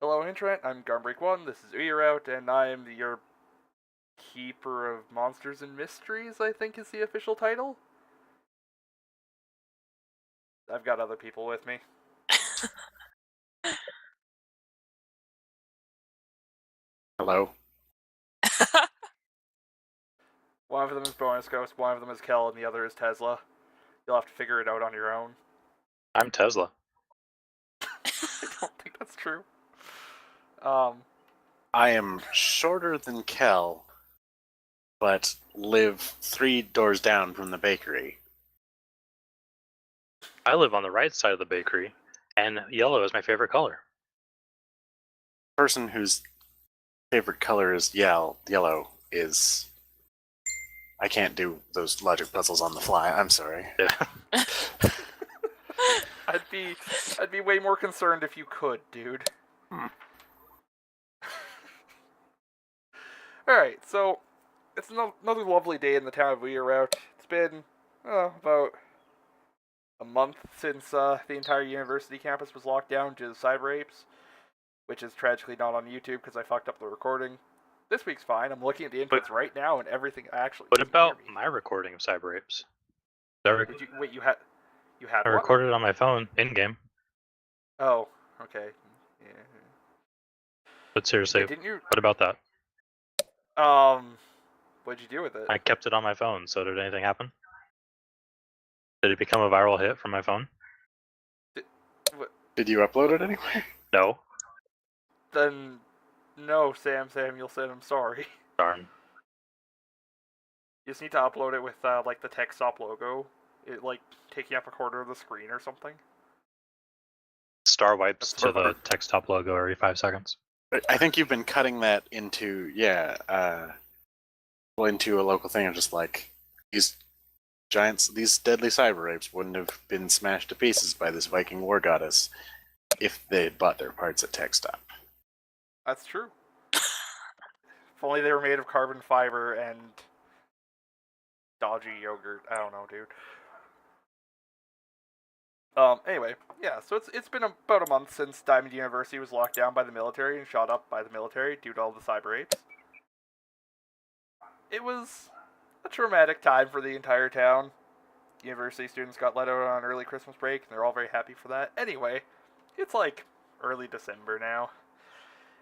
Hello, Internet. I'm Gunbreak1. This is Uyaraut, and I am your Keeper of Monsters and Mysteries, I think is the official title. I've got other people with me. Hello. One of them is Bonus Ghost, one of them is Kel, and the other is Tesla. You'll have to figure it out on your own. I'm Tesla. I don't think that's true. I am shorter than Kel, but live 3 doors down from the bakery. I live on the right side of the bakery, and yellow is my favorite color. Person whose favorite color is yellow is... I can't do those logic puzzles on the fly. I'm sorry. Yeah. I'd be way more concerned if you could, dude. Alright, so it's another lovely day in the town of Uyaraut. It's been about a month since the entire university campus was locked down due to cyber-apes, which is tragically not on YouTube because I fucked up the recording. This week's fine. I'm looking at the inputs right now, and everything actually. What about my recording of cyber-apes? Wait, you had I recorded it on my phone in game. Oh, okay. Yeah. But seriously, didn't you? What about that? What'd you do with it? I kept it on my phone. So did anything happen? Did it become a viral hit from my phone? Did you upload it anywhere? No. Then, no, Samuelson, I'm sorry. Darn. You just need to upload it with, like, the text stop logo. It, like, taking up a quarter of the screen or something. Star wipes to the text top logo every 5 seconds. I think you've been cutting that into, into a local thing of just like, these deadly cyber apes wouldn't have been smashed to pieces by this Viking war goddess if they had bought their parts at TechStop. That's true. If only they were made of carbon fiber and dodgy yogurt. I don't know, dude. Anyway, yeah, so it's been about a month since Diamond University was locked down by the military and shot up by the military due to all the cyber apes. It was a traumatic time for the entire town. University students got let out on early Christmas break, and they're all very happy for that. Anyway, it's like early December now.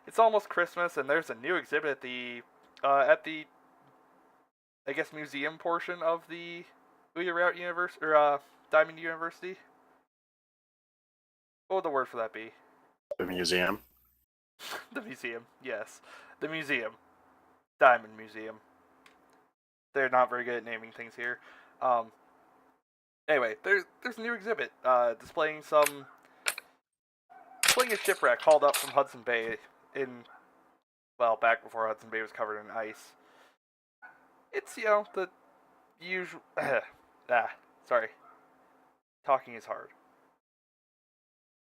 It's almost Christmas, and there's a new exhibit at the I guess, museum portion of the Uyaraut University, or Diamond University. What would the word for that be? The museum? The museum, yes. The museum. Diamond Museum. They're not very good at naming things here. Anyway, there's a new exhibit displaying a shipwreck hauled up from Hudson Bay back before Hudson Bay was covered in ice. It's, the usual... sorry. Talking is hard.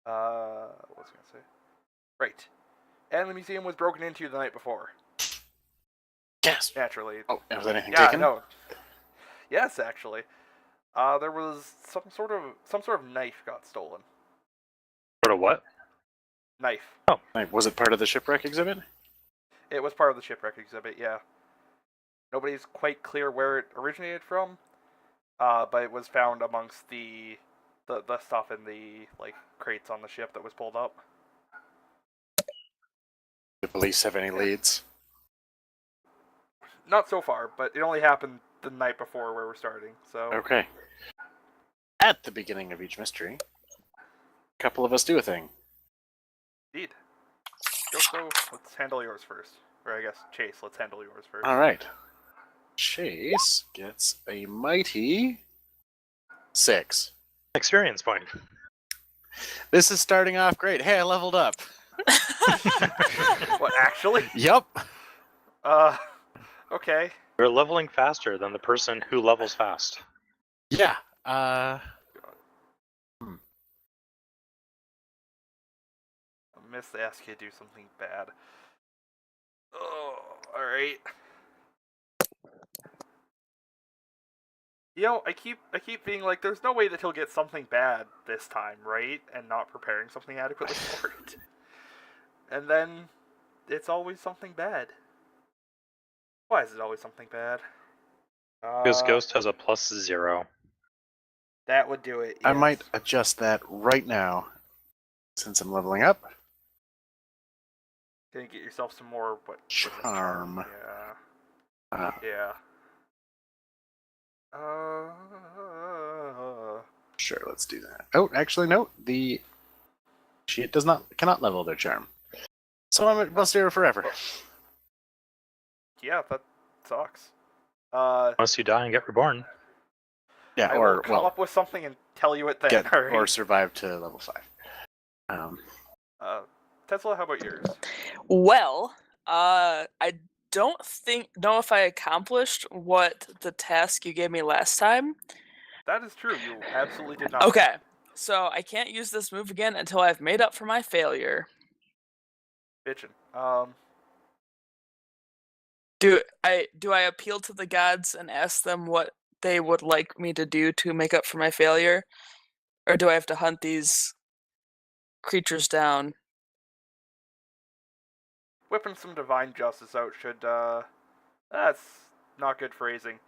What was I going to say? Right. And the museum was broken into the night before. Yes. Naturally. Oh, was anything taken? No. Yes, actually. There was some sort of knife got stolen. Sort of what? Knife. Oh. Was it part of the shipwreck exhibit? It was part of the shipwreck exhibit, yeah. Nobody's quite clear where it originated from, but it was found amongst the stuff in the, like, crates on the ship that was pulled up. Do the police have any leads? Not so far, but it only happened the night before where we're starting, so... Okay. At the beginning of each mystery, a couple of us do a thing. Indeed. So let's handle yours first. Or I guess, Chase, let's handle yours first. Alright. Chase gets a mighty 6. Experience point. This is starting off great. Hey, I leveled up. What, actually? Yup. Okay. You're leveling faster than the person who levels fast. Yeah. I missed the ask you to do something bad. Oh, alright. I keep being like, there's no way that he'll get something bad this time, right? And not preparing something adequately for it. and then it's always something bad. Why is it always something bad? Because Ghost has a +0. That would do it. Yes. I might adjust that right now, since I'm leveling up. Gonna get yourself some more Charm. Yeah. Uh, Yeah. Sure, let's do that. Oh, actually, no. She cannot level their charm. So I'm at +0 forever. Yeah, that sucks. Unless you die and get reborn. Yeah, I will or come up with something and tell you it then. get Alright. or survive to level 5. Tesla, how about yours? Well, I don't know if I accomplished what the task you gave me last time. That is true. You absolutely did not. Okay, so I can't use this move again until I've made up for my failure. Bitchin'. Do I appeal to the gods and ask them what they would like me to do to make up for my failure, or do I have to hunt these creatures down? Whipping some divine justice out should, that's not good phrasing.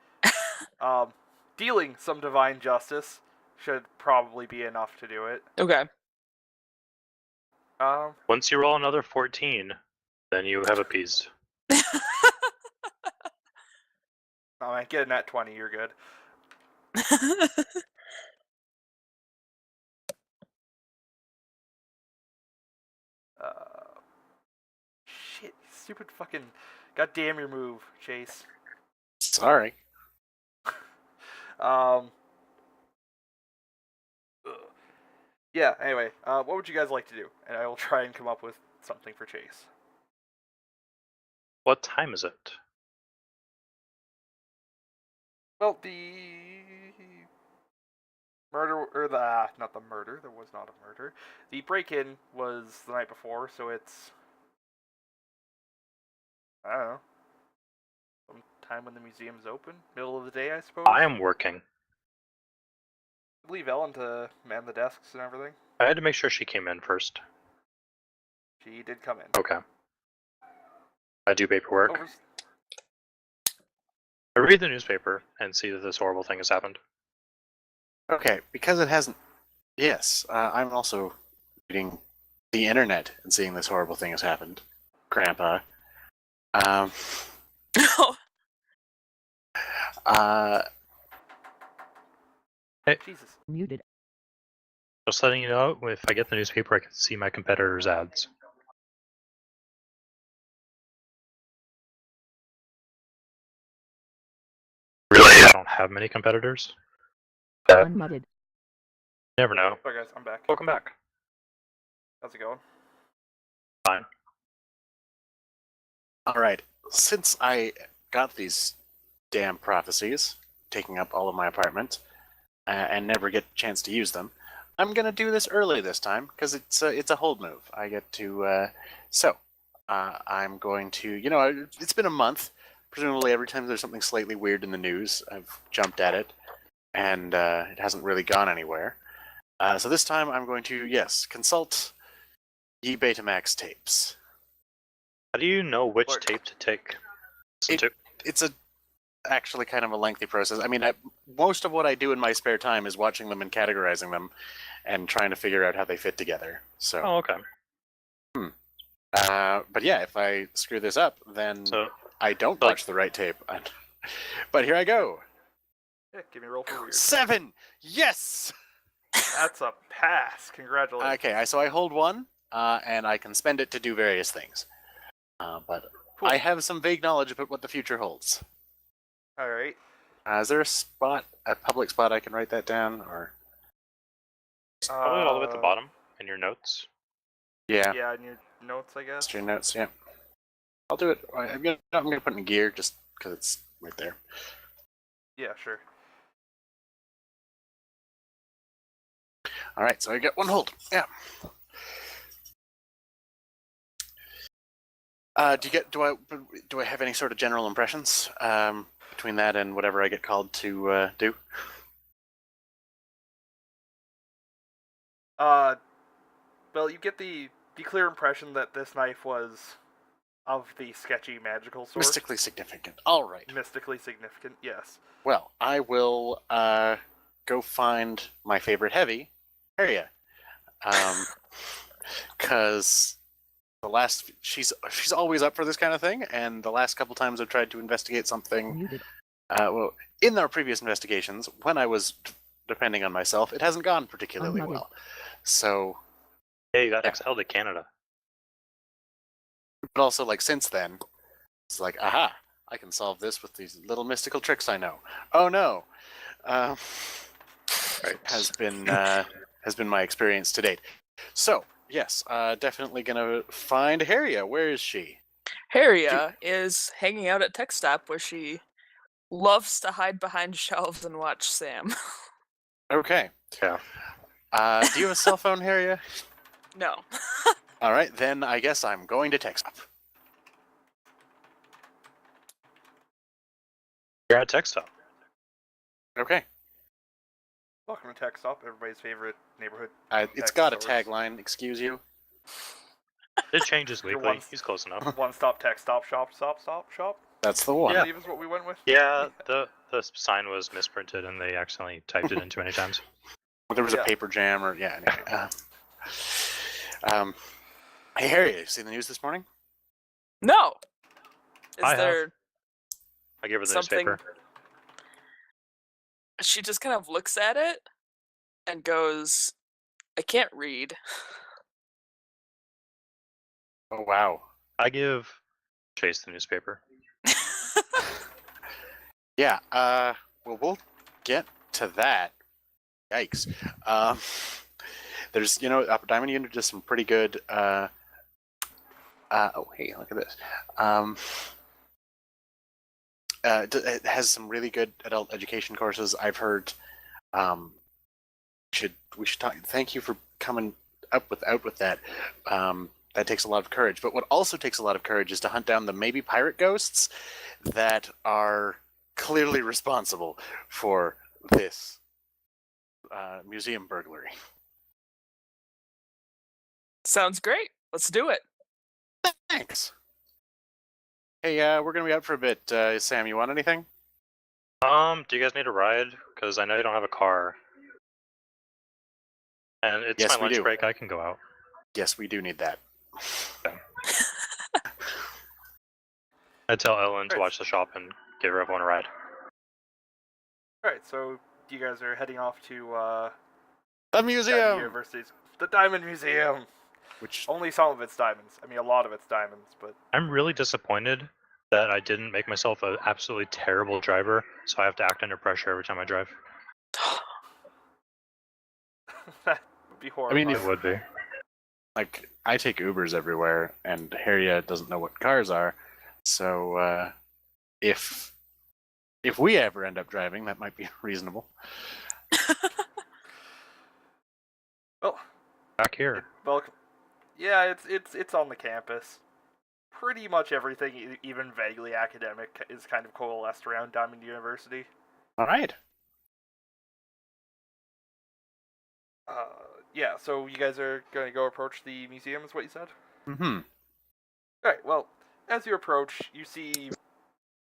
Dealing some divine justice should probably be enough to do it. Okay. Once you roll another 14, then you have appeased. Oh man, get a nat 20, you're good. Shit, stupid fucking... Goddamn your move, Chase. Sorry. Yeah, anyway, what would you guys like to do? And I will try and come up with something for Chase. What time is it? Well, the murder, or the, not the murder, there was not a murder. The break-in was the night before, so it's, I don't know, some time when the museum's open? Middle of the day, I suppose? I am working. Leave Ellen to man the desks and everything. I had to make sure she came in first. She did come in. Okay. I do paperwork. Over... I read the newspaper and see that this horrible thing has happened. Okay, because it hasn't... Yes, I'm also reading the internet and seeing this horrible thing has happened. Grandpa. Hey. Jesus. Muted. Just letting you know, if I get the newspaper, I can see my competitors' ads. Really? I don't have many competitors. Unmuted. Never know. Sorry guys, I'm back. Welcome back. How's it going? Fine. Alright, since I got these damn prophecies, taking up all of my apartment, and never get a chance to use them, I'm gonna do this early this time, because it's a hold move. I get to, I'm going to, it's been a month. Presumably every time there's something slightly weird in the news, I've jumped at it, and it hasn't really gone anywhere. So this time I'm going to, yes, consult ye Betamax tapes. How do you know which What? tape to take? Listen to? It's actually kind of a lengthy process. I mean, most of what I do in my spare time is watching them and categorizing them and trying to figure out how they fit together. So, Oh, okay. but yeah, if I screw this up, then So, I don't like- watch the right tape. But here I go. Yeah, give me a roll for weird. 7! Yes! That's a pass. Congratulations. Okay, so I hold 1, and I can spend it to do various things. But Cool. I have some vague knowledge about what the future holds. Alright. Is there a public spot I can write that down, or? probably all the way at the bottom in your notes. Yeah, Yeah, in your notes, I guess. history notes. Yeah, I'll do it. I'm gonna put it in gear just because it's right there. Yeah, sure. All right, so I get 1 hold. Yeah. Do I have any sort of general impressions between that and whatever I get called to do? Well, you get the the clear impression that this knife was of the sketchy magical sort. Mystically significant. All right. Mystically significant, yes. Well, I will go find my favorite heavy, Harriet. Because she's always up for this kind of thing, and the last couple times I've tried to investigate something, Muted. well, in our previous investigations, when I was depending on myself, it hasn't gone particularly Unmuted. well. So, Hey, you got Yeah. exiled to Canada. but also like since then, it's like, aha, I can solve this with these little mystical tricks I know. Oh no, Right. has been my experience to date. So yes, definitely gonna find Harriet. Where is she? Harriet is hanging out at Tech Stop where she loves to hide behind shelves and watch Sam. Okay. Yeah. Do you have a cell phone, Harriet? No. All right, then I guess I'm going to text up. You're at Tech Stop. Okay. Welcome to Tech Stop, everybody's favorite neighborhood. It's Text got a stores. tagline. Excuse you. It changes Your weekly. one's- He's close enough. One-stop tech stop shop. That's the I one. Yeah. believe is what we went with. Yeah, the sign was misprinted and they accidentally typed it in too many times. There was Yeah. a paper jam, or yeah. Anyway, hey Harriet, you see the news this morning? No. Is I have. there I give her the something? newspaper. She just kind of looks at it and goes, I can't read. Oh wow. I give Chase the newspaper. Yeah. Well, we'll get to that. Yikes. There's, Diamond Unit does some pretty good. Oh, hey, look at this. It has some really good adult education courses. I've heard. We should talk. Thank you for coming out with that. That takes a lot of courage. But what also takes a lot of courage is to hunt down the maybe pirate ghosts that are clearly responsible for this museum burglary. Sounds great. Let's do it. Thanks. Hey, we're gonna be out for a bit. Sam, you want anything? Do you guys need a ride? Because I know you don't have a car. And it's Yes, my we lunch do. break, I can go out. Yes, we do need that. I tell Ellen to Right. watch the shop and give everyone a ride. Alright, so you guys are heading off to The Diamond museum, University's the Diamond Museum. which Only some of it's diamonds. I mean, a lot of it's diamonds, but I'm really disappointed that I didn't make myself an absolutely terrible driver, so I have to act under pressure every time I drive. that would be horrifying. mean, It would be. like I take Ubers everywhere, and Harriet doesn't know what cars are. So if we ever end up driving, that might be reasonable. well, Back here. welcome. Yeah, it's on the campus. Pretty much everything, even vaguely academic, is kind of coalesced around Diamond University. All right. Yeah, so you guys are going to go approach the museum, is what you said? Mm-hmm. Alright, well, as you approach, you see,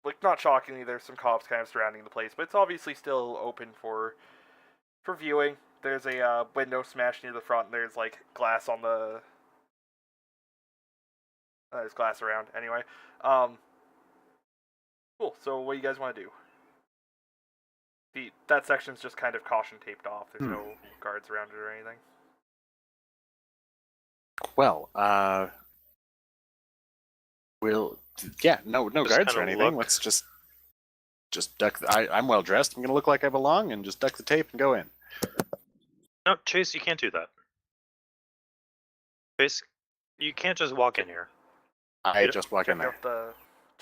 like, not shockingly, there's some cops kind of surrounding the place, but it's obviously still open for viewing. There's a window smashed near the front, and there's, like, glass on the... there's glass around, anyway. Cool, so what do you guys want to do? That section's just kind of caution taped off. There's no guards around it or anything. Well, no Just guards or kinda anything. look. Let's just duck. I'm well dressed. I'm gonna look like I belong, and just duck the tape and go in. No, Chase, you can't do that. Chase, you can't just walk in here. I just walk in there.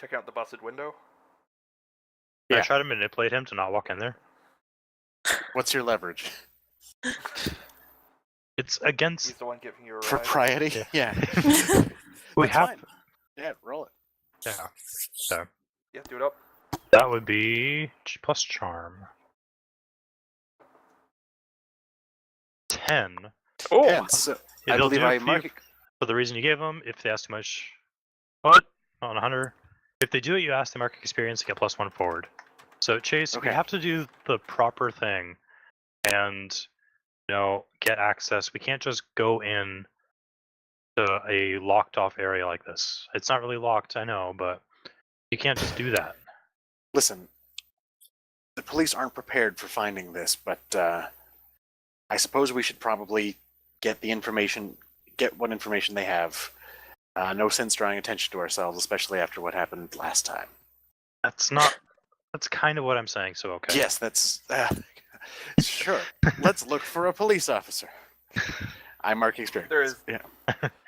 Check out the busted window. Can I Yeah. try to manipulate him to not walk in there? What's your leverage? It's against. He's the one giving you a ride. Propriety. Yeah. We That's have. fine. Yeah, roll it. Yeah. So Yeah, do it up. that would be plus charm. 10. Oh, And so I It'll believe do I if mark you it. for the reason you gave them. If they ask too much, what on a hunter? If they do it, you ask the market experience to get +1 forward. So Chase, Okay. we have to do the proper thing, and get access. We can't just go in to a locked off area like this. It's not really locked, I know, but you can't just do that. Listen, the police aren't prepared for finding this, but I suppose we should probably get what information they have. No sense drawing attention to ourselves, especially after what happened last time. That's kind of what I'm saying, so okay. Yes, that's... sure. Let's look for a police officer. I mark experience. There is, Yeah.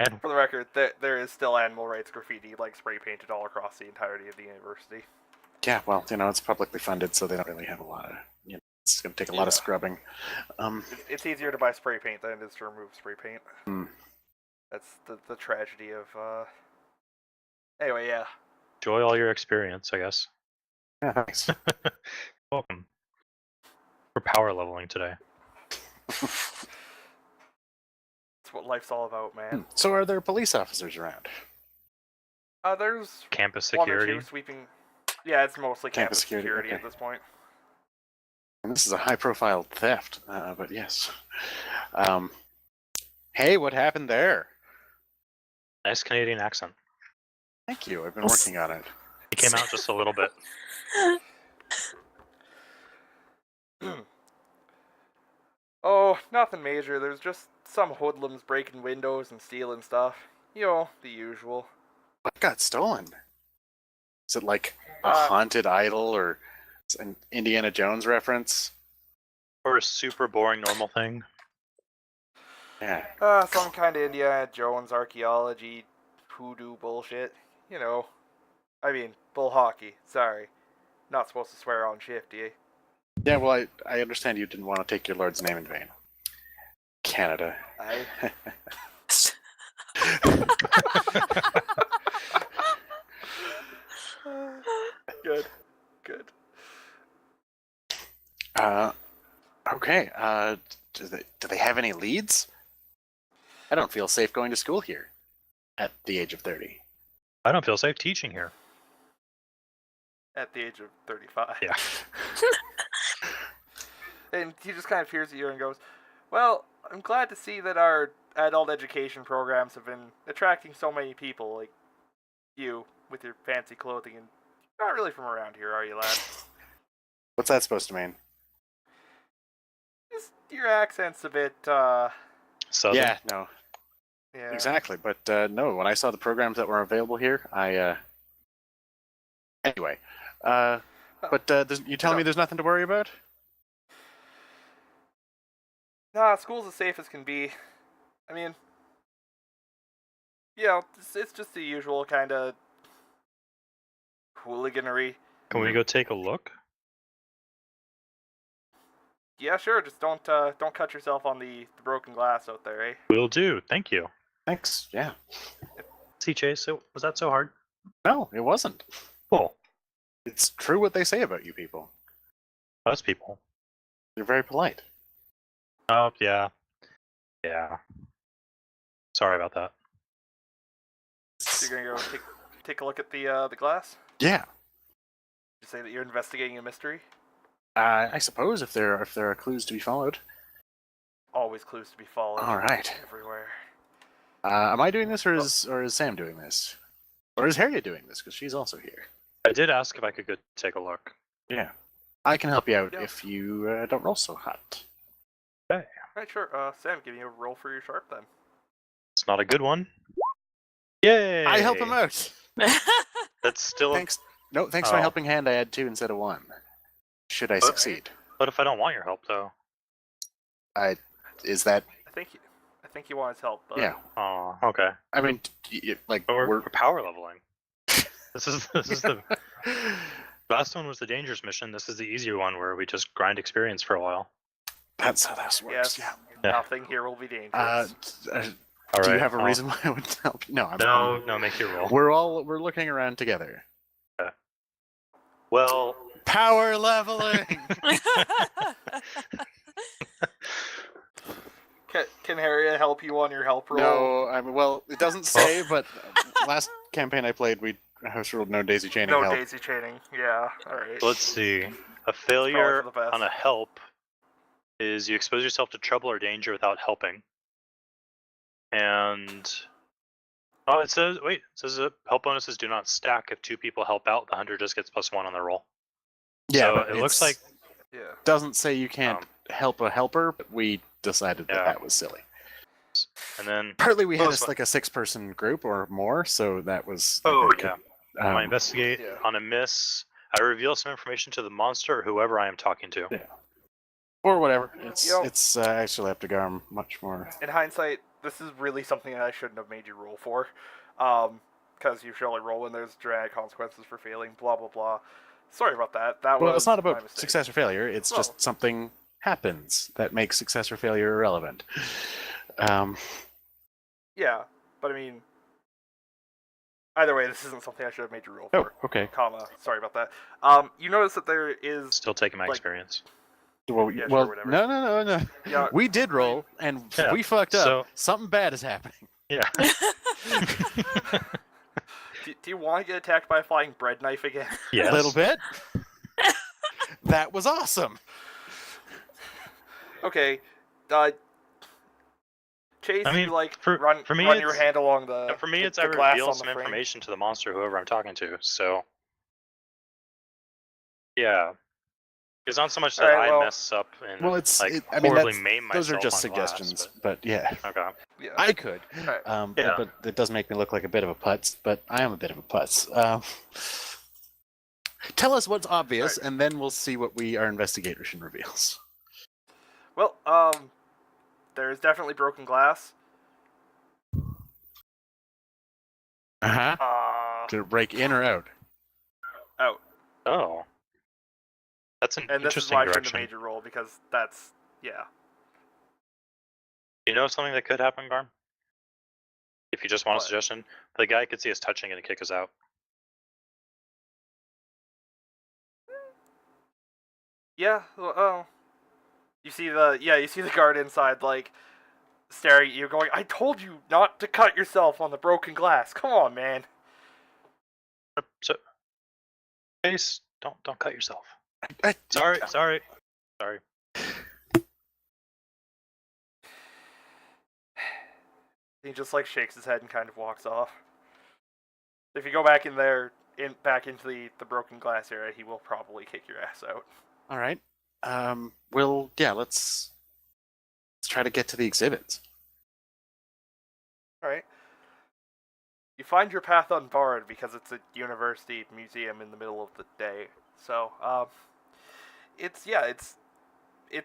And for the record, there is still animal rights graffiti spray painted all across the entirety of the university. Yeah, well, it's publicly funded, so they don't really have a lot of... it's going to take a lot of scrubbing. It's easier to buy spray paint than it is to remove spray paint. That's the tragedy of... Anyway, yeah. enjoy all your experience, I guess. Yeah, thanks. Welcome. We're power leveling today. That's what life's all about, man. So are there police officers around? There's Campus one or security. two sweeping... Yeah, it's mostly campus security okay. at this point. And this is a high-profile theft, but yes. Hey, what happened there? Nice Canadian accent. Thank you. I've been working on it. It came out just a little bit. Oh, nothing major. There's just some hoodlums breaking windows and stealing stuff. The usual. What got stolen? Is it like a Uh, haunted idol or an Indiana Jones reference? Or a super boring normal thing. Yeah. Some kind of Indiana Jones archaeology hoodoo bullshit. I mean, bull hockey. Sorry. Not supposed to swear on shift, eh? Yeah, well, I understand you didn't want to take your lord's name in vain. Canada. Good. Okay. Do they have any leads? I don't feel safe going to school here at the age of 30. I don't feel safe teaching here. At the age of 35. Yeah. And he just kind of peers at you and goes, well, I'm glad to see that our adult education programs have been attracting so many people like you with your fancy clothing, and you're not really from around here, are you, lad? What's that supposed to mean? Just your accent's a bit, Southern. Yeah, no. yeah. Exactly, but no, when I saw the programs that were available here, Anyway, you telling me there's nothing to worry about? Nah, school's as safe as can be. I mean, it's just the usual kind of hooliganery. Can we go take a look? Yeah, sure. Just don't cut yourself on the broken glass out there, eh? Will do. Thank you. Thanks, yeah. See, Chase, was that so hard? No, it wasn't. Cool. It's true what they say about you people. Us people. You're very polite. Oh, yeah. Yeah. Sorry about that. So you're gonna go take a look at the glass? Yeah. You say that you're investigating a mystery? I suppose if there are clues to be followed. Always clues to be followed. All right. Everywhere. Am I doing this, or is Sam doing this, or is Harriet doing this? Because she's also here. I did ask if I could go take a look. Yeah. I can help you out Yeah. if you don't roll so hot. Okay. Right, sure. Sam, give me a roll for your sharp then. It's not a good one. Yay! I help him out. That's still. Thanks. No, thanks for my Oh. helping hand. I had 2 instead of 1. Should I succeed? But if I don't want your help, though. Is that? I think you want his help. But Yeah. Oh, okay. I mean, like But we're we're power leveling. This is the last one was the dangerous mission. This is the easier one where we just grind experience for a while. That's how this works. yes, Yeah. Yeah. nothing here will be dangerous. All Do you right, have a I'll- reason why I would help? No, I'm No, make your roll. We're looking around together. Well, Power leveling. Can Harriet help you on your help roll? No, well, it doesn't say, but last campaign I played, we house ruled no daisy chaining No help. daisy chaining. Yeah. All right. Let's see. A failure the best. on a help is you expose yourself to trouble or danger without helping. And it says help bonuses do not stack if two people help out. The hunter just gets +1 on their roll. Yeah, So but it looks like Yeah. doesn't say you can't help a helper, but we decided Yeah. that was silly. and then Partly we had Well, like a 6-person group or more, so that was. yeah. I Um, investigate yeah. on a miss. I reveal some information to the monster or whoever I am talking to. Yeah. or whatever. It's Yo. it's actually up to Garm much more. In hindsight, this is really something that I shouldn't have made you roll for, because you should only roll when there's dramatic consequences for failing. Blah blah blah. Sorry about that. That Well, was it's not my about mistake. success or failure. It's Well- just something happens that makes success or failure irrelevant. Yeah, but I mean, either way, this isn't something I should have made you roll Oh, for. okay. Comma. Sorry about that. You notice that there is. Still taking my Like- experience. Well, Yeah, sure, well, whatever. no. Yeah. We did roll, and Yeah, we fucked up. so- Something bad is happening. Yeah. Do you want to get attacked by a flying bread knife again? Yes. A little bit. That was awesome. Okay. Chase, I mean, you like for me, run your it's- hand along the. For me, the, it's the I glass reveal on some the frame. information to the monster, whoever I'm talking to. So, yeah, it's not so much that Alright, I well- mess up and Well, it's. like I mean, horribly that's, maim those myself are just on glass, suggestions, but yeah, okay. Yeah. I could. Alright. Yeah. But it does make me look like a bit of a putz. But I am a bit of a putz. Tell us what's obvious, and then we'll see what our investigation reveals. Well, there's definitely broken glass. To break in or out? Out. Oh, that's an And this is interesting why I shouldn't direction. have made you roll, because that's, yeah. You know something that could happen, Garm? If you just want What? a suggestion, the guy could see us touching and kick us out. Yeah, well, oh. You see the guard inside, like, staring at you, going, I told you not to cut yourself on the broken glass. Come on, man. So, Ace, don't cut yourself. I- Sorry. He just, like, shakes his head and kind of walks off. If you go back in there, back into the broken glass area, he will probably kick your ass out. All right. Let's try to get to the exhibits. Alright. You find your path unbarred because it's a university museum in the middle of the day. So, it's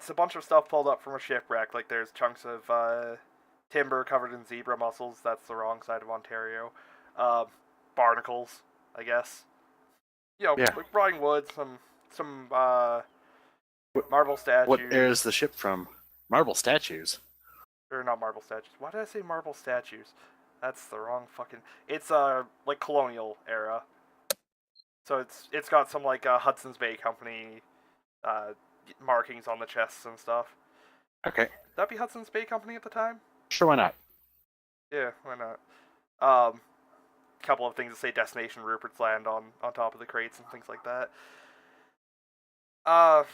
a bunch of stuff pulled up from a shipwreck. Like, there's chunks of, timber covered in zebra mussels. That's the wrong side of Ontario. Barnacles, I guess. You know, Yeah. like rotting wood, some marble statues. What airs the ship from? Marble statues. Or not marble statues. Why did I say marble statues? That's the wrong fucking... It's, like, colonial era. So it's got some, like, Hudson's Bay Company, markings on the chests and stuff. Okay. Would that be Hudson's Bay Company at the time? Sure, why not? Yeah, why not? Couple of things that say Destination Rupert's Land on top of the crates and things like that. What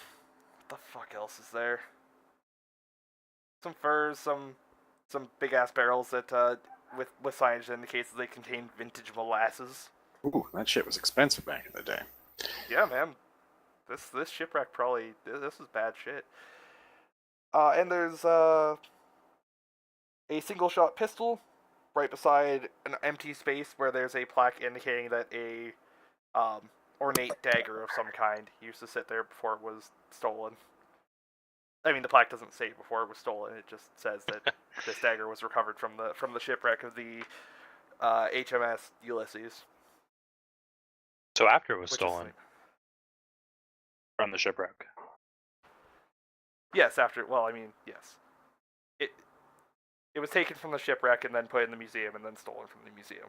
the fuck else is there? Some furs, some big-ass barrels that, with signage that indicates that they contain vintage molasses. Ooh, that shit was expensive back in the day. Yeah, man. This shipwreck probably... This is bad shit. And there's, a single-shot pistol right beside an empty space where there's a plaque indicating that a, ornate dagger of some kind used to sit there before it was stolen. I mean, the plaque doesn't say before it was stolen. It just says that this dagger was recovered from the shipwreck of the HMS Ulysses. So after it was which is- stolen from the shipwreck. Yes, after. Well, I mean, yes. It was taken from the shipwreck and then put in the museum and then stolen from the museum.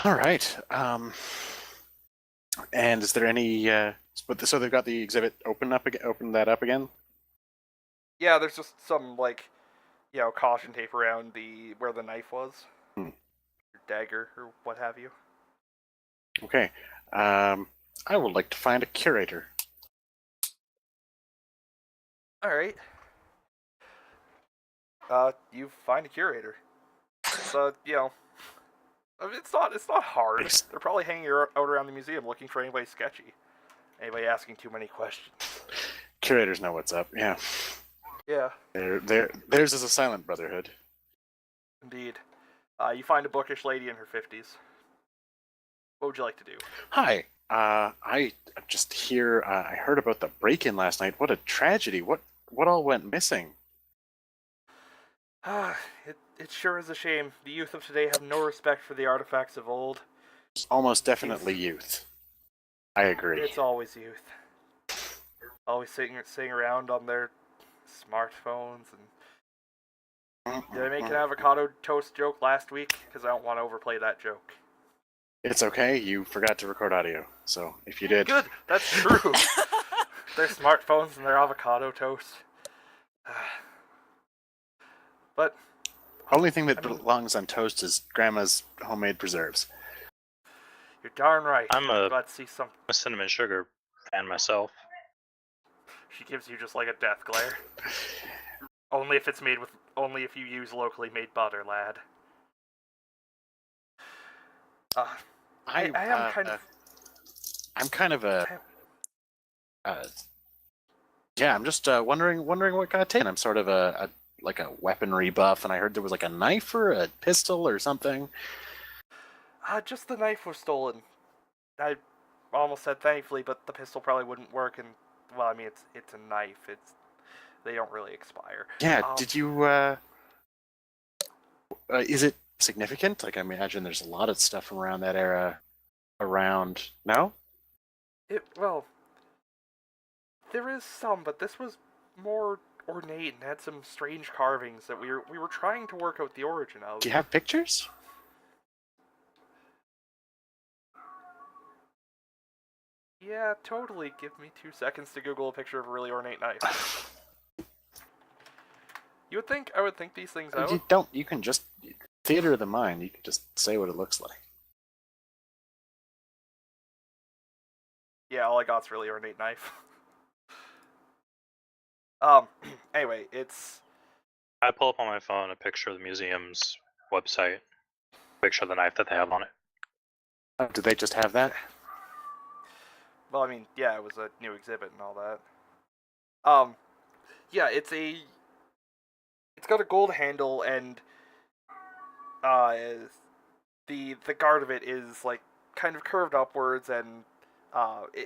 All right. And is there any? So they've got the exhibit open that up again. Yeah, there's just some caution tape around where the knife was, Hmm. or dagger, or what have you. Okay. I would like to find a curator. All right. You find a curator. So I mean, it's not hard. Nice. They're probably hanging out around the museum looking for anybody sketchy, anybody asking too many questions. Curators know what's up. Yeah. Yeah, Theirs is a silent brotherhood. indeed. You find a bookish lady in her 50s. What would you like to do? Hi. I just hear. I heard about the break-in last night. What a tragedy. What all went missing? It sure is a shame. The youth of today have no respect for the artifacts of old. It's almost definitely youth. I agree. It's always youth. Always sitting around on their smartphones. And did I make an avocado toast joke last week? Because I don't want to overplay that joke. It's okay. You forgot to record audio. So if you did, Good. That's true. Their smartphones and their avocado toast. But only thing that belongs on toast is Grandma's homemade preserves. you're darn right. I'm glad to see some. a cinnamon sugar fan myself. She gives you just like a death glare. Only if you use locally made butter, lad. I am kind of. I'm kind of a. Yeah, I'm just wondering what got taken. I'm sort of a weaponry buff, and I heard there was like a knife or a pistol or something. Just the knife was stolen. I almost said thankfully, but the pistol probably wouldn't work. And well, I mean, it's a knife. They don't really expire. Yeah. Did you? Is it significant? Like, I imagine there's a lot of stuff from around that era around. No. Well, there is some, but this was more ornate and had some strange carvings that we were trying to work out the origin of. Do you have pictures? Yeah, totally. Give me 2 seconds to Google a picture of a really ornate knife. I would think these things out. You don't. You can just theater of the mind. You can just say what it looks like. Yeah, all I got's really ornate knife. Anyway, it's. I pull up on my phone a picture of the museum's website, picture of the knife that they have on it. Did they just have that? Well, I mean, yeah, it was a new exhibit and all that. Yeah, it's got a gold handle, and the guard of it is like kind of curved upwards, and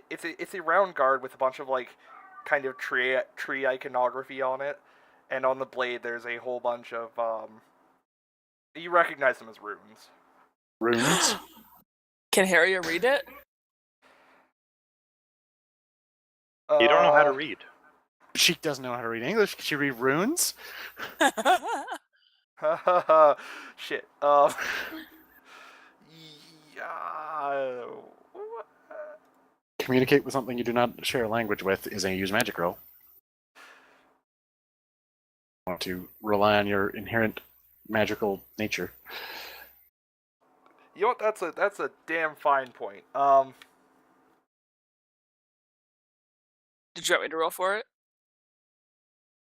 it's a round guard with a bunch of like kind of tree iconography on it, and on the blade there's a whole bunch of you recognize them as runes. Runes? Can Harriet read it? You don't know how to read. She doesn't know how to read English. Can she read runes? Shit. Yeah. Communicate with something you do not share a language with is a use magic roll. Want to rely on your inherent magical nature. You know what? That's a damn fine point. Did you want me to roll for it?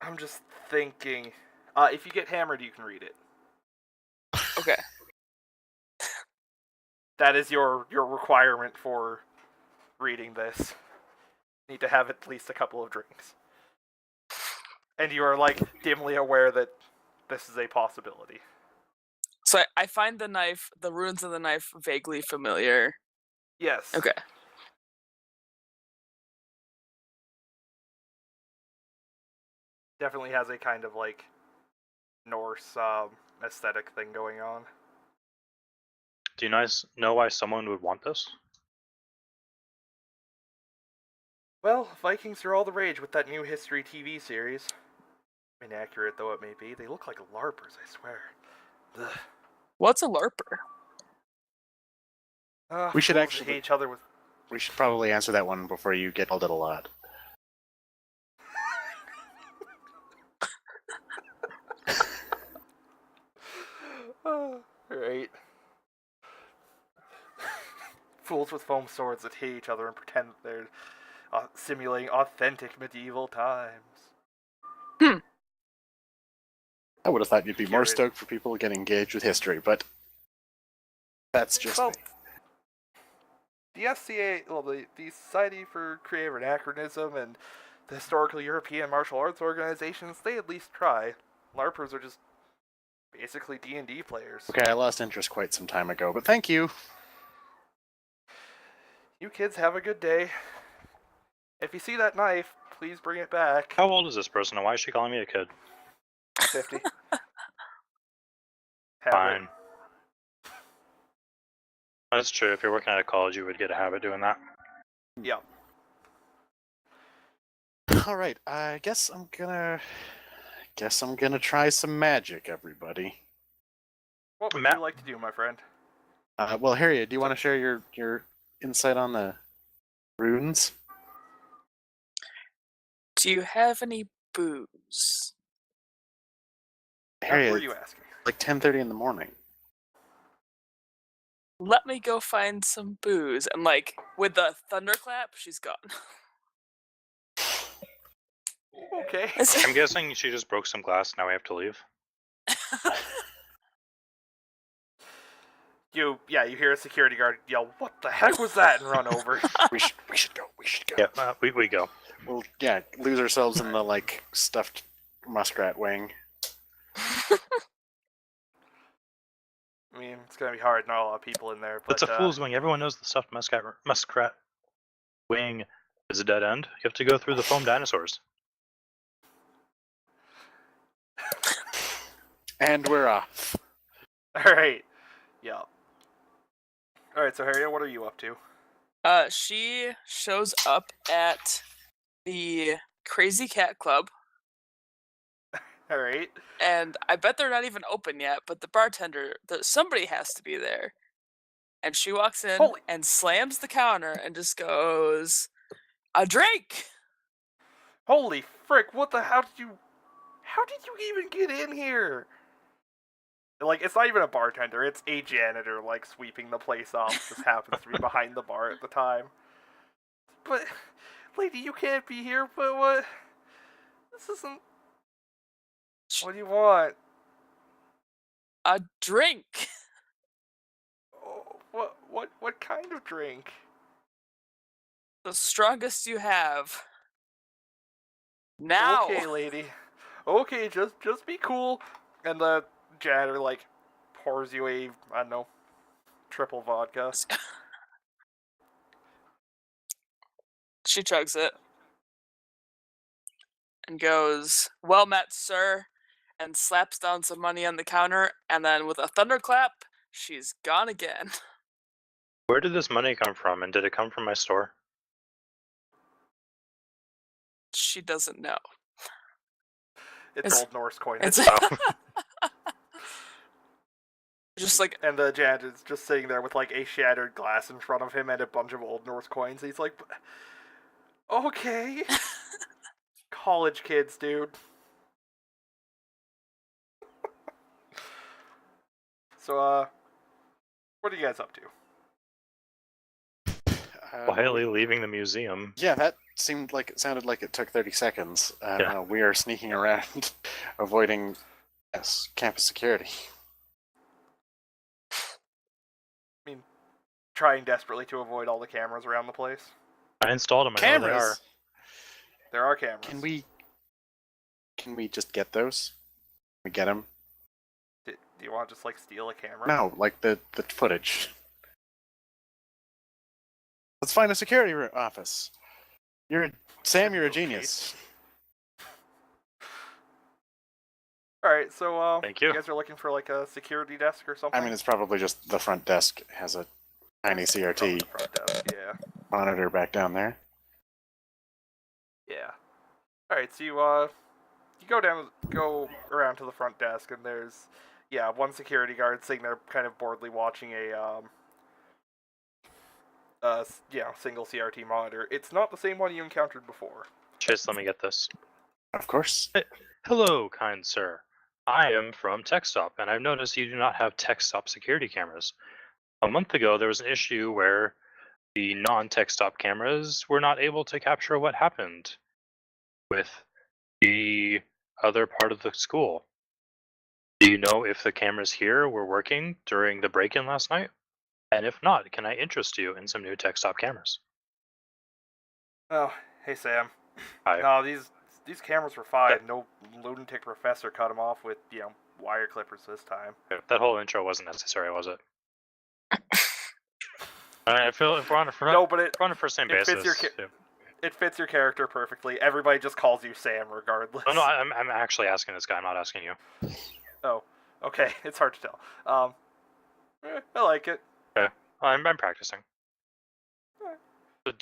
I'm just thinking. If you get hammered, you can read it. Okay. That is your requirement for reading this. You need to have at least a couple of drinks. And you are like dimly aware that this is a possibility. So I find the runes of the knife vaguely familiar. Yes. Okay. Definitely has a kind of like Norse aesthetic thing going on. Do you guys know why someone would want this? Well, Vikings are all the rage with that new history TV series. Inaccurate though it may be, they look like LARPers, I swear. Ugh. What's a LARPer? We should fools actually- hate each other with. We should probably answer that one before you get called it a lot. Alright. Fools with foam swords that hate each other and pretend that they're simulating authentic medieval times. I would have thought you'd be more Here it- stoked for people getting engaged with history, but that's just Well, me. the SCA, well, the Society for Creative Anachronism and the Historical European Martial Arts Organizations, they at least try. LARPers are just basically D&D players. Okay, I lost interest quite some time ago, but thank you. You kids have a good day. If you see that knife, please bring it back. How old is this person, and why is she calling me a kid? 50. Have Fine. it. That's true. If you're working at a college, you would get a habit doing that. Yep. All right, I guess I'm gonna try some magic, everybody. What would Matt- you like to do, my friend? Well, Harriet, do you want to share your insight on the runes? Do you have any booze? What Harriet, were you asking? like 10:30 in the morning. Let me go find some booze. And like with the thunderclap, she's gone. Okay. I'm guessing she just broke some glass. Now we have to leave. You hear a security guard yell, "What the heck was that?" and run over. We should go. We should go. Yeah, we go. We'll lose ourselves in the like stuffed muskrat wing. I mean, it's gonna be hard, not a lot of people in there, but It's a fool's wing. Everyone knows the stuffed muskrat wing is a dead end. You have to go through the foam dinosaurs. And we're off. Alright. Yeah. Alright, so Harriet, what are you up to? She shows up at the Crazy Cat Club, Alright. and I bet they're not even open yet, but the bartender, somebody has to be there. And she walks in Holy- and slams the counter and just goes, "A drink!" Holy frick, what the how did you even get in here? Like, it's not even a bartender, it's a janitor, like, sweeping the place up. Just happens to be behind the bar at the time. But, lady, you can't be here, but what? This isn't... What do you want? A drink! Oh, what kind of drink? The strongest you have. Now! Okay, lady. Okay, just be cool. And the janitor, like, pours you a, I don't know, triple vodka. She chugs it. And goes, "Well met, sir," and slaps down some money on the counter, and then with a thunderclap, she's gone again. Where did this money come from, and did it come from my store? She doesn't know. It's Old Norse coin. It's just like, And the janitor's just sitting there with, like, a shattered glass in front of him and a bunch of Old Norse coins. He's like, okay. College kids, dude. So, what are you guys up to? Quietly leaving the museum. Yeah, that sounded like it took 30 seconds. Yeah. We are sneaking around, avoiding campus security. I mean, trying desperately to avoid all the cameras around the place. I installed them. I know where they are. Cameras. There are cameras. Can we just get those? We get them? Do you want to just, like, steal a camera? No, like the footage. Let's find a security office. Sam, you're a genius. Alright, so, Thank you. You guys are looking for, like, a security desk or something? I mean, it's probably just the front desk has a tiny From CRT the front desk, yeah. monitor back down Yeah. Alright, so you go around to the front desk, and there's, one security guard sitting there kind of boredly watching a, single CRT monitor. It's not the same one you encountered before. Chase, let me get this. Of course. Hello, kind sir. I am from TechStop, and I've noticed you do not have TechStop security cameras. A month ago, there was an issue where the non-TechStop cameras were not able to capture what happened with the other part of the school. Do you know if the cameras here were working during the break-in last night? And if not, can I interest you in some new TechStop cameras? Oh, hey Sam. Hi. No, these cameras were fine. No lunatic professor cut them off with wire clippers this time. That whole intro wasn't necessary, was it? I feel if we're on a No, but it first name it basis. fits it fits your character perfectly. Everybody just calls you Sam regardless. Oh no, I'm actually asking this guy. I'm not asking you. Oh, okay. It's hard to tell. I like it. I'm practicing. So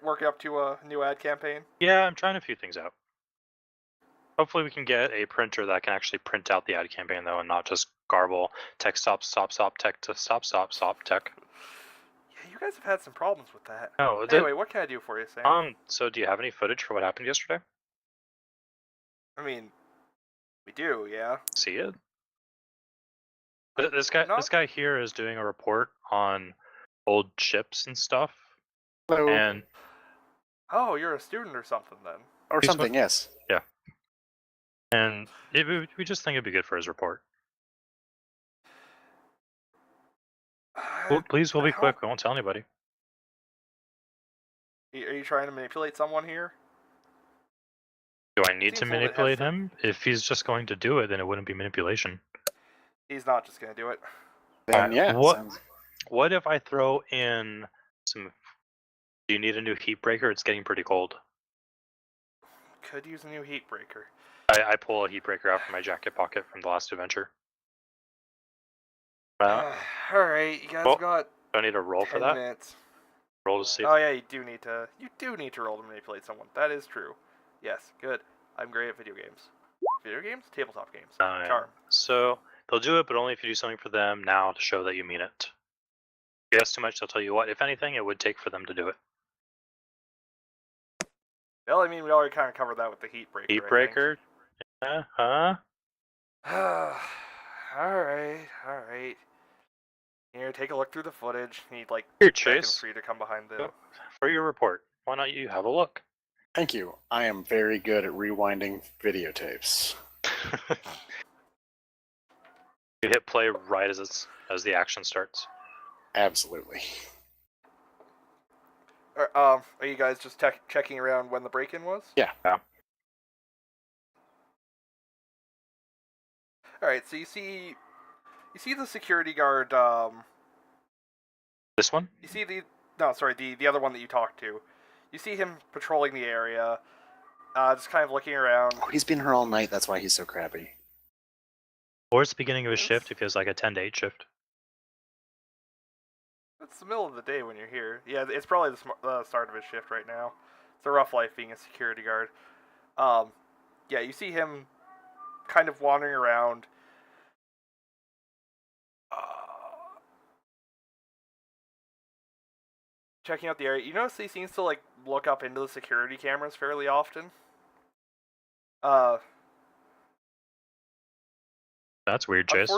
Working up to a new ad campaign. yeah, I'm trying a few things out. Hopefully, we can get a printer that can actually print out the ad campaign though, and not just garble tech stop tech to stop tech. Yeah, you guys have had some problems with that. No, Anyway, what can I do for you, Sam? So do you have any footage for what happened yesterday? I mean, we do, yeah. See it? This guy here is doing a report on old chips and stuff, Hello. and Oh, you're a student or something then. Or He's something, yes. and we just think it'd be good for his report. Well, please, we'll be quick. We won't tell anybody. Are you trying to manipulate someone here? Do I need to Seems a little bit manipulate hesitant. him? If he's just going to do it, then it wouldn't be manipulation. He's not just gonna do it. Then, yeah. What- sounds- What if I throw in some? Do you need a new heat breaker? It's getting pretty cold. Could use a new heat breaker. I pull a heat breaker out from my jacket pocket from the last adventure. Alright, you guys well, got Do I need to roll 10 for that? minutes. Roll to see. Oh yeah, you do need to roll to manipulate someone. That is true. Yes, good. I'm great at video games. Video games? Tabletop games. Yeah. Charm. So they'll do it, but only if you do something for them now to show that you mean it. If you ask too much, they'll tell you what, if anything, it would take for them to do it. Well, I mean, we already kind of covered that with the heat breaker. Heat breaker? Yeah, huh? Alright. Here, take a look through the footage. Need like Here, seconds Chase. for you to come behind the. For your report, why not you have a look? Thank you. I am very good at rewinding videotapes. You hit play right as the action starts. Absolutely. Are you guys just checking around when the break-in was? Yeah. Alright, so you see the security guard, This one? you see the other one that you talked to. You see him patrolling the area, just kind of looking around. Oh, he's been here all night. That's why he's so crappy. Or it's the beginning of his shift, it feels like a 10 to 8 shift. It's the middle of the day when you're here. Yeah, it's probably the start of his shift right now. It's a rough life being a security guard. Yeah, you see him kind of wandering around. Checking out the area. You notice he seems to like look up into the security cameras fairly often. That's weird, Chase.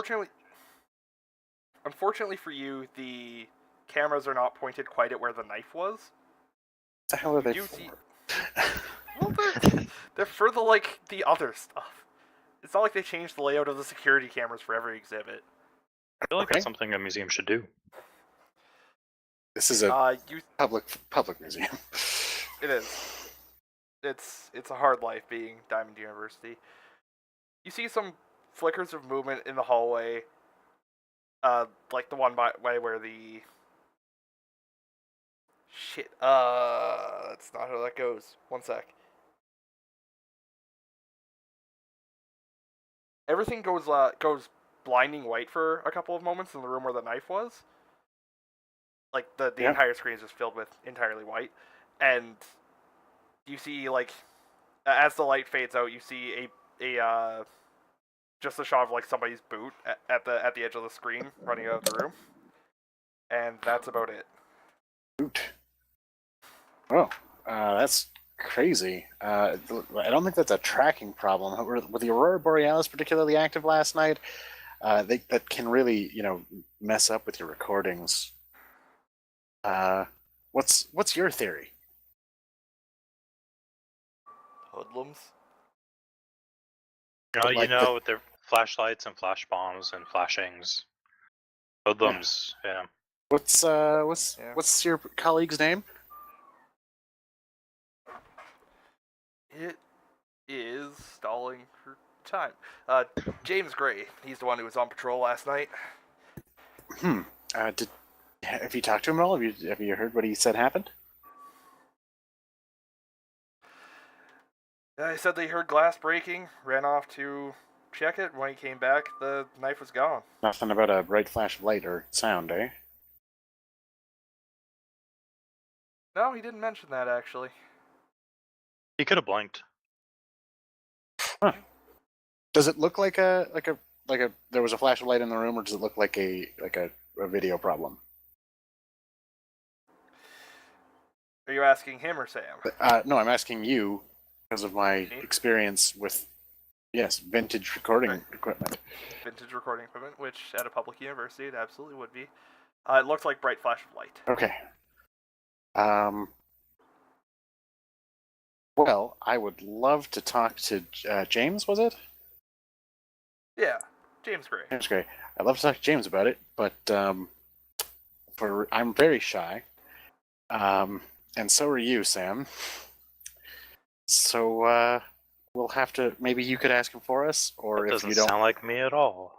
Unfortunately for you, the cameras are not pointed quite at where the knife was. What the hell are they You for? see- Well, they're for the other stuff. It's not like they changed the layout of the security cameras for every exhibit. I feel like Okay. that's something a museum should do. This is a You public museum. It is. It's a hard life being Diamond University. You see some flickers of movement in the hallway, like the one by where the shit. That's not how that goes. One sec. Everything goes blinding white for a couple of moments in the room where the knife was. Like the Yeah. entire screen is just filled with entirely white, and you see like as the light fades out, you see a just a shot of like somebody's boot at the edge of the screen running out of the room, and that's about it. Boot. Oh, that's crazy. I don't think that's a tracking problem. Were the Aurora Borealis particularly active last night? That can really, mess up with your recordings. What's your theory? Hoodlums. Like with their flashlights and flash bombs and flashings. Hoodlums, yeah. What's Yeah. what's your colleague's name? It is stalling for time. James Gray. He's the one who was on patrol last night. Have you talked to him at all? Have you heard what he said happened? He said they heard glass breaking, ran off to check it. When he came back, the knife was gone. Nothing about a bright flash of light or sound, eh? No, he didn't mention that, actually. He could have blinked. Does it look like a there was a flash of light in the room, or does it look like a video problem? Are you asking him or Sam? No, I'm asking you because of my experience with vintage recording equipment. Vintage recording equipment, which at a public university it absolutely would be. It looked like bright flash of light. Okay. Well, I would love to talk to James. Was it? Yeah, James Gray. James Gray. I'd love to talk to James about it, but I'm very shy, and so are you, Sam. So we'll have to. Maybe you could ask him for us, or That if you doesn't don't, sound like me at all.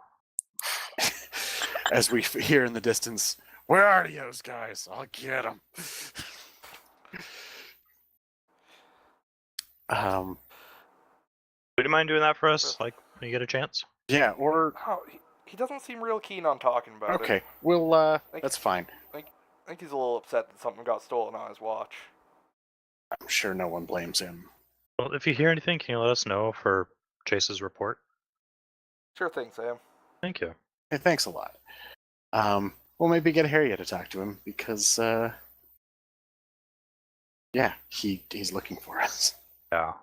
as we hear in the distance, where are those guys? I'll get them. Would you mind doing that for us, like, when you get a chance? Yeah, or Oh, he doesn't seem real keen on talking about it. okay, we'll that's fine. I think he's a little upset that something got stolen on his watch. I'm sure no one blames him. Well, if you hear anything, can you let us know for Chase's report? Sure thing, Sam. Thank you. Hey, thanks a lot. We'll maybe get Harriet to talk to him because he's looking for us. Yeah.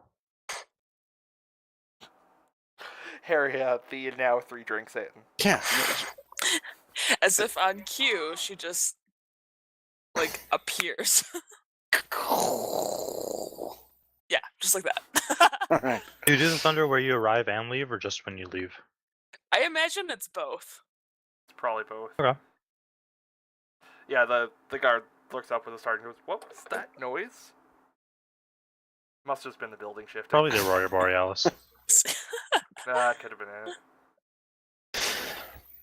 Harry, the now 3 drinks in. Yeah. As if on cue, she just appears. Yeah, just like that. All right. Do you do the thunder where you arrive and leave, or just when you leave? I imagine it's both. It's probably both. Okay. Yeah, the guard looks up with a start and goes, "What was that noise?" Must have just been the building shifting. Probably the Aurora Borealis. That could have been it.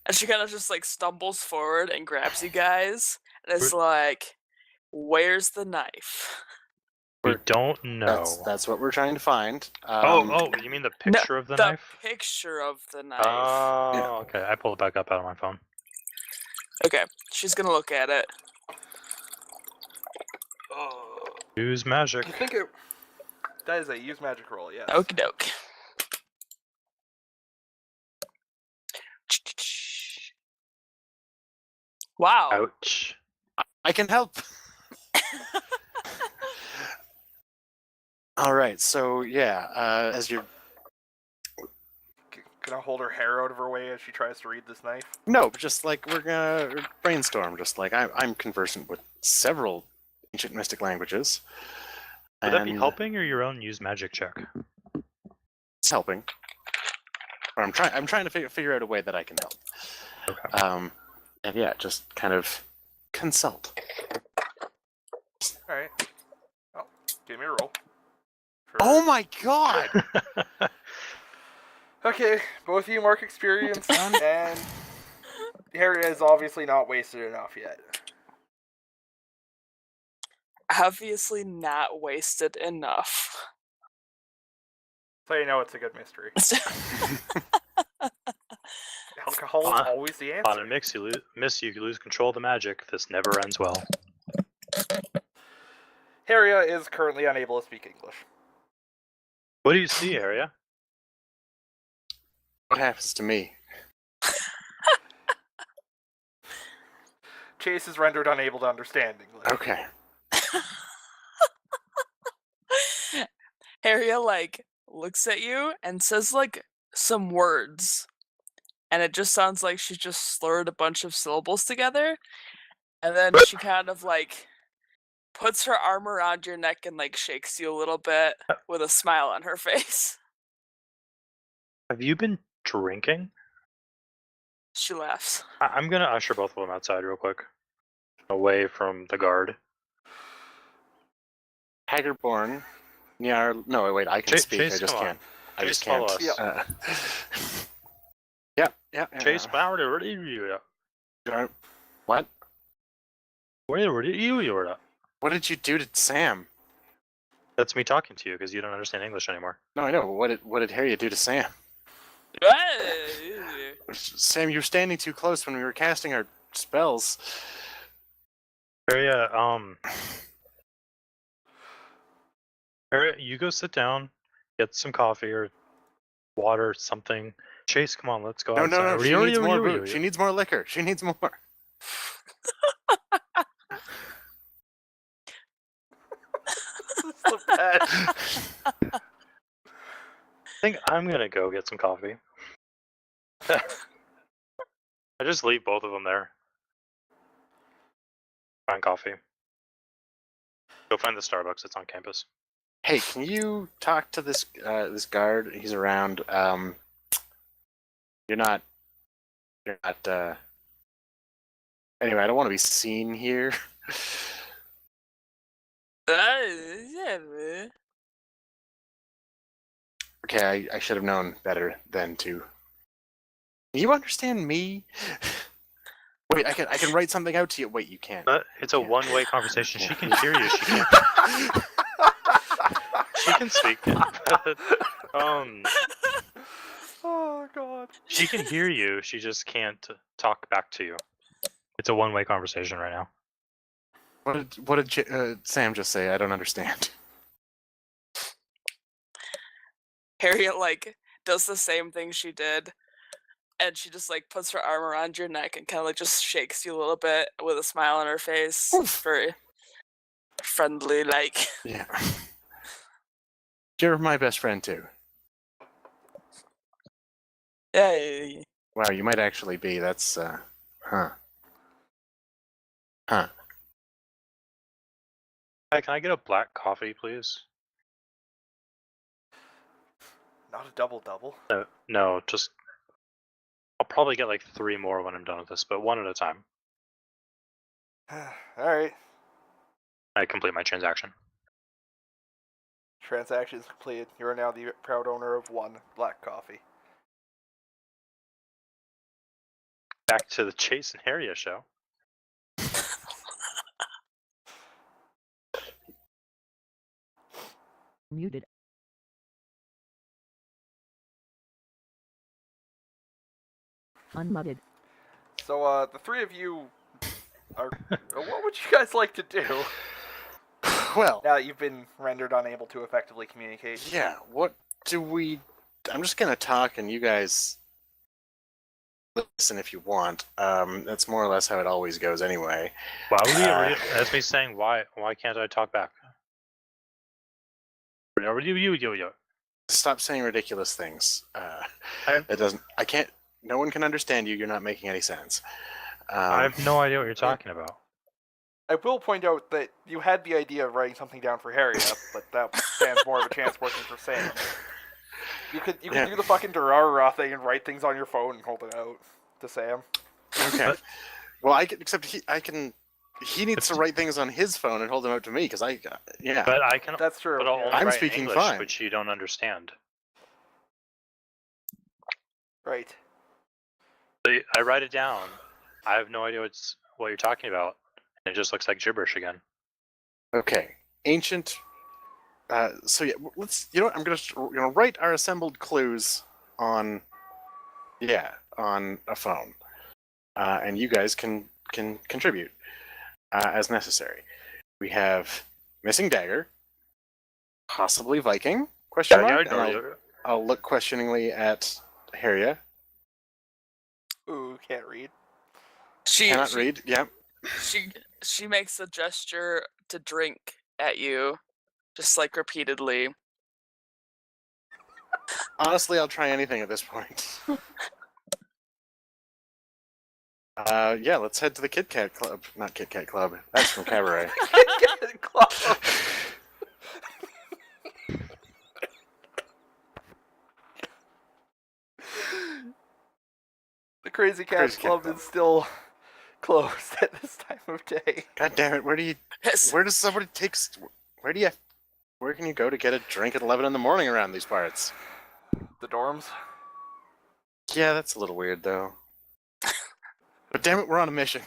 And she kind of just stumbles forward and grabs you guys, and is like, "Where's the knife?" We don't know. That's what we're trying to find. You mean the picture of the knife? The picture of the knife. Oh, Yeah. okay. I pulled it back up out of my phone. Okay, she's gonna look at it. Use magic. You think it? That is a use magic roll, yes. Okie doke. Wow. Ouch. I can help. All right. So as you're Can I hold her hair out of her way as she tries to read this knife? just like we're gonna brainstorm. Just like I'm conversant with several ancient mystic languages. Would that be and helping or your own use magic check? It's helping. Or I'm trying to figure out a way that I can help. Okay. And just kind of consult. Alright. Oh, give me a roll. Oh my god! Okay, both of you mark experience, and Harry is obviously not wasted enough yet. Obviously not wasted enough. So you know it's a good mystery. Alcohol is always the On a answer. you lose control of the magic. This never ends well. Harriet is currently unable to speak English. What do you see, Aria? What happens to me? Chase is rendered unable to understand English. Okay. Harriet like looks at you and says like some words, and it just sounds like she just slurred a bunch of syllables together, and then she kind of like puts her arm around your neck and like shakes you a little bit with a smile on her face. Have you been drinking? She laughs. I'm gonna usher both of them outside real quick, away from the guard. Haggardborn, no, wait, I can Chase, speak. I just come on. can't. I just Chase, follow can't. us. Yeah. Chase, where are you? What? Where are you? What did you do to Sam? That's me talking to you because you don't understand English anymore. No, I know. But what did Harriet do to Sam? Sam, you were standing too close when we were casting our spells. Harriet, Harriet, you go sit down, get some coffee or water, something. Chase, come on, let's go No, outside. she needs more booze. She needs more liquor. She needs more. So bad. I think I'm gonna go get some coffee. I just leave both of them there. Find coffee. Go find the Starbucks. It's on campus. Hey, can you talk to this this guard? He's around. You're not. Anyway, I don't want to be seen here. Okay, I should have known better than to. Can you understand me? Wait, I can write something out to you. Wait, you can't. It's a one-way conversation. She can hear you. She can't. She can speak. Oh god. She can hear you. She just can't talk back to you. It's a one-way conversation right now. What did Sam just say? I don't understand. Harriet like does the same thing she did, and she just like puts her arm around your neck and kind of like just shakes you a little bit with a smile on her face. Very friendly, like. Yeah. You're my best friend too. Yeah. Wow, you might actually be. That's huh. Hi, can I get a black coffee, please? Not a double. No, just. I'll probably get like 3 more when I'm done with this, but one at a time. Alright. I complete my transaction. Transaction is completed. You are now the proud owner of 1 black coffee. Back to the Chase and Harriet show. Muted. Unmuted. So, the 3 of you are... what would you guys like to do Well, now that you've been rendered unable to effectively communicate? yeah. What do we? I'm just gonna talk, and you guys listen if you want. That's more or less how it always goes, anyway. Why would you? That's me saying why can't I talk back? Stop saying ridiculous things. It doesn't. I can't. No one can understand you. You're not making any sense. I have no idea what you're talking about. I will point out that you had the idea of writing something down for Harriet, but that stands more of a chance working for Sam. You could do the fucking Durarara thing and write things on your phone and hold it out to Sam. Okay. Well, except he needs to write things on his phone and hold them out to me because yeah. But I can. That's true. But I'll yeah. only I'm write in speaking English, fine. which you don't understand. Right. So I write it down. I have no idea what you're talking about, and it just looks like gibberish again. Okay. Ancient. So yeah, let's. You know what? I'm gonna write our assembled clues on a phone, and you guys can contribute as necessary. We have missing dagger, possibly Viking? Question mark. And I'll look questioningly at Harriet. Ooh, can't read. Cannot read. Yep. She makes a gesture to drink at you, just like repeatedly, Honestly, I'll try anything at this point. Yeah, let's head to the Kit Kat Club. Not Kit Kat Club. That's from Cabaret. Get it close. The Crazy Cat Crazy Cat Club Club. is still closed at this time of day. God damn it! Where does somebody take? Where can you go to get a drink at 11 in the morning around these parts? The dorms. Yeah, that's a little weird though. But damn it, we're on a mission.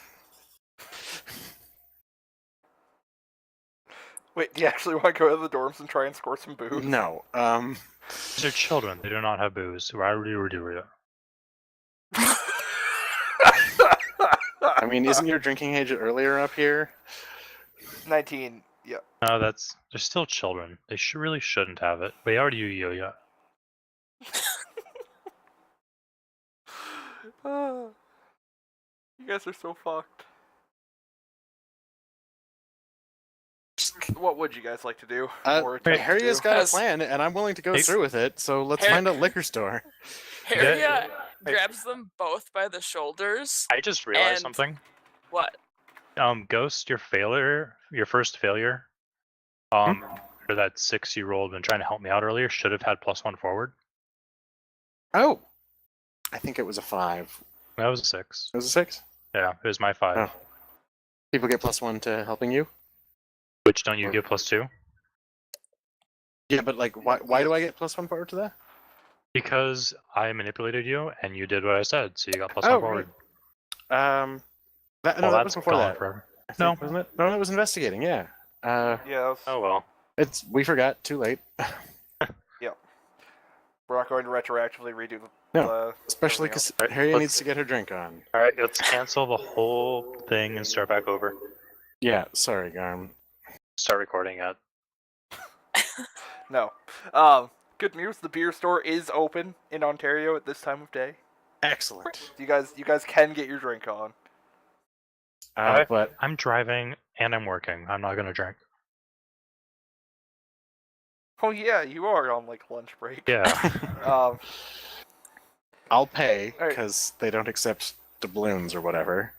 Wait, do you actually want to go to the dorms and try and score some booze? No. These are children. They do not have booze. I mean, isn't your drinking age earlier up here? 19. Yeah. No, they're still children. They really shouldn't have it. But are you, Yo-Yo? You guys are so fucked. What would you guys like to do? Or attempt to Harriet's do? got a Yes. plan, and I'm willing to go Hey. through with it. So let's Har- find a liquor store. Harriet grabs them both by the shoulders. I just realized And- something. What? Ghost, your first failure, for that 6 you rolled when trying to help me out earlier, should have had +1 forward. Oh, I think it was a 5. That was a 6. It was a 6. Yeah, it was my 5. Oh. People get +1 to helping you. Which don't you get +2? Yeah, but like, why do I get +1 forward to that? Because I manipulated you and you did what I said, so you got +1 Oh, forward. That Well, that was that's before gone that. forever. I think, No. wasn't it? No, it was investigating. Yeah. Yeah, Oh well. We forgot. Too late. we're not going to retroactively redo the. No. Especially because Alright, Harriet let's- needs to get her drink on. All right, let's cancel the whole thing and start back over. Yeah. Sorry, Garm. Start recording at. No. Good news. The beer store is open in Ontario at this time of day. Excellent. You guys can get your drink on. Alright. But I'm driving and I'm working. I'm not gonna drink. Oh yeah, you are on like lunch break. Yeah. I'll pay Alright. because they don't accept doubloons or whatever.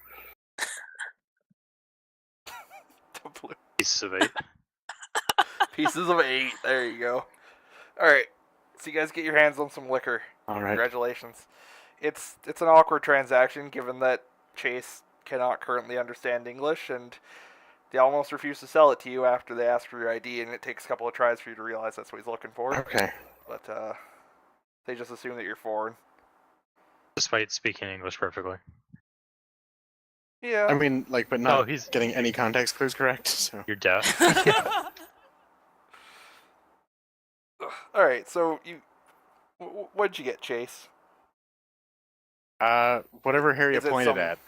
Piece of 8. Pieces of 8. There you go. All right. So you guys get your hands on some liquor. All right. Congratulations. It's an awkward transaction given that Chase cannot currently understand English and they almost refuse to sell it to you after they ask for your ID and it takes a couple of tries for you to realize that's what he's looking for. Okay. But they just assume that you're foreign. Despite speaking English perfectly. Yeah. I mean, like, but not he's getting any context clues correct. So You're deaf. All right. So you what'd you get, Chase? whatever Harriet Is it pointed some- at.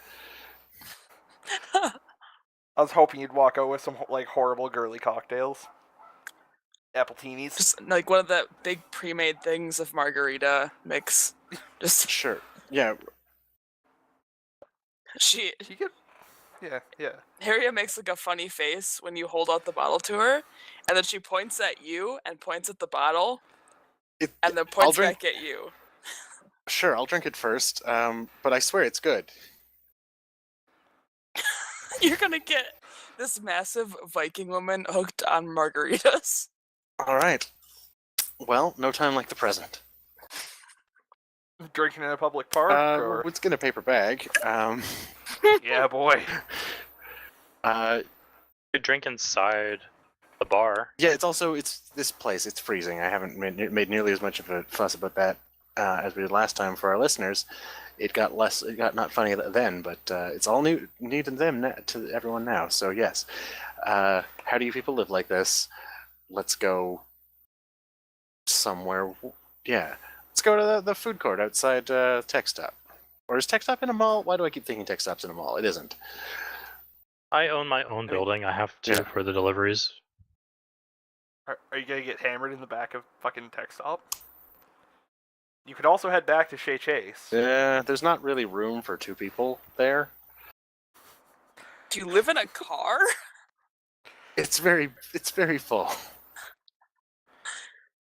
I was hoping you'd walk out with some like horrible girly cocktails. Appletinis. Just like one of the big pre-made things of margarita mix. Just Sure. Yeah. she You get. Yeah. Harriet makes like a funny face when you hold out the bottle to her, and then she points at you and points at the bottle, and then points drink- back at you. Sure. I'll drink it first. But I swear it's good. You're gonna get this massive Viking woman hooked on margaritas. All right. Well, no time like the present. Drinking in a public park. Or... It's in a paper bag. Yeah, boy. You drink inside the bar. Yeah, it's this place. It's freezing. I haven't made nearly as much of a fuss about that as we did last time for our listeners. It got not funny then, but it's all neat to them to everyone now. So yes, how do you people live like this? Let's go somewhere. Yeah, let's go to the food court outside Tech Stop. Or is Tech Stop in a mall? Why do I keep thinking Tech Stop's in a mall? It isn't. I own my own building. I have to Yeah. for the deliveries. Are you gonna get hammered in the back of fucking Tech Stop? You could also head back to Shea Chase. Yeah, there's not really room for 2 people there. Do you live in a car? It's very full.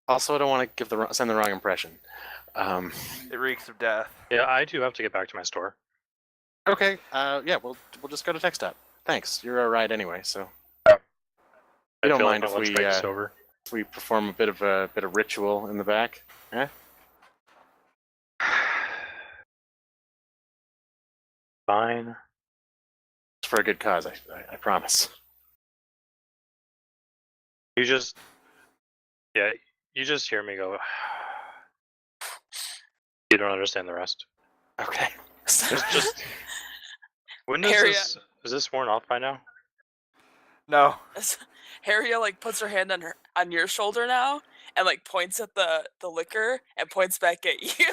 Also, I don't want to send the wrong impression. It reeks of death. Yeah, I do have to get back to my store. Okay. Yeah, we'll just go to Tech Stop. Thanks. You're a ride anyway, so I you don't feel mind like my lunch break is over. if we perform a bit of ritual in the back. Eh? Fine. It's for a good cause. I promise. You just hear me go. You don't understand the rest. Okay. Just when does Harriet. this is this worn off by now? No. Harriet like puts her hand on your shoulder now and like points at the liquor and points back at you.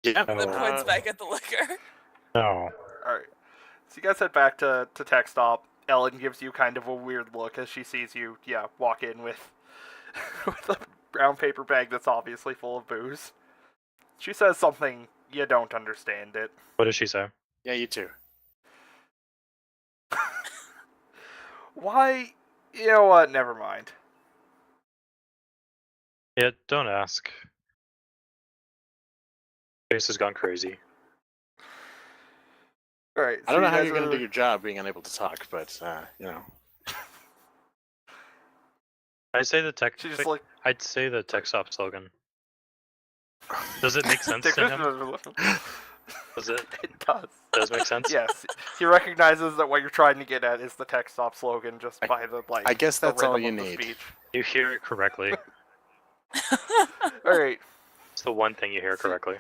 Yeah. And then Oh. points back at the liquor. No. Alright. So you guys head back to Tech Stop. Ellen gives you kind of a weird look as she sees you, walk in with with a brown paper bag that's obviously full of booze. She says something, you don't understand it. What does she say? Yeah, you too. Why? You know what? Never mind. Yeah, don't ask. Face has gone crazy. Alright, I don't know how you're going to do your job being unable to talk, but, you know. I'd say the tech. She just like... I'd say the tech stop slogan. Does it make sense to him? Does it? It does. Does make sense? Yes. He recognizes that what you're trying to get at is the Tech Stop slogan just by the, like... I guess the that's all rhythm you of the need. speech. You hear it correctly. Alright. It's the one thing you hear correctly.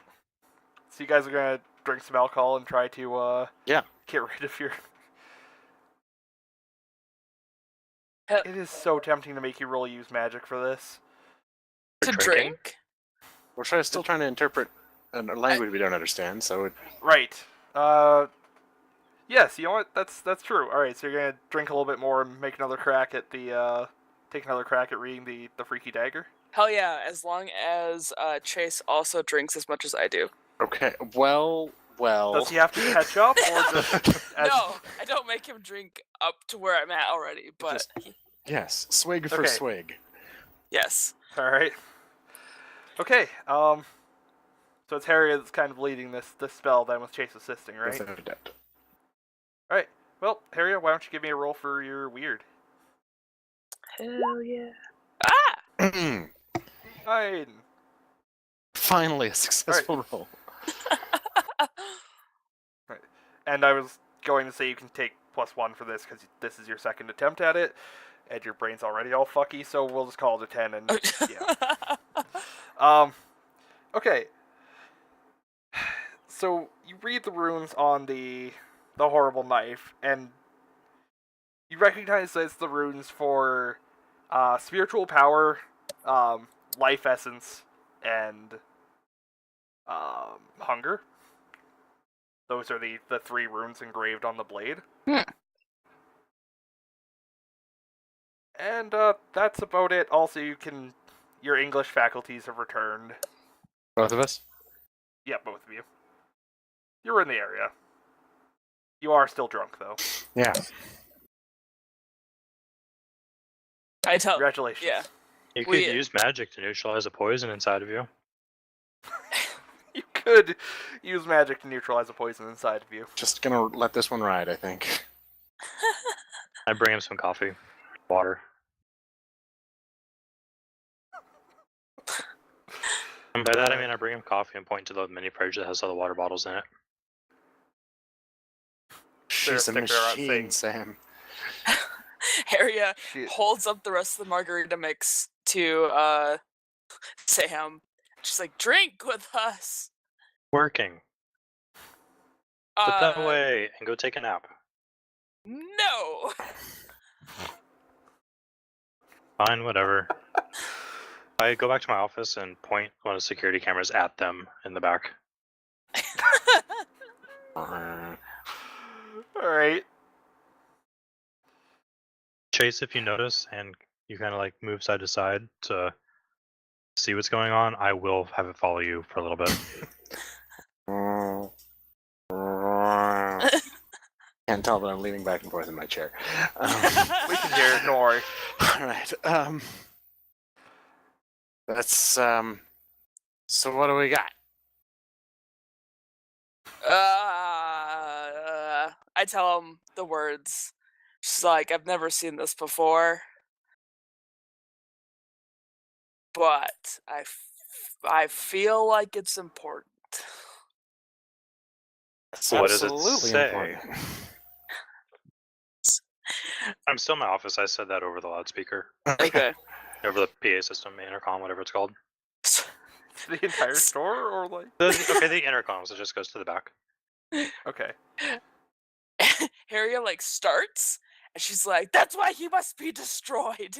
So you guys are gonna drink some alcohol and try to, Yeah. get rid of your... Hell- It is so tempting to make you really use magic for this. To Drinking? drink? We're still trying to interpret a language we don't understand, so Right. Yes, you know what? That's true. Alright, so you're gonna drink a little bit more and make another crack at the, take another crack at reading the Freaky Dagger? Hell yeah, as long as Chase also drinks as much as I do. okay. Well. Does he have to catch up, or just... No, I don't make him drink up to where I'm at already, but Yes, swig for Okay. swig. yes. Alright. Okay, so it's Harry that's kind of leading this spell then with Chase assisting, right? Without a doubt. Alright. Well, Harry, why don't you give me a roll for your weird? Hell yeah. Ah! Fine. Finally, a successful roll. And I was going to say you can take +1 for this because this is your second attempt at it, and your brain's already all fucky, so we'll just call it a 10 and yeah. Okay. So you read the runes on the horrible knife, and you recognize that it's the runes for spiritual power, life essence, and hunger. Those are the 3 runes engraved on the blade. And that's about it. Also, your English faculties have returned. Both of us? Yeah, both of you. You were in the area. You are still drunk, though. Yeah. I tell. Congratulations. Yeah. You could We- use magic to neutralize a poison inside of you. You could use magic to neutralize a poison inside of you. Just gonna let this one ride, I think. I bring him some coffee, water. And by that I mean I bring him coffee and point to the mini fridge that has all the water bottles in it. She's a stick around machine, saying- Sam. Harriet Shit. holds up the rest of the margarita mix to Sam. She's like, drink with us. Working. Put that away and go take a nap. No. Fine, whatever. I go back to my office and point one of the security cameras at them in the back. Alright. Chase, if you notice and you kind of like move side to side to see what's going on, I will have it follow you for a little bit. Can't tell, but I'm leaning back and forth in my chair. We can hear it, don't worry. Alright, That's So what do we got? I tell him the words. She's like, I've never seen this before, but I feel like it's important. It's What does it absolutely say? important. I'm still in my office. I said that over the loudspeaker, Okay. over the PA system, intercom, whatever it's called. The entire store, or like? The intercom. So it just goes to the back. Okay. Harriet like starts, and she's like, "That's why he must be destroyed."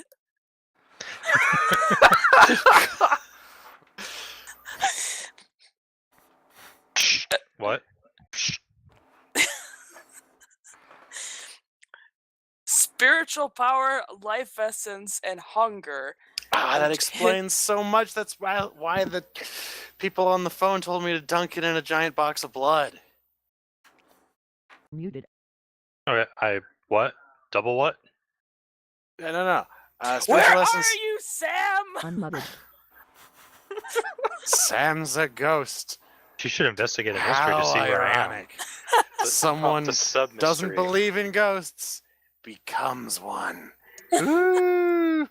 What? Spiritual power, life essence, and hunger. That And- explains so much. That's why the people on the phone told me to dunk it in a giant box of blood. Muted. Okay. What? Double what? No. Where Spiritual are essence. you, Sam? Unmuted. Sam's a ghost. She should investigate a mystery to How see where I am. ironic. Someone The sub doesn't mystery. believe in ghosts becomes one. Ooh.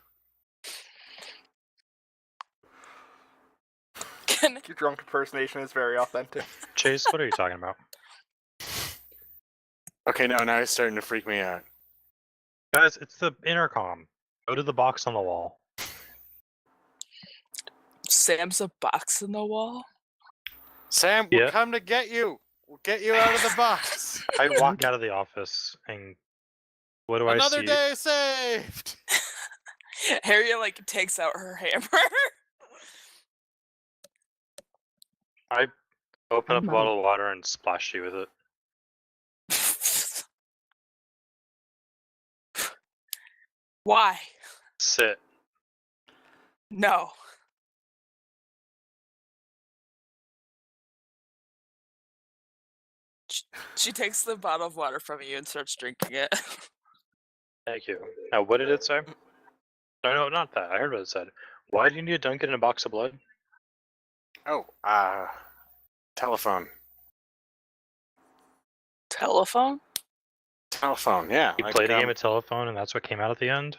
Your drunk impersonation is very authentic. Chase, what are you talking about? Okay, no, now it's starting to freak me out. Guys, it's the intercom. Go to the box on the wall. Sam's a box in the wall. Sam, we'll Yeah. come to get you. We'll get you out of the box. I walk out of the office and what do I Another see? day saved. Harriet like takes out her hammer. I open up a Unmuted. bottle of water and splash you with it. Why? Sit. No. She takes the bottle of water from you and starts drinking it. Thank you. Now, what did it say? No, not that. I heard what it said. Why do you need to dunk it in a box of blood? Oh, telephone. Telephone? Telephone, yeah. You like, played a game of telephone and that's what came out at the end?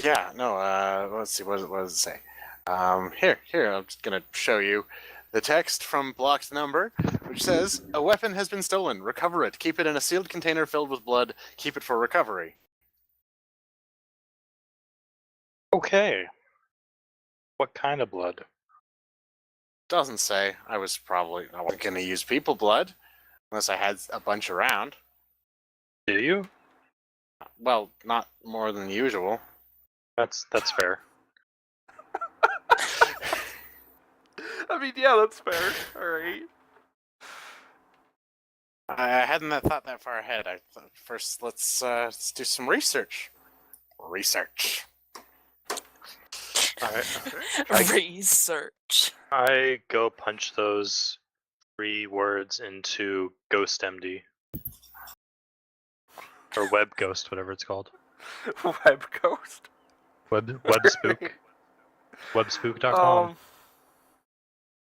Yeah, no, let's see, what does it say? Here, I'm just gonna show you the text from blocked number, which says, a weapon has been stolen. Recover it. Keep it in a sealed container filled with blood. Keep it for recovery. Okay. What kind of blood? Doesn't say. I wasn't gonna use people blood, unless I had a bunch around. Do you? Well, not more than usual. That's fair. I mean, yeah, that's fair. Alright. I hadn't thought that far ahead. I thought first let's do some research. Research. Research. I go punch those 3 words into Ghost MD. Or Web Ghost, whatever it's called. Web ghost. Web Spook. Webspook.com.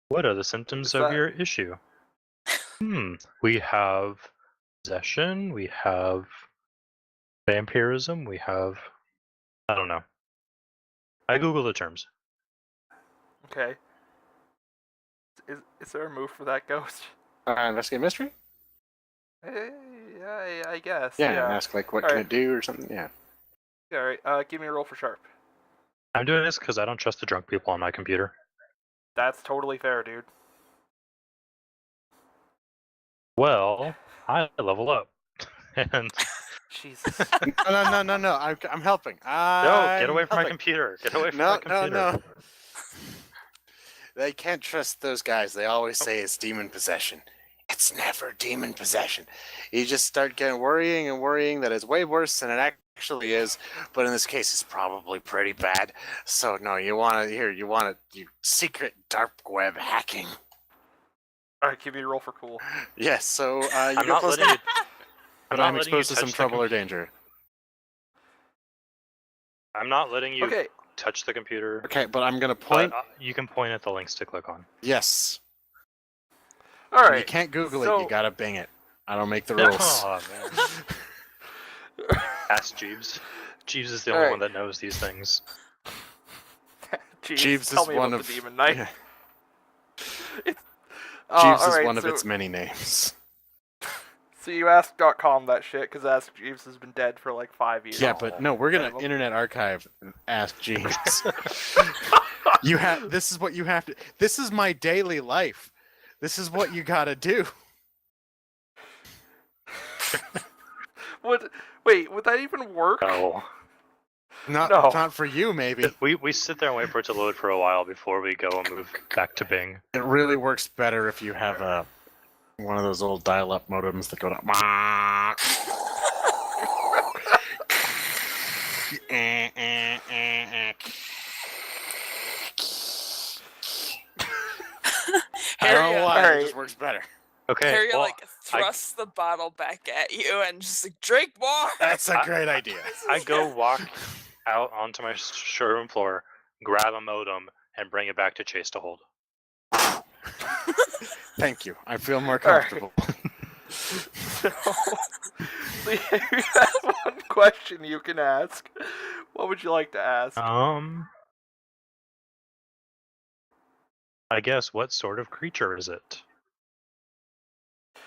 What are the symptoms is of that- your issue? We have possession, we have vampirism, we have... I don't know. I Google the terms. Okay. Is there a move for that ghost? Investigate mystery? I guess. Yeah, Yeah. and ask like what All can right. it do or something. Yeah. Alright, give me a roll for sharp. I'm doing this because I don't trust the drunk people on my computer. That's totally fair, dude. Well, I level up. And Jesus. No. I'm helping. no, get away from my helping. computer. Get away from my computer. No. They can't trust those guys. They always say it's demon possession. It's never demon possession. You just start getting worrying that it's way worse than it actually is. But in this case, it's probably pretty bad. So no, you want you secret dark web hacking. Alright, give me a roll for cool. Yes. So you I'm go not close letting to you. but not I'm letting you exposed to some touch the trouble or danger. I'm not letting you Okay. touch the computer. Okay, but I'm gonna But point. you can point at the links to click on. Yes. All And right. you can't Google it. so- You gotta Bing it. I don't make the rules. Oh man. Ask Jeeves. Jeeves is the only Alright. one that knows these things. Jeeves, Jeeves tell is me one about of the Demon Knight. yeah, Jeeves Jeeves is alright, one of so, its many names. So you ask.com that shit because Ask Jeeves has been dead for like 5 years. Yeah, but no, we're gonna Minimum. Internet Archive Ask Jeeves. You have. This is what you have to. This is my daily life. This is what you gotta do. Wait, would that even work? No. Not No. not for you, maybe. We sit there and wait for it to load for a while before we go and move back to Bing. It really works better if you have one of those old dial-up modems that go to. I don't know why. It Alright. just works better. Okay. Harry well, like thrusts the bottle back at you and just like, drink more. That's a great idea. I go walk out onto my showroom floor, grab a modem, and bring it back to Chase to hold. Thank you. I feel more Alright. comfortable. So you have one question you can ask. What would you like to ask? I guess what sort of creature is it?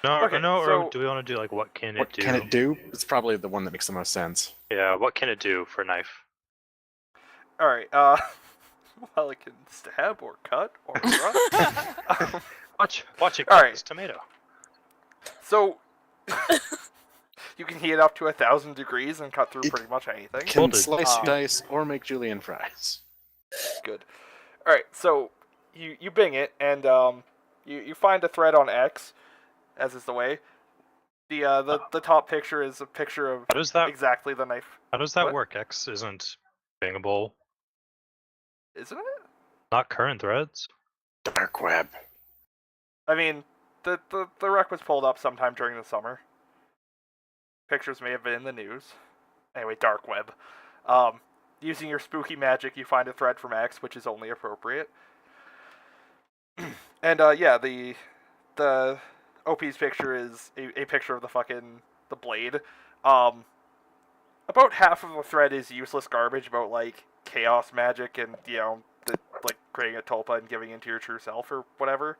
No, Okay, no, so- or do we want to do like what can What it do? can it do? It's probably the one that makes the most sense. Yeah, what can it do for knife? Alright, well, it can stab or cut or run. Watch it cut Alright. this tomato. So, you can heat it up to 1,000 degrees and cut through It pretty much anything. Can Well, slice, uh, dice, or make julienne fries. Good. Alright, so you Bing it, and you find a thread on X, as is the way. The top picture is a picture of How does that exactly the knife, How does that What? work? X isn't bingable. isn't it? Not current threads. Dark web. I mean, the rec was pulled up sometime during the summer. Pictures may have been in the news. Anyway, dark web. Using your spooky magic, you find a thread from X, which is only appropriate. And yeah, the OP's picture is a picture of the blade. About half of the thread is useless garbage about like chaos magic and like creating a tulpa and giving into your true self or whatever,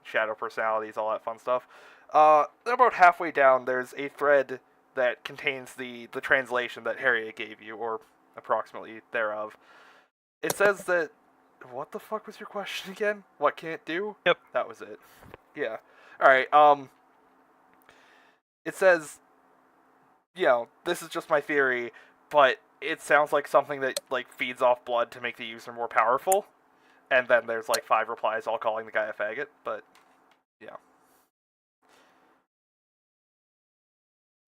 shadow personalities, all that fun stuff. About halfway down, there's a thread that contains the translation that Harriet gave you, or approximately thereof. It says that. What the fuck was your question again? What can it do? Yep. That was it. Yeah. Alright, it says, this is just my theory, but it sounds like something that, like, feeds off blood to make the user more powerful. And then there's, like, 5 replies all calling the guy a faggot, but, yeah.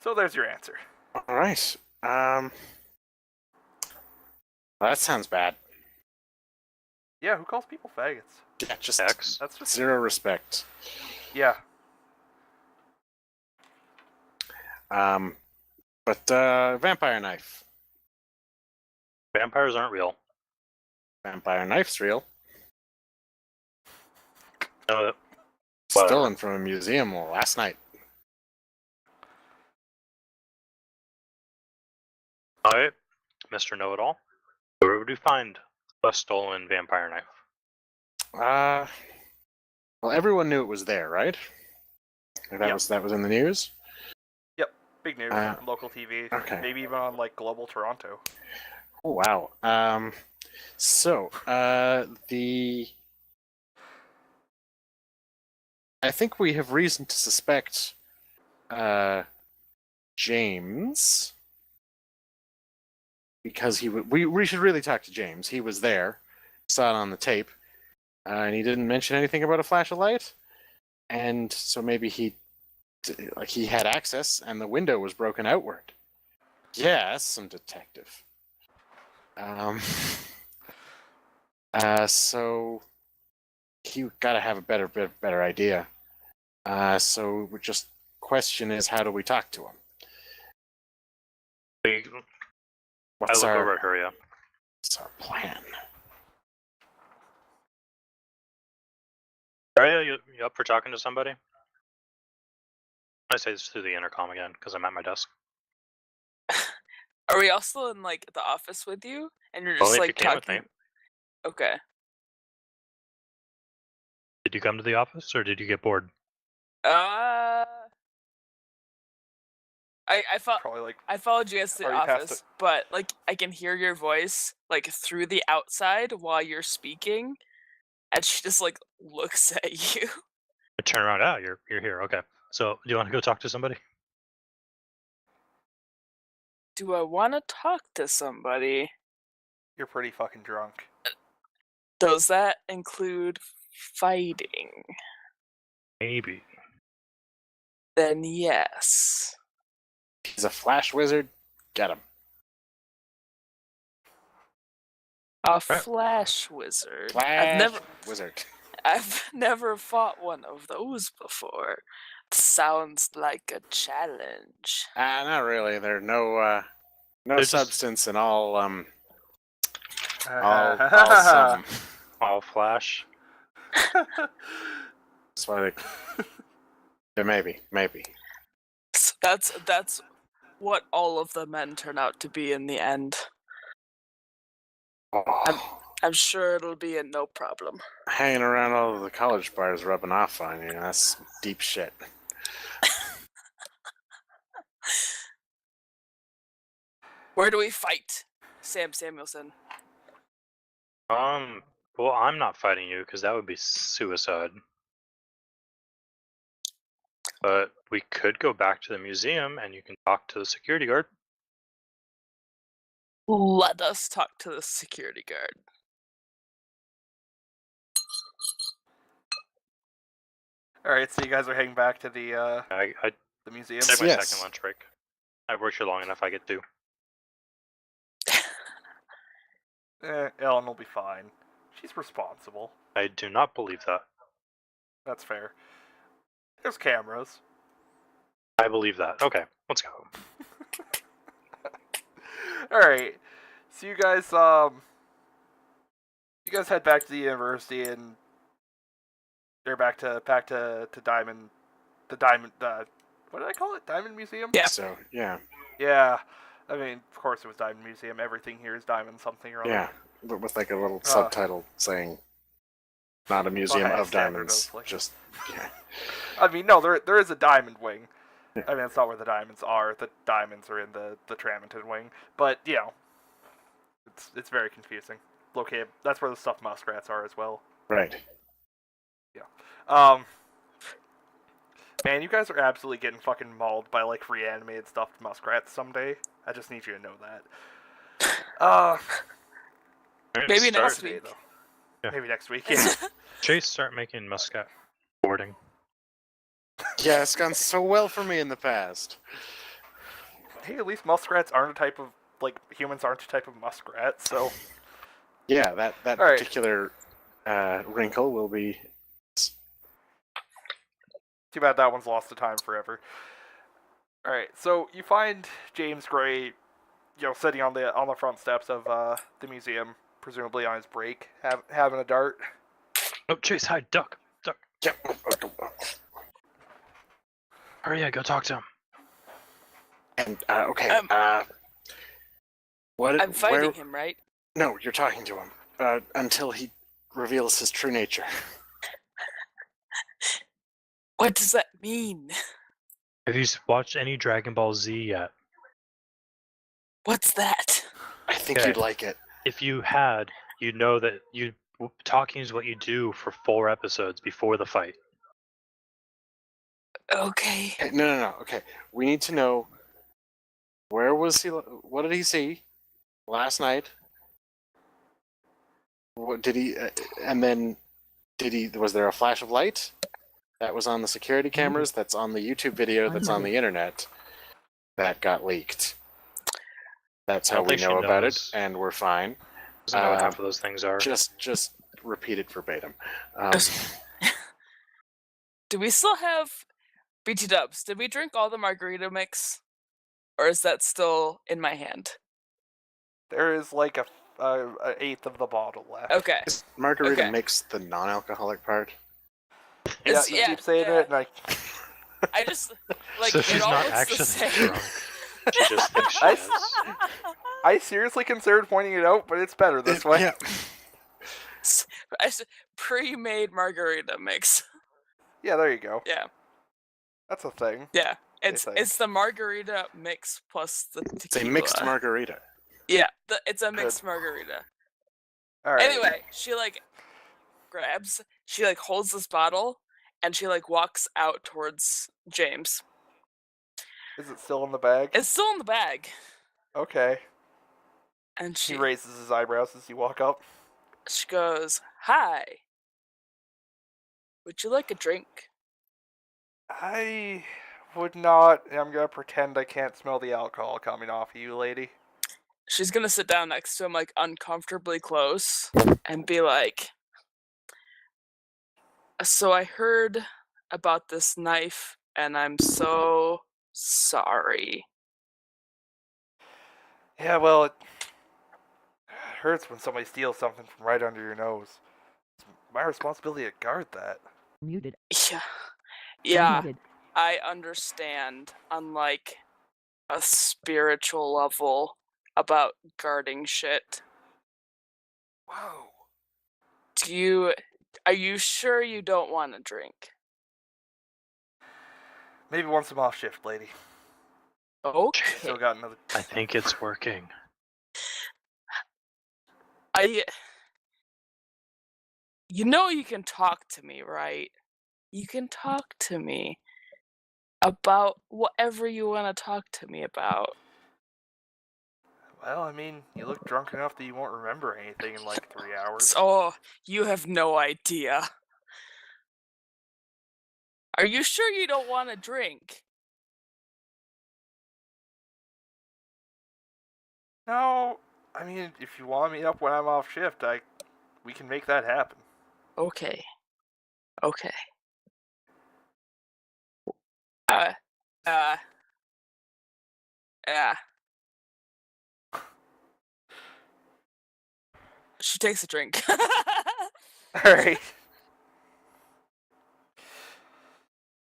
So there's your answer. Alright. Well, that sounds bad. Yeah, who calls people faggots? Yeah, just X. That's just... zero respect. Yeah. But vampire knife. Vampires aren't real. Vampire knife's real. No, Whatever. Stolen from a museum last night. Alright, Mr. Know-It-All. Where would we find a stolen vampire knife? Well, everyone knew it was there, right? That was in the news. Big news, Uh, local TV, okay. maybe even on, like, Global Toronto. Oh wow. I think we have reason to suspect James, because we should really talk to James. He was there, saw it on the tape, and he didn't mention anything about a flash of light, and so maybe he had access and the window was broken outward. Yeah, that's some detective. So he got to have a better idea. So we just question is, how do we talk to him? I What's look our over at Huria. It's our plan. Are you up for talking to somebody? I say this through the intercom again because I'm at my desk. Are we also in like the office with you? And you're just Only if you like came with talking. me. Okay. Did you come to the office or did you get bored? Probably like I followed you guys to the Are you past office, but like I can hear your voice like through the outside while you're speaking, and she just like looks at you. I turn around. Ah, you're here. Okay. So do you want to go talk to somebody? Do I want to talk to somebody? you're pretty fucking drunk. Does that include fighting? Maybe. Then yes. He's a flash wizard. Get him. A flash wizard. Flash wizard. I've never fought one of those before. Sounds like a challenge. Not really. There's no They're just- substance and all all Ah. some. All flash. That's why they. Yeah, maybe. That's what all of the men turn out to be in the end. Oh, I'm sure it'll be a no problem. hanging around all of the college bars, rubbing off on you. That's deep shit. Where do we fight, Sam Samuelson? Well, I'm not fighting you because that would be suicide. But we could go back to the museum and you can talk to the security guard. Let us talk to the security guard. All right, so you guys are heading back to the I museum. take my Yes. second lunch break. I've worked here long enough. I get to. Ellen will be fine. She's responsible. I do not believe that. That's fair. There's cameras. I believe that. Okay, let's go. All right. So you guys head back to the university and they're back to Diamond, the Diamond. What did I call it? Diamond Museum. Yeah. So yeah. Yeah. I mean, of course it was Diamond Museum. Everything here is Diamond something or other. Yeah, but with like a little subtitle saying, "Not a museum hey, of standard diamonds." of, like- Just yeah. I mean, no, there is a diamond wing. I mean, that's not where the diamonds are. The diamonds are in the Tramonton wing. But, you know, it's very confusing. Located, that's where the stuffed muskrats are as well. Right. Man, you guys are absolutely getting fucking mauled by, like, reanimated stuffed muskrats someday. I just need you to know that. Maybe Start- next Thursday, week. though. Yeah. Maybe next week, yeah. Chase, start making muscat boarding. Yeah, it's gone so well for me in the past. Hey, at least muskrats aren't a type of, like, humans aren't a type of muskrat, so... Yeah, that All right. particular wrinkle will be. Too bad that one's lost to time forever. Alright, so you find James Gray, you know, sitting on the front steps of the museum, presumably on his break, having a dart. Oh, Chase, hide, duck. Yep. Hurry, go talk to him. And okay. What? I'm fighting him, right? No, you're talking to him until he reveals his true nature. What does that mean? Have you watched any Dragon Ball Z yet? What's that? I think Okay. you'd like it. If you had, you'd know that talking is what you do for 4 episodes before the fight. Okay. Okay, no. Okay, we need to know where was he? What did he see last night? What did he? And then did he? Was there a flash of light that was on the security cameras? That's on the YouTube video. That's on the internet. That got leaked. That's I how don't we think she know about it, knows. and we're fine. Doesn't know what half of those things are. Just repeat it verbatim. Do we still have BT Dubs? Did we drink all the margarita mix? Or is that still in my hand? There is like a an eighth of the bottle left. Okay. Is margarita Okay. makes the non-alcoholic part? Yeah, It's- you keep saying it, and I just like so it she's all not looks the actually same. drunk. She just thinks she I is. I seriously considered pointing it out, but it's better this way. Yeah. Pre-made margarita mix. Yeah, there you go. Yeah, That's a thing. yeah. They It's think. it's the margarita mix plus the tequila. It's a mixed margarita. Yeah, it's a mixed margarita. All right. Anyway, she like holds this bottle, and she like walks out towards James. Is it still in the bag? It's still in the bag, Okay. and He she raises his eyebrows as you walk up. she goes, "Hi, would you like a drink?" I would not. I'm gonna pretend I can't smell the alcohol coming off of you, lady. She's gonna sit down next to him, like uncomfortably close, and be like, "So I heard about this knife, and I'm so sorry." Yeah, well, it hurts when somebody steals something from right under your nose. It's my responsibility to guard that. Muted. Yeah, yeah, Unmuted. I understand. On like a spiritual level about guarding shit. Whoa. Are you sure you don't want to drink? Maybe once I'm off shift, lady. Okay. Still got another. I think it's working. You know you can talk to me, right? You can talk to me about whatever you want to talk to me about. Well, I mean, you look drunk enough that you won't remember anything in like 3 hours. Oh, you have no idea. Are you sure you don't want to drink? No, I mean, if you want to meet up when I'm off shift, we can make that happen. Okay. Okay. Yeah. She takes a drink. All right.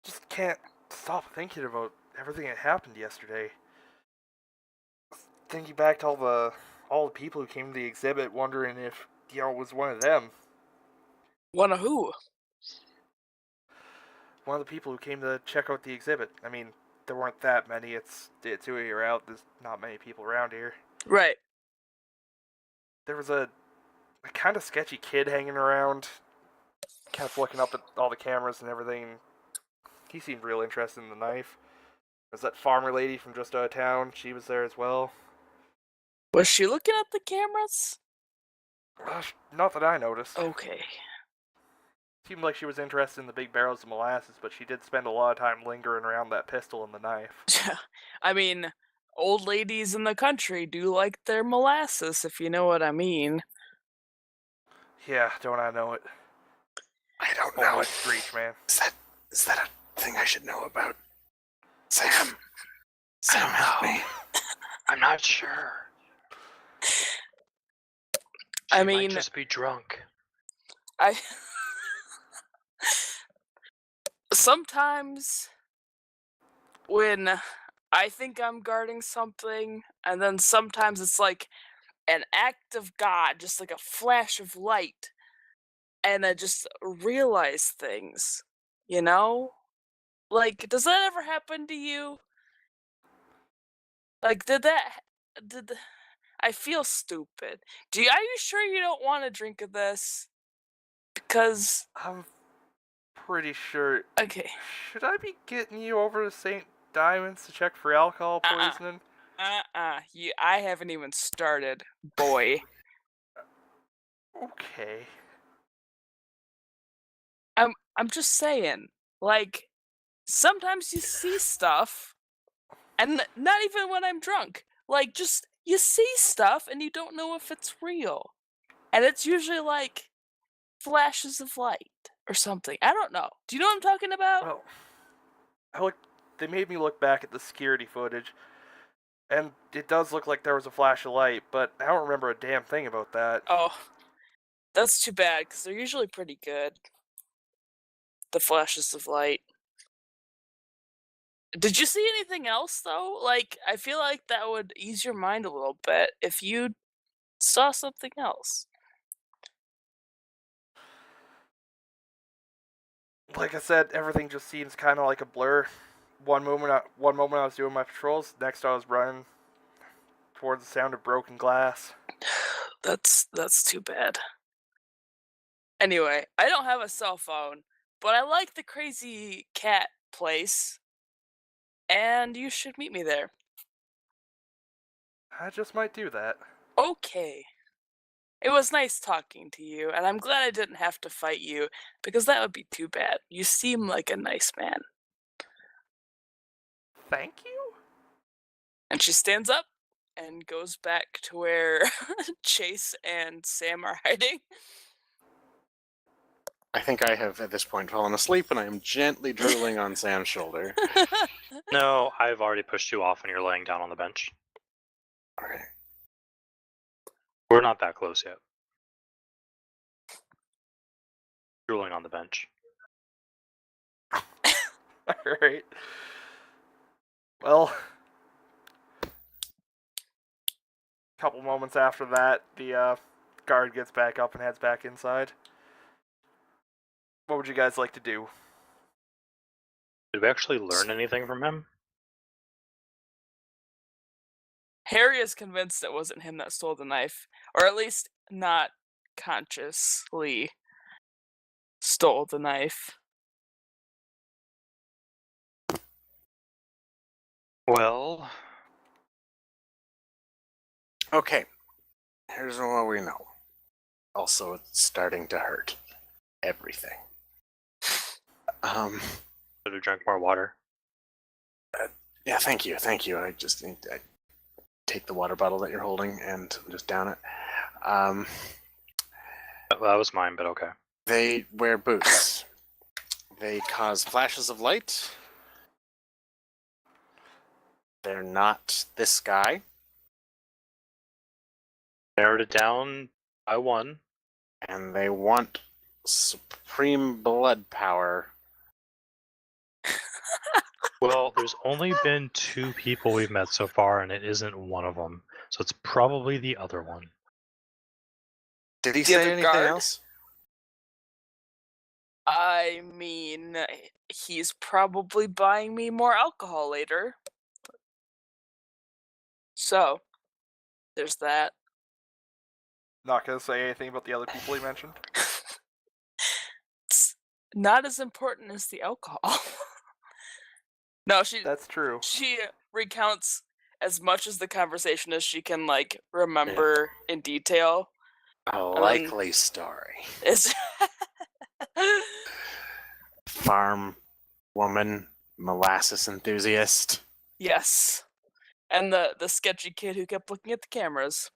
Just can't stop thinking about everything that happened yesterday. Thinking back to all the people who came to the exhibit, wondering if it was one of them. One of who? One of the people who came to check out the exhibit. I mean, there weren't that many. It's Uyaraut. There's not many people around here. Right. There was a kind of sketchy kid hanging around, kept looking up at all the cameras and everything. He seemed real interested in the knife. There's that farmer lady from just out of town. She was there as well. Was she looking at the cameras? Not that I noticed. Okay. Seemed like she was interested in the big barrels of molasses, but she did spend a lot of time lingering around that pistol and the knife. I mean, old ladies in the country do like their molasses, if you know what I mean. Yeah, don't I know it? I don't Only know it. Screech, man. Is that a thing I should know about? Sam, help me. I'm not sure. I She mean- might just be drunk. Sometimes when I think I'm guarding something, and then sometimes it's like an act of God, just like a flash of light, and I just realize things, you know? Like, does that ever happen to you? Like, I feel stupid. Are you sure you don't want to drink of this? Because, I'm pretty sure. okay. Should I be getting you over to St. Diamond's to check for alcohol poisoning? I haven't even started, boy. Okay. I'm just saying, like, sometimes you see stuff, and not even when I'm drunk. Like, just you see stuff and you don't know if it's real, and it's usually like flashes of light or something. I don't know. Do you know what I'm talking about? Well, they made me look back at the security footage, And it does look like there was a flash of light, but I don't remember a damn thing about that. Oh, that's too bad, because they're usually pretty good. The flashes of light. Did you see anything else, though? Like, I feel like that would ease your mind a little bit if you saw something else. Like I said, everything just seems kind of like a blur. One moment I was doing my patrols, next I was running towards the sound of broken glass. That's too bad. Anyway, I don't have a cell phone, but I like the crazy cat place, and you should meet me there. I just might do that. Okay. It was nice talking to you, and I'm glad I didn't have to fight you, because that would be too bad. You seem like a nice man. Thank you? And she stands up and goes back to where Chase and Sam are hiding. I think I have, at this point, fallen asleep, and I am gently drooling on Sam's shoulder. No, I've already pushed you off and you're laying down on the bench. Okay. We're not that close yet. Drooling on the bench. Alright. Well, a couple moments after that, the guard gets back up and heads back inside. What would you guys like to do? Did we actually learn anything from him? Harry is convinced it wasn't him that stole the knife, or at least not consciously stole the knife. Well, Okay. Here's what we know. Also, it's starting to hurt. Everything. should have drank more water. Yeah, thank you. I just need to take the water bottle that you're holding and just down it. Well, that was mine, but okay. They wear boots. They cause flashes of light. They're not this guy. Narrowed it down by one. And they want supreme blood power. Well, there's only been 2 people we've met so far, and it isn't one of them. So it's probably the other one. Did he The say other anything guard? else? I mean, he's probably buying me more alcohol later. So, there's that. Not gonna say anything about the other people he mentioned? It's not as important as the alcohol. No, That's true. she recounts as much as the conversation as she can, like, remember in detail. A likely story. It's Farm woman, molasses enthusiast. yes. And the sketchy kid who kept looking at the cameras.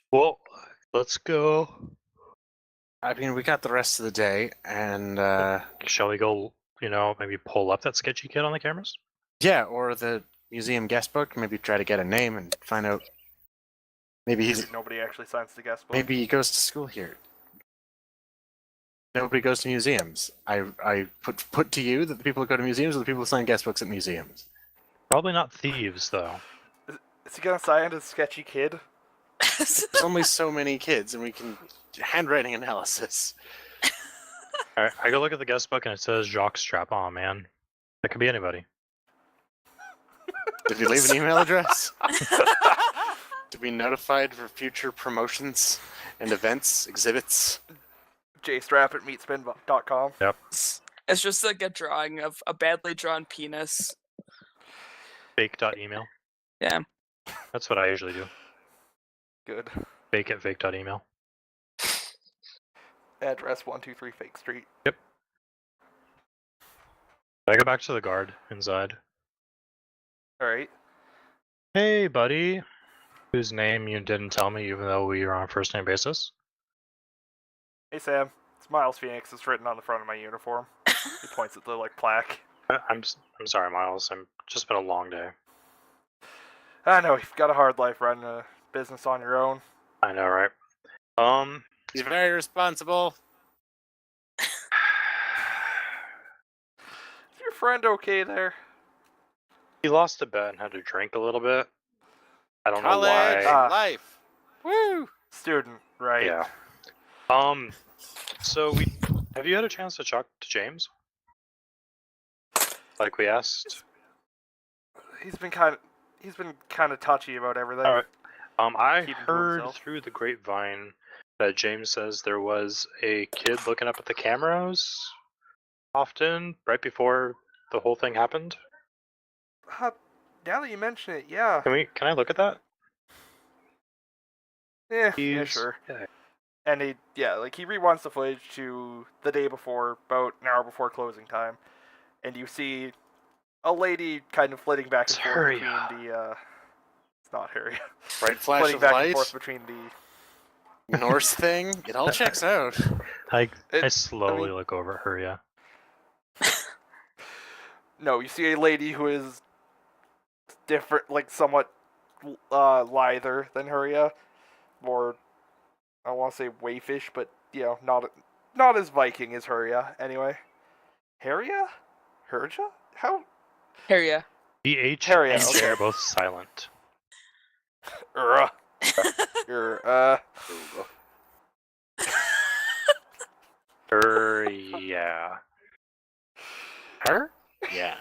Well, let's go. I mean, we got the rest of the day, and Shall we go, maybe pull up that sketchy kid on the cameras? yeah, or the museum guest book. Maybe try to get a name and find out. Maybe he's. Nobody actually signs the guest book. Maybe he goes to school here. Nobody goes to museums. I put to you that the people who go to museums are the people who sign guest books at museums. Probably not thieves, though. Is he gonna sign a sketchy kid? There's only so many kids, and we can handwriting analysis. Alright, I go look at the guest book and it says Jacques Strap. Aw, man. That could be anybody. Did you leave an email address? To be notified for future promotions and events, exhibits. jstrap at meatspin.com. It's just like a drawing of a badly drawn penis. Fake.email. Yeah. That's what I usually do. Good. Fake at fake.email. Address 123 Fake Street. I go back to the guard inside. Alright. Hey, buddy. Whose name you didn't tell me, even though we were on a first name basis. Hey Sam, it's Miles Phoenix. It's written on the front of my uniform. He points at the plaque. I'm sorry, Miles. I'm just been a long day. I know, you've got a hard life running a business on your own. I know, right? He's very responsible. Is your friend okay there? He lost a bet and had to drink a little bit. I don't know College why. life. Woo! Student, right? Yeah. So have you had a chance to talk to James? Like we asked. He's been kind of touchy about everything. All right. I Keeping to heard himself. through the grapevine that James says there was a kid looking up at the cameras often right before the whole thing happened. Now that you mention it, yeah. Can I look at that? Yeah, He's, sure. Yeah. And he rewinds the footage to the day before, about an hour before closing time, and you see a lady kind of flitting back and It's forth Harry. between the. It's not Harry. Bright flash Flitting of back and light. forth between the. Norse thing. It all checks out. I It- slowly look over at her, yeah. No, you see a lady who is different, like somewhat lither than Huria, more. I want to say waifish, but not as Viking as Huria. Anyway, Haria, Herja, how? Here ya. The H Harry, and okay. J are both silent. You're Her, yeah. Her? Yeah.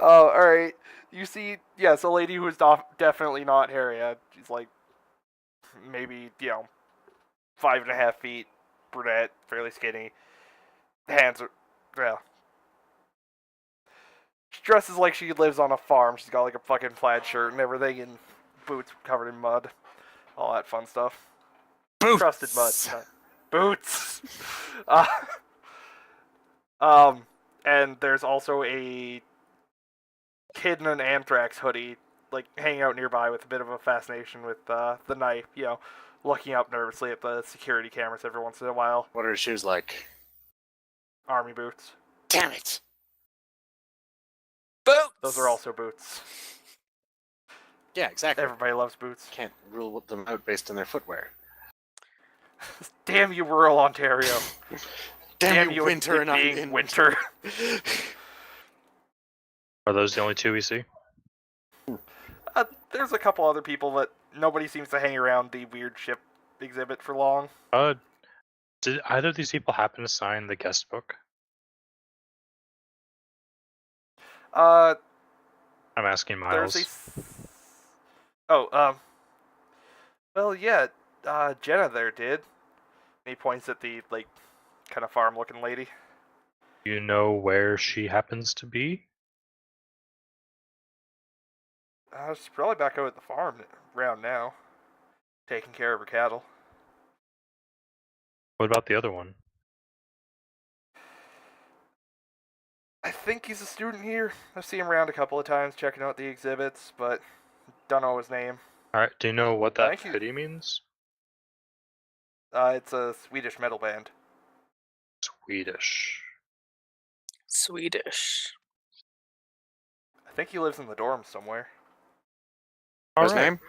Oh, all right. You see, yes, a lady who is definitely not Harriet. She's like maybe 5.5 feet, brunette, fairly skinny. Hands are She dresses like she lives on a farm. She's got like a fucking plaid shirt and everything, and boots covered in mud, all that fun stuff. Boots. Crusted mud, boots. And there's also a kid in an anthrax hoodie, like hanging out nearby with a bit of a fascination with the knife. Looking up nervously at the security cameras every once in a while. What are his shoes like? Army boots. Damn it! Boots! Those are also boots. Yeah, exactly. Everybody loves boots. Can't rule them out based on their footwear. Damn you, rural Ontario. Damn you, winter and and being in winter. Are those the only two we see? There's a couple other people, but nobody seems to hang around the weird ship exhibit for long. Did either of these people happen to sign the guest book? Uh, I'm asking there's Miles. well, yeah, Jenna there did. And he points at the, kind of farm-looking lady. Do you know where she happens to be? She's probably back out at the farm around now, taking care of her cattle. What about the other one? I think he's a student here. I've seen him around a couple of times checking out the exhibits, but don't know his name. Alright, do you know what that Thank you. hoodie means? It's a Swedish metal band. Swedish. Swedish. I think he lives in the dorms somewhere. His Alright. name?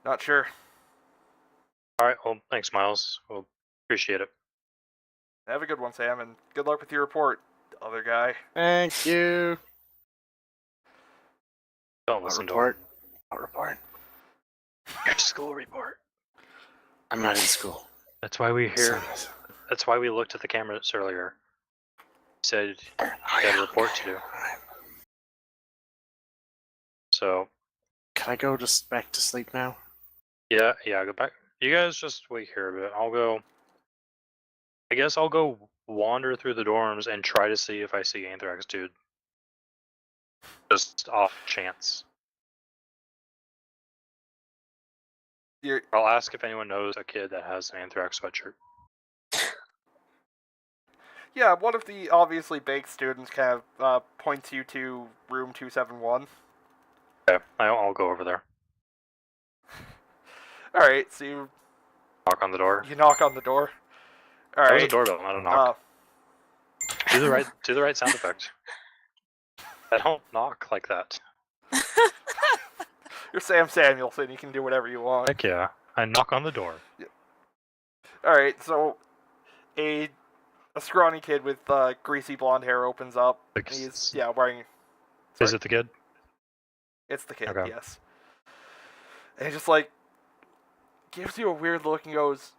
Not sure. Alright, well, thanks, Miles. We'll appreciate it. Have a good one, Sam, and good luck with your report, other guy. Thank you. Don't listen to report. him. I'll report. Your school report. I'm not in school. That's why we here. So- That's why we looked at the cameras earlier. Said Oh, you had yeah, a report to okay, do. alright. So Can I go just back to sleep now? yeah, go back. You guys just wait here a bit. I guess I'll go wander through the dorms and try to see if I see Anthrax Dude. Just off chance. I'll ask if anyone knows a kid that has an Anthrax sweatshirt. Yeah, one of the obviously baked students kind of points you to room 271. Okay, I'll go over there. Alright, so Knock on the door. you knock on the door. All That was a right. doorbell, not a knock. Uh, Do the right sound effect. I don't knock like that. you're Sam Samuelson. You can do whatever you want. Heck yeah. I knock on the door. All right. So a scrawny kid with greasy blonde hair opens up. Like, And he's wearing. Is Sorry? it the kid? It's the kid. Okay. Yes. And he just like gives you a weird look and goes,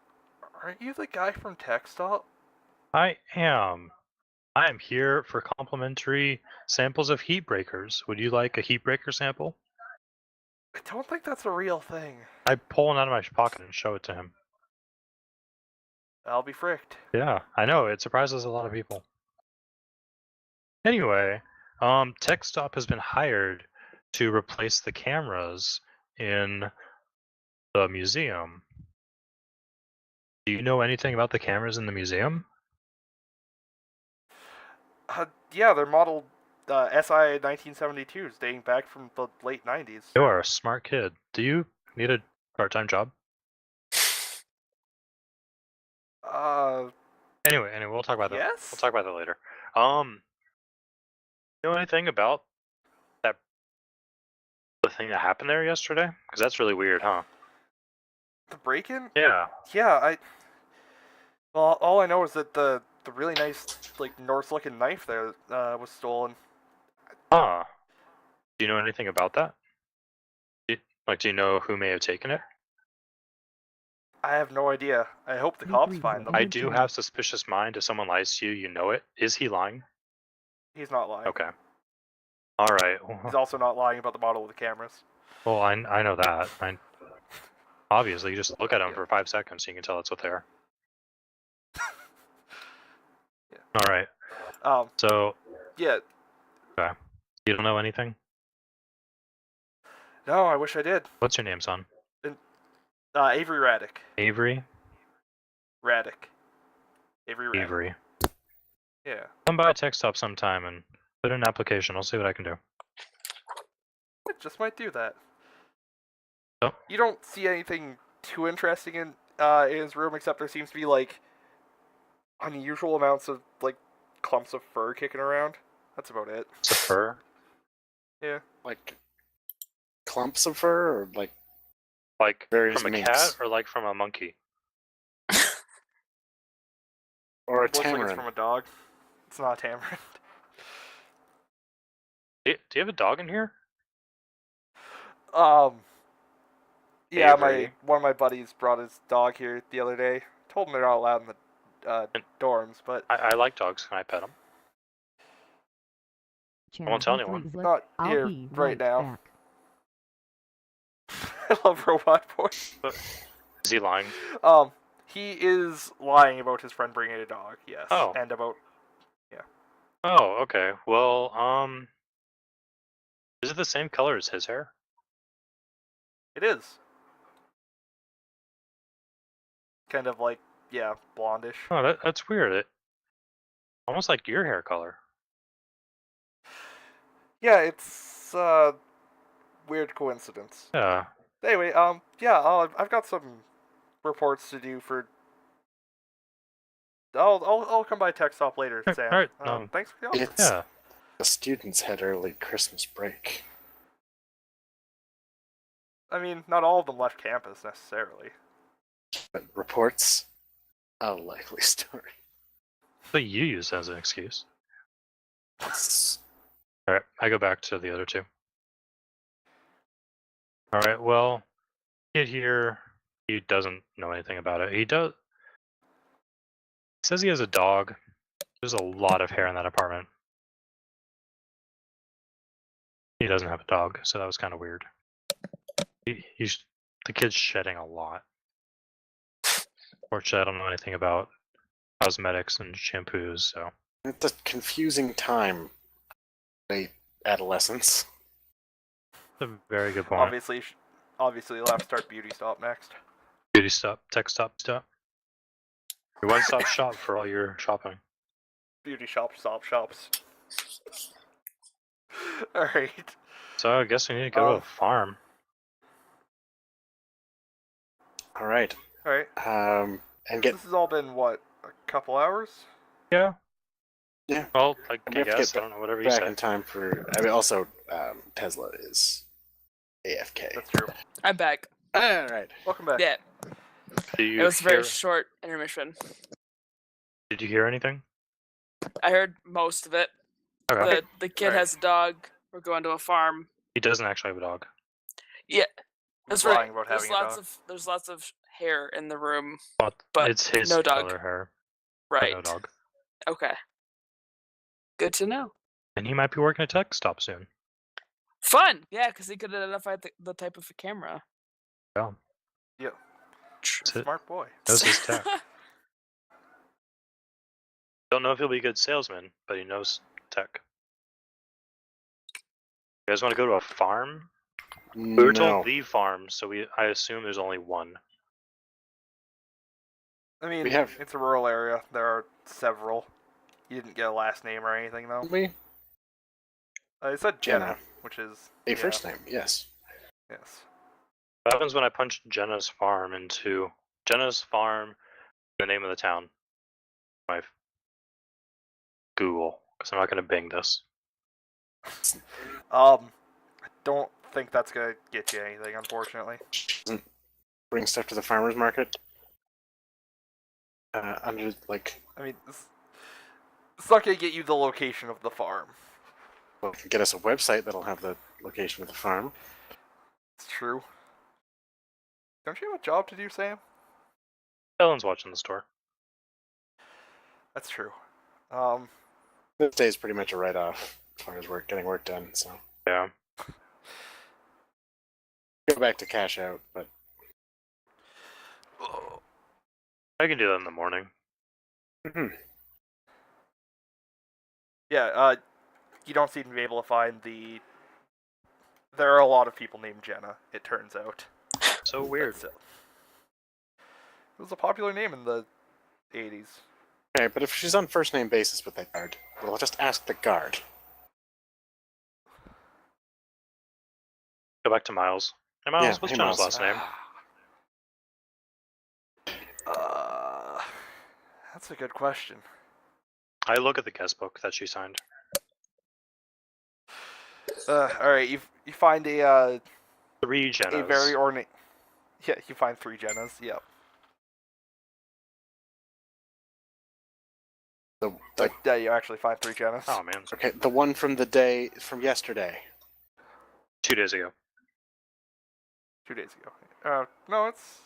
"Aren't you the guy from Tech Stop?" I am. I am here for complimentary samples of heat breakers. Would you like a heat breaker sample? I don't think that's a real thing. I pull one out of my pocket and show it to him. I'll be fricked. Yeah, I know. It surprises a lot of people. Anyway, TechStop has been hired to replace the cameras in the museum. Do you know anything about the cameras in the museum? Yeah, they're modeled SI 1972s, dating back from the late 90s. You are a smart kid. Do you need a part-time job? Anyway, we'll talk about that. Yes? We'll talk about that later. You know anything about the thing that happened there yesterday? Because that's really weird, huh? The break-in? Yeah. Yeah, well, all I know is that the really nice, like, Norse-looking knife there was stolen. Huh. Do you know anything about that? Do you know who may have taken it? I have no idea. I hope the cops find them. I do have suspicious mind. If someone lies to you, you know it. Is he lying? He's not lying. Okay. All right. He's also not lying about the model of the cameras. Well, I know that. Obviously, you just look at them for 5 seconds, you can tell that's what they are. Yeah. All right. So Yeah. you don't know anything? No, I wish I did. What's your name, son? Avery Raddick. Avery. Raddick. Avery Raddick. Avery. Yeah. Come by TechStop sometime and put in an application. I'll see what I can do. I just might do that. Oh. You don't see anything too interesting in his room, except there seems to be like unusual amounts of like clumps of fur kicking around. That's about it. It's a fur. Yeah. Like clumps of fur, or like Like various from a minks? cat or like from a monkey? Or a Looks like it's tamarin? from a dog. It's not a tamarin. Do you have a dog in here? Yeah, Avery. one of my buddies brought his dog here the other day. Told him they're not allowed in the dorms, but I like dogs. Can I pet them? I won't tell anyone. not I'll here be right now. back. I love Robot Boy. Is he lying? He is lying about his friend bringing a dog. Yes. Oh. And about Oh, okay. Well, is it the same color as his hair? it is kind of like blondish. Oh, that's weird. It almost like your hair color. Yeah, it's weird coincidence. Yeah. Anyway, I've got some reports to do for. I'll come by Tech Stop later, All Sam. right, Thanks for the offer. It's Yeah. the students had early Christmas break. I mean, not all of them left campus necessarily. But reports, a likely story. But you use it as an excuse. It's All right, I go back to the other two. All right, well, kid here, he doesn't know anything about it. He says he has a dog. There's a lot of hair in that apartment. He doesn't have a dog, so that was kind of weird. The kid's shedding a lot. Fortunately, I don't know anything about cosmetics and shampoos, so. it's a confusing time. Late adolescence. That's a very good point. Obviously, you'll have to start Beauty Stop next. Beauty stop, tech stop. Your one-stop shop for all your shopping. Beauty shops. All right. So I guess we need to go to a farm. All right. All right. And get This has all been what, a couple hours. Yeah. Yeah. Well, I We have to guess. get I don't know, whatever you back say. in time for. I mean, also, Tesla is AFK. That's true. I'm back. All right. Welcome back. Yeah, Do you it was a very hear? short intermission. Did you hear anything? I heard most of it. Okay. The kid Alright. has a dog. We're going to a farm. He doesn't actually have a dog. Yeah, He's that's lying right. about There's having a lots dog. there's lots of hair in the room. But But it's his no dog. color hair. But Right. no dog. Okay. Good to know. And he might be working a tech stop soon. Fun. Yeah, because he could identify the type of a camera. Yeah. Yeah. That's it. Smart boy. Knows his tech. Don't know if he'll be a good salesman, but he knows tech. You guys want to go to a farm? We were No. told leave farm, so I assume there's only one. I mean, We have- it's a rural area. There are several. You didn't get a last name or anything, though. We It said Jenna, Jenna. which is a yeah, first name. Yes. Yes. What happens when I punch Jenna's farm into Jenna's farm, the name of the town? My Google, because I'm not going to Bing this. I don't think that's gonna get you anything, unfortunately. Doesn't bring stuff to the farmers market. Under like, I mean, it's not gonna get you the location of the farm. well, get us a website that'll have the location of the farm. It's true. Don't you have a job to do, Sam? Ellen's watching the store. That's true. This day is pretty much a write-off as far as getting work done. So Yeah. go back to cash out, but I can do that in the morning. Yeah. You don't seem to be able to find the. There are a lot of people named Jenna. It turns out. So weird. It was a popular name in the 80s. okay. But if she's on first name basis with that guard, we'll just ask the guard. Go back to Miles. Hey Miles, Yeah, what's hey, Jenna's Miles. last name? That's a good question. I look at the guest book that she signed. All right, you find a 3 Jennas. a very ornate. Yeah, you find 3 Jennas. Yep. Yeah, you actually find 3 Jennas. Oh man, Okay, the one from the day from yesterday. 2 days ago. 2 days ago. No, it's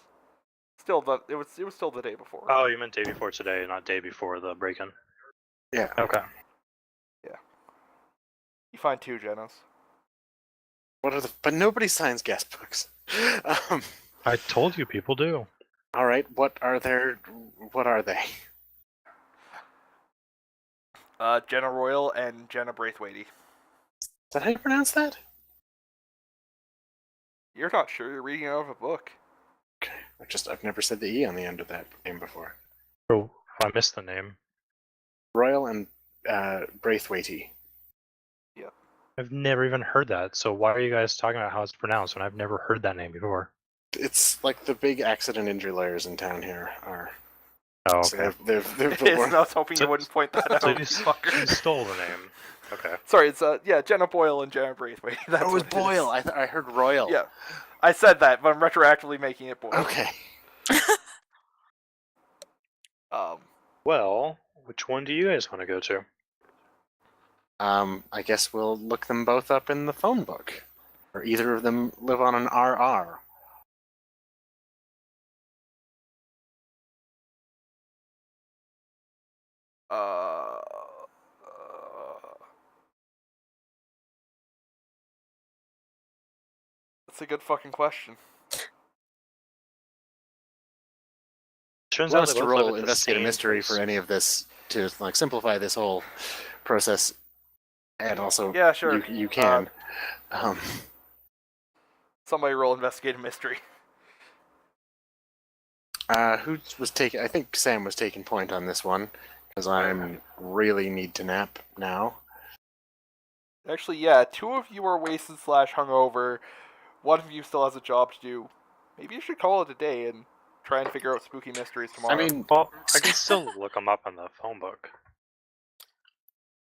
still it was still the day before. Oh, you meant day before today, not day before the break-in. Yeah. Okay. You find 2 Jennas. What are the? But nobody signs guest books. I told you people do. All right. What are their? What are they? Jenna Royal and Jenna Braithwaite. Is that how you pronounce that? You're not sure. You're reading out of a book. Okay. I've never said the E on the end of that name before. Oh, I missed the name. Royal and Braithwaite. I've never even heard that, so why are you guys talking about how it's pronounced when I've never heard that name before? It's like the big accident injury lawyers in town here are. Oh, So okay. they've the Yes, one- I was hoping you wouldn't point that out. So you, you you fucker. stole the name. Okay. Sorry, it's Jenna Boyle and Jenna Braithwaite. That's Oh, it was what it is. Boyle. I heard Royal. Yeah, I said that, but I'm retroactively making it Boyle. Okay. Well, which one do you guys want to go to? I guess we'll look them both up in the phone book. Or either of them live on an RR. That's a good fucking question. Turns Want out us they to both live roll at the investigate a same mystery place. for any of this to like simplify this whole process, and also Yeah, sure. you can. Somebody roll investigate a mystery. Who was taking? I think Sam was taking point on this one because I'm really need to nap now. Actually, yeah, 2 of you are wasted / hungover. 1 of you still has a job to do. Maybe you should call it a day and try and figure out spooky mysteries I tomorrow. mean, Well, I can still look them up in the phone book.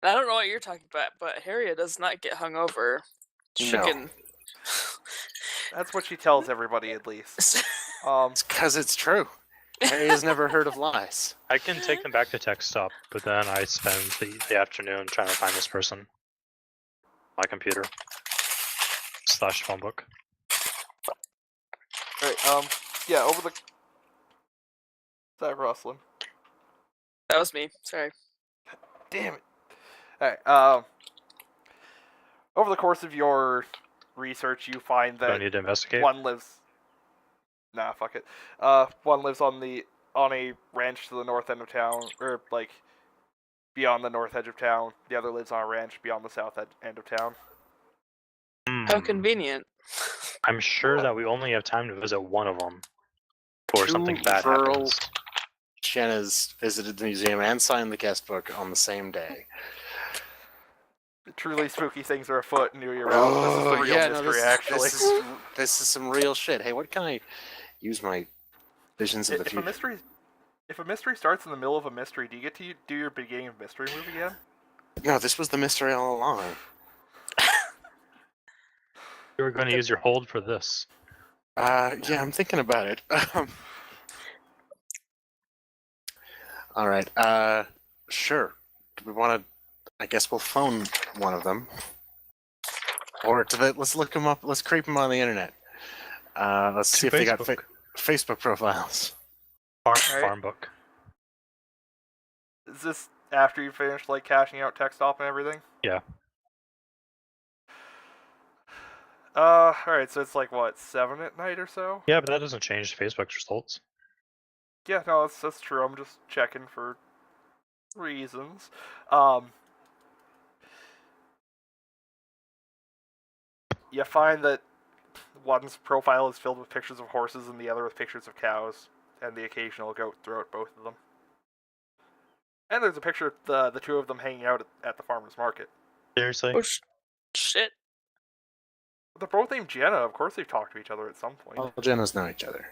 I don't know what you're talking about, but Harriet does not get hungover. She No. can. That's what she tells everybody, at least. it's because it's true. Harry has never heard of lies. I can take them back to tech stop, but then I spend the afternoon trying to find this person. My computer. / phone book. Alright, yeah, over the... Sorry, rustling. That was me. Sorry. Damn it. Alright, over the course of your research, you find Do I that need to investigate? one lives... Nah, fuck it. One lives on a ranch to the north end of town, or, like, beyond the north edge of town. The other lives on a ranch beyond the south end of town. How Hmm. convenient. I'm sure that we only have time to visit one of them before something bad rural happens. Jenna's visited the museum and signed the guest book on the same day. Truly spooky things are afoot in Uyaraut. This is the real mystery, actually. This is some real shit. Hey, what can I use my visions of the future? If a mystery starts in the middle of a mystery, do you get to do your beginning of mystery move again? No, this was the mystery all along. You were going to use your hold for this. Yeah, I'm thinking about it. All right. Sure. Do we want to? I guess we'll phone one of them, or let's look them up. Let's creep them on the internet. Let's see if they got Facebook profiles. Farm book. Is this after you finish like cashing out tech stop and everything? Yeah. Alright, so it's like what, 7 at night or so? Yeah, but that doesn't change Facebook's results. Yeah, no, that's true. I'm just checking for reasons. You find that one's profile is filled with pictures of horses and the other with pictures of cows, and the occasional goat throughout both of them. And there's a picture of the two of them hanging out at the farmer's market. Seriously? Oh, shit. They're both named Jenna. Of course they've talked to each other at some point. All Jennas know each other.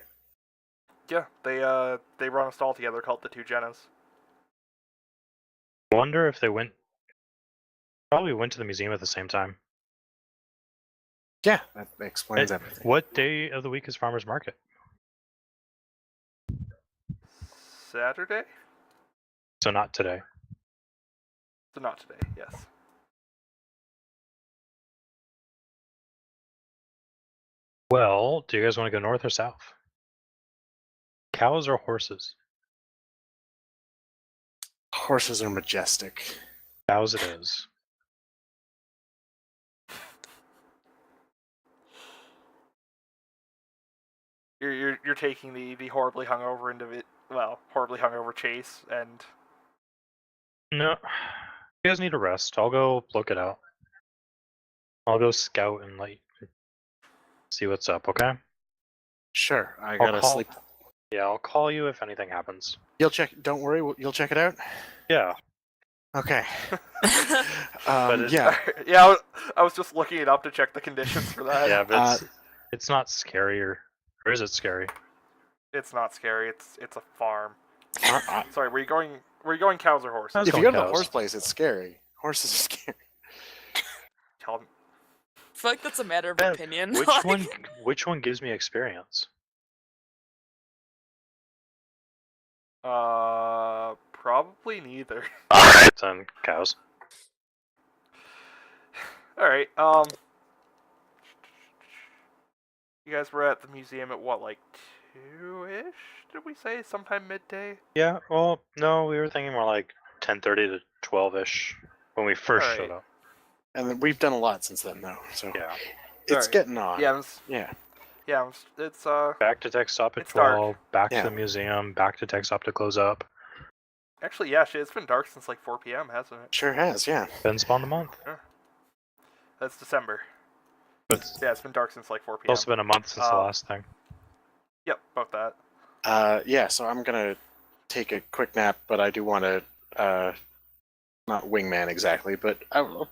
Yeah, they run a stall together called the Two Jennas. Wonder if they probably went to the museum at the same time. Yeah, that explains everything. What day of the week is farmer's market? Saturday? So not today. So not today, yes. Well, do you guys want to go north or south? Cows or horses? Horses are majestic. Cows it is. You're taking the horribly hungover horribly hungover chase, and No. You guys need a rest. I'll go look it out. I'll go scout and see what's up, okay? Sure, I I'll gotta call- sleep. Yeah, I'll call you if anything happens. You'll check. Don't worry. You'll check it out. Yeah. Okay. But yeah. yeah, I was just looking it up to check the conditions for that. Yeah, but it's not scary, or is it scary? It's not scary. It's a farm. Uh, Sorry, were you going cows or horses? I was if you going go to the cows. horse place, it's scary. Horses are scary. Tell me. I feel like that's a matter of Yeah, opinion. Which one gives me experience? Probably neither. Alright, then cows. Alright, you guys were at the museum at what, like 2-ish? Did we say sometime midday? Yeah, well, no, we were thinking more like 10:30 to 12-ish when we first Alright. showed up. And then we've done a lot since then, though. So Yeah. it's Alright. getting on. Yeah, Yeah. it's Back to tech stop at It's dark. 12, back Yeah. to the museum, back to tech stop to close up. actually, yeah, shit, it's been dark since like 4 p.m., hasn't it? Sure has. Yeah. Depends upon the month. That's December. But Yeah, it's been dark since like 4 it's p.m. also been a month since the last thing. Yep, about that. Yeah. So I'm gonna take a quick nap, but I do want to not wingman exactly, but I will.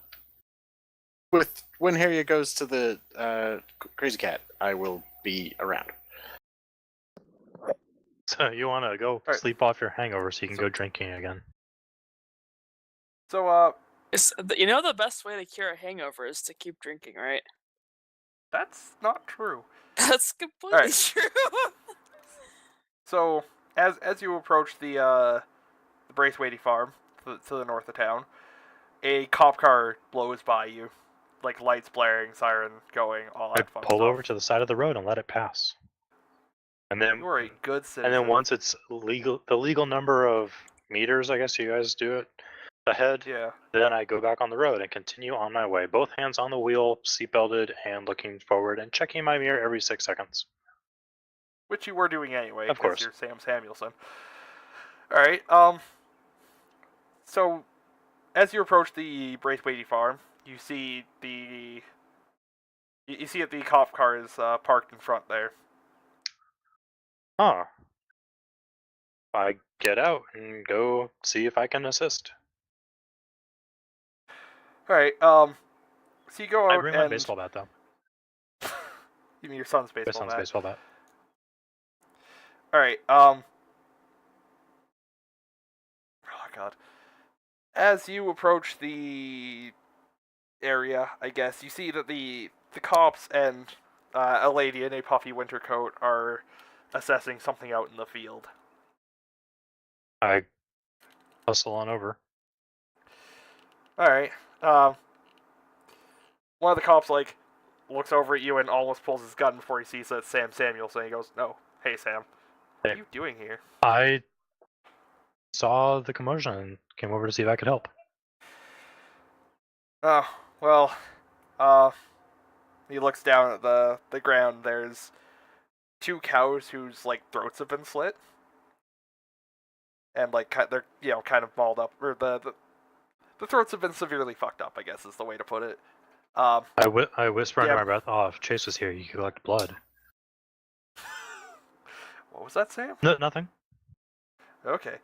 When Harriet goes to the Crazy Cat, I will be around. So you want to go Alright. sleep off your hangover so you can go drinking again. So, You know the best way to cure a hangover is to keep drinking, right? that's not true. That's completely Alright. true. So, as you approach the Braithwaite farm to the north of town, a cop car blows by you, like lights blaring, siren going, all I that fun pull stuff. over to the side of the road and let it pass. And then, You are a good and citizen. then once it's legal, the legal number of meters, I guess you guys do it ahead. Yeah. Then I go back on the road and continue on my way, both hands on the wheel, seatbelted, and looking forward and checking my mirror every 6 seconds. Which you were doing anyway, Of course. you're Sam Samuelson. Alright, so, as you approach the Braithwaite farm, you see the cop car is parked in front there. Huh. I get out and go see if I can assist. Alright, so you go I out bring and... my baseball bat, though. You mean your son's My baseball son's bat? baseball bat. Alright, oh god. As you approach the area, I guess, you see that the cops and a lady in a puffy winter coat are assessing something out in the field. I hustle on over. Alright, one of the cops, like, looks over at you and almost pulls his gun before he sees that it's Sam Samuelson. He goes, "No, hey Sam, what are Hey. you doing here?" I saw the commotion and came over to see if I could help. Oh, well, he looks down at the ground. There's 2 cows whose, like, throats have been slit. And, like, they're, kind of mauled up. Or the throats have been severely fucked up, I guess is the way to put it. I whisper under yeah. my breath, "Oh, if Chase was here, you could collect blood." What was that, Sam? No, nothing. Okay.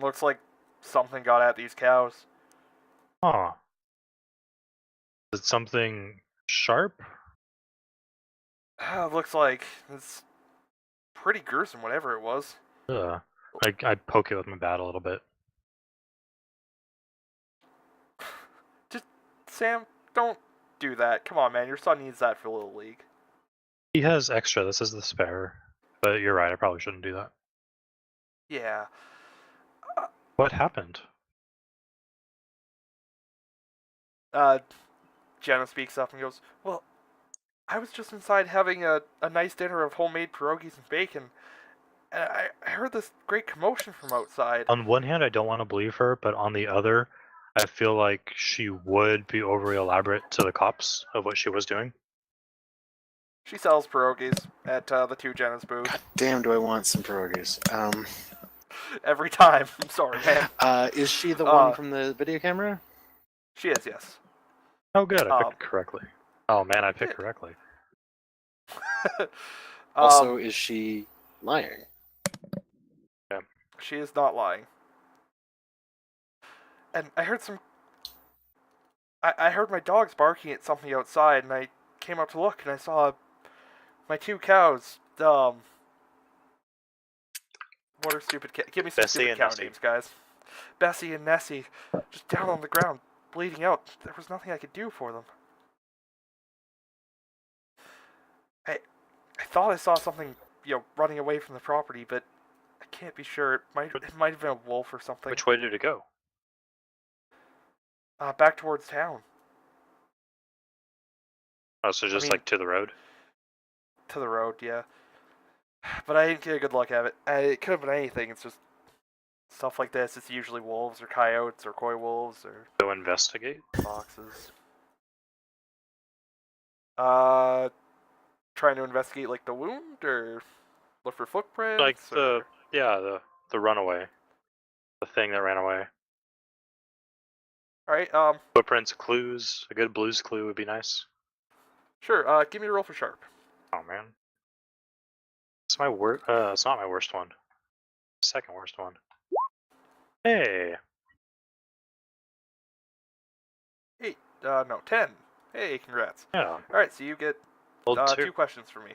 Looks like something got at these cows. Huh. Is it something sharp? Looks like it's pretty gruesome, whatever it was. Ugh. I poke it with my bat a little bit. Just, Sam, don't do that. Come on, man. Your son needs that for Little League. He has extra. This is the spare. But you're right. I probably shouldn't do that. Yeah. What happened? Jenna speaks up and goes, "Well, I was just inside having a nice dinner of homemade pierogies and bacon, and I heard this great commotion from outside." On one hand, I don't want to believe her, but on the other, I feel like she would be overly elaborate to the cops of what she was doing. She sells pierogies at the 2 Jenna's booth. God damn, do I want some pierogies. Every time. I'm sorry, man. Is she the one from the video camera? She is, yes. Oh, good. I picked correctly. Oh, man, I picked yeah. correctly. Also, is she lying? Yeah. She is not lying. And I heard some... I heard my dogs barking at something outside, and I came up to look, and I saw my 2 cows. What are stupid Give me some Bessie stupid and cow Nessie. names, guys. Bessie and Nessie, just down on the ground, bleeding out. There was nothing I could do for them. I thought I saw something, running away from the property, but I can't be sure. It might have been a wolf or something. Which way did it go? Back towards town. Oh, so just mean- like to the road? To the road, yeah. But I didn't get a good look at it. It could have been anything. It's just stuff like this. It's usually wolves or coyotes or coy wolves or Go investigate? foxes. Trying to investigate like the wound or look for footprints. Like or... the runaway. The thing that ran away. All right. Footprints, clues. A good blues clue would be nice. Sure. Give me a roll for sharp. Oh man, it's my worst. It's not my worst one. Second worst one. Hey, 8. No, 10. Hey, congrats. yeah. All right. So you get Well, 2 questions for me.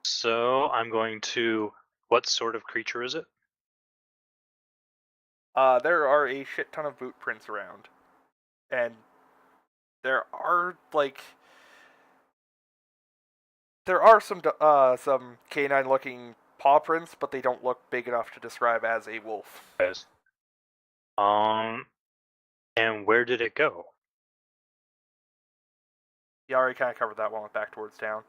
So I'm going to. What sort of creature is it? There are a shit ton of boot prints around, and there are some canine-looking paw prints, but they don't look big enough to describe as a wolf. Guys. And where did it go? You already kind of covered that one with back towards town.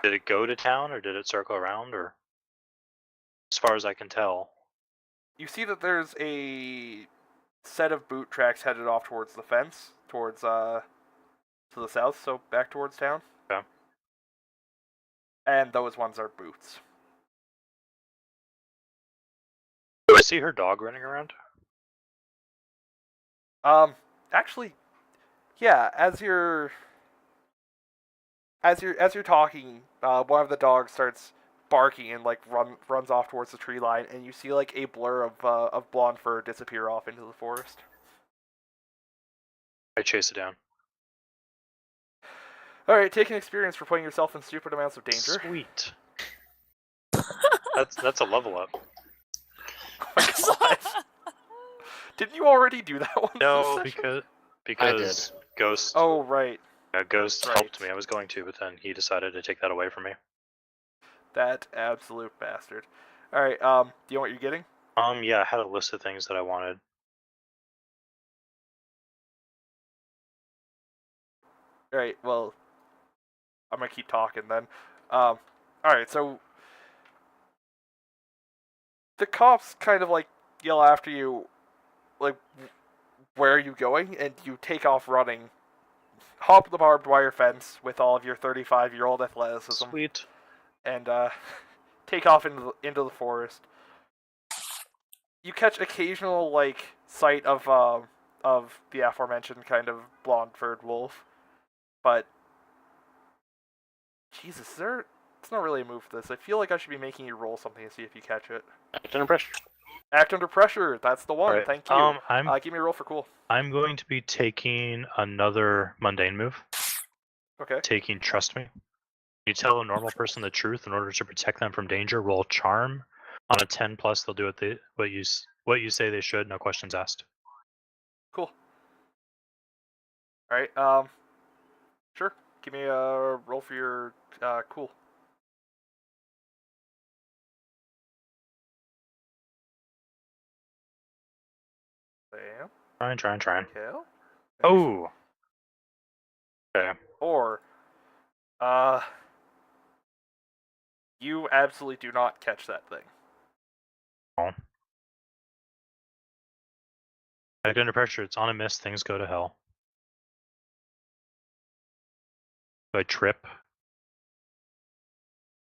Did it go to town or did it circle around? Or as far as I can tell, You see that there's a set of boot tracks headed off towards the fence, towards to the south, so back towards town. Okay. And those ones are boots. do I see her dog running around? Actually, yeah. As you're talking, one of the dogs starts barking and runs off towards the tree line, and you see like a blur of blonde fur disappear off into the forest. I chase it down. All right, take an experience for putting yourself in stupid amounts of danger. Sweet. That's a level up. Oh my God. Didn't you already do that one? No, this session? because Ghost. Oh right, Ghost right. helped me. I was going to, but then he decided to take that away from me. that absolute bastard. All right, do you know what you're getting? Yeah, I had a list of things that I wanted. All right, well, I'm gonna keep talking then. All right, so the cops kind of like yell after you, like, where are you going? And you take off running, hop the barbed wire fence with all of your 35-year-old athleticism, Sweet. and take off into the forest. You catch occasional sight of the aforementioned kind of blonde-furred wolf, but Jesus, it's not really a move for this. I feel like I should be making you roll something to see if you catch it. Act under pressure. Act under pressure. That's the one. Right. Thank you. I'm Give me a roll for cool. going to be taking another mundane move. Okay. Taking trust me. You tell a normal person the truth in order to protect them from danger. Roll charm. On a 10 plus, they'll do what you say they should. No questions asked. Cool. All right. Sure. Give me a roll for your cool. Bam. Trying. Kill. Oh. Okay. Or, you absolutely do not catch that thing. Oh. Act under pressure. It's on a miss. Things go to hell. Do I trip?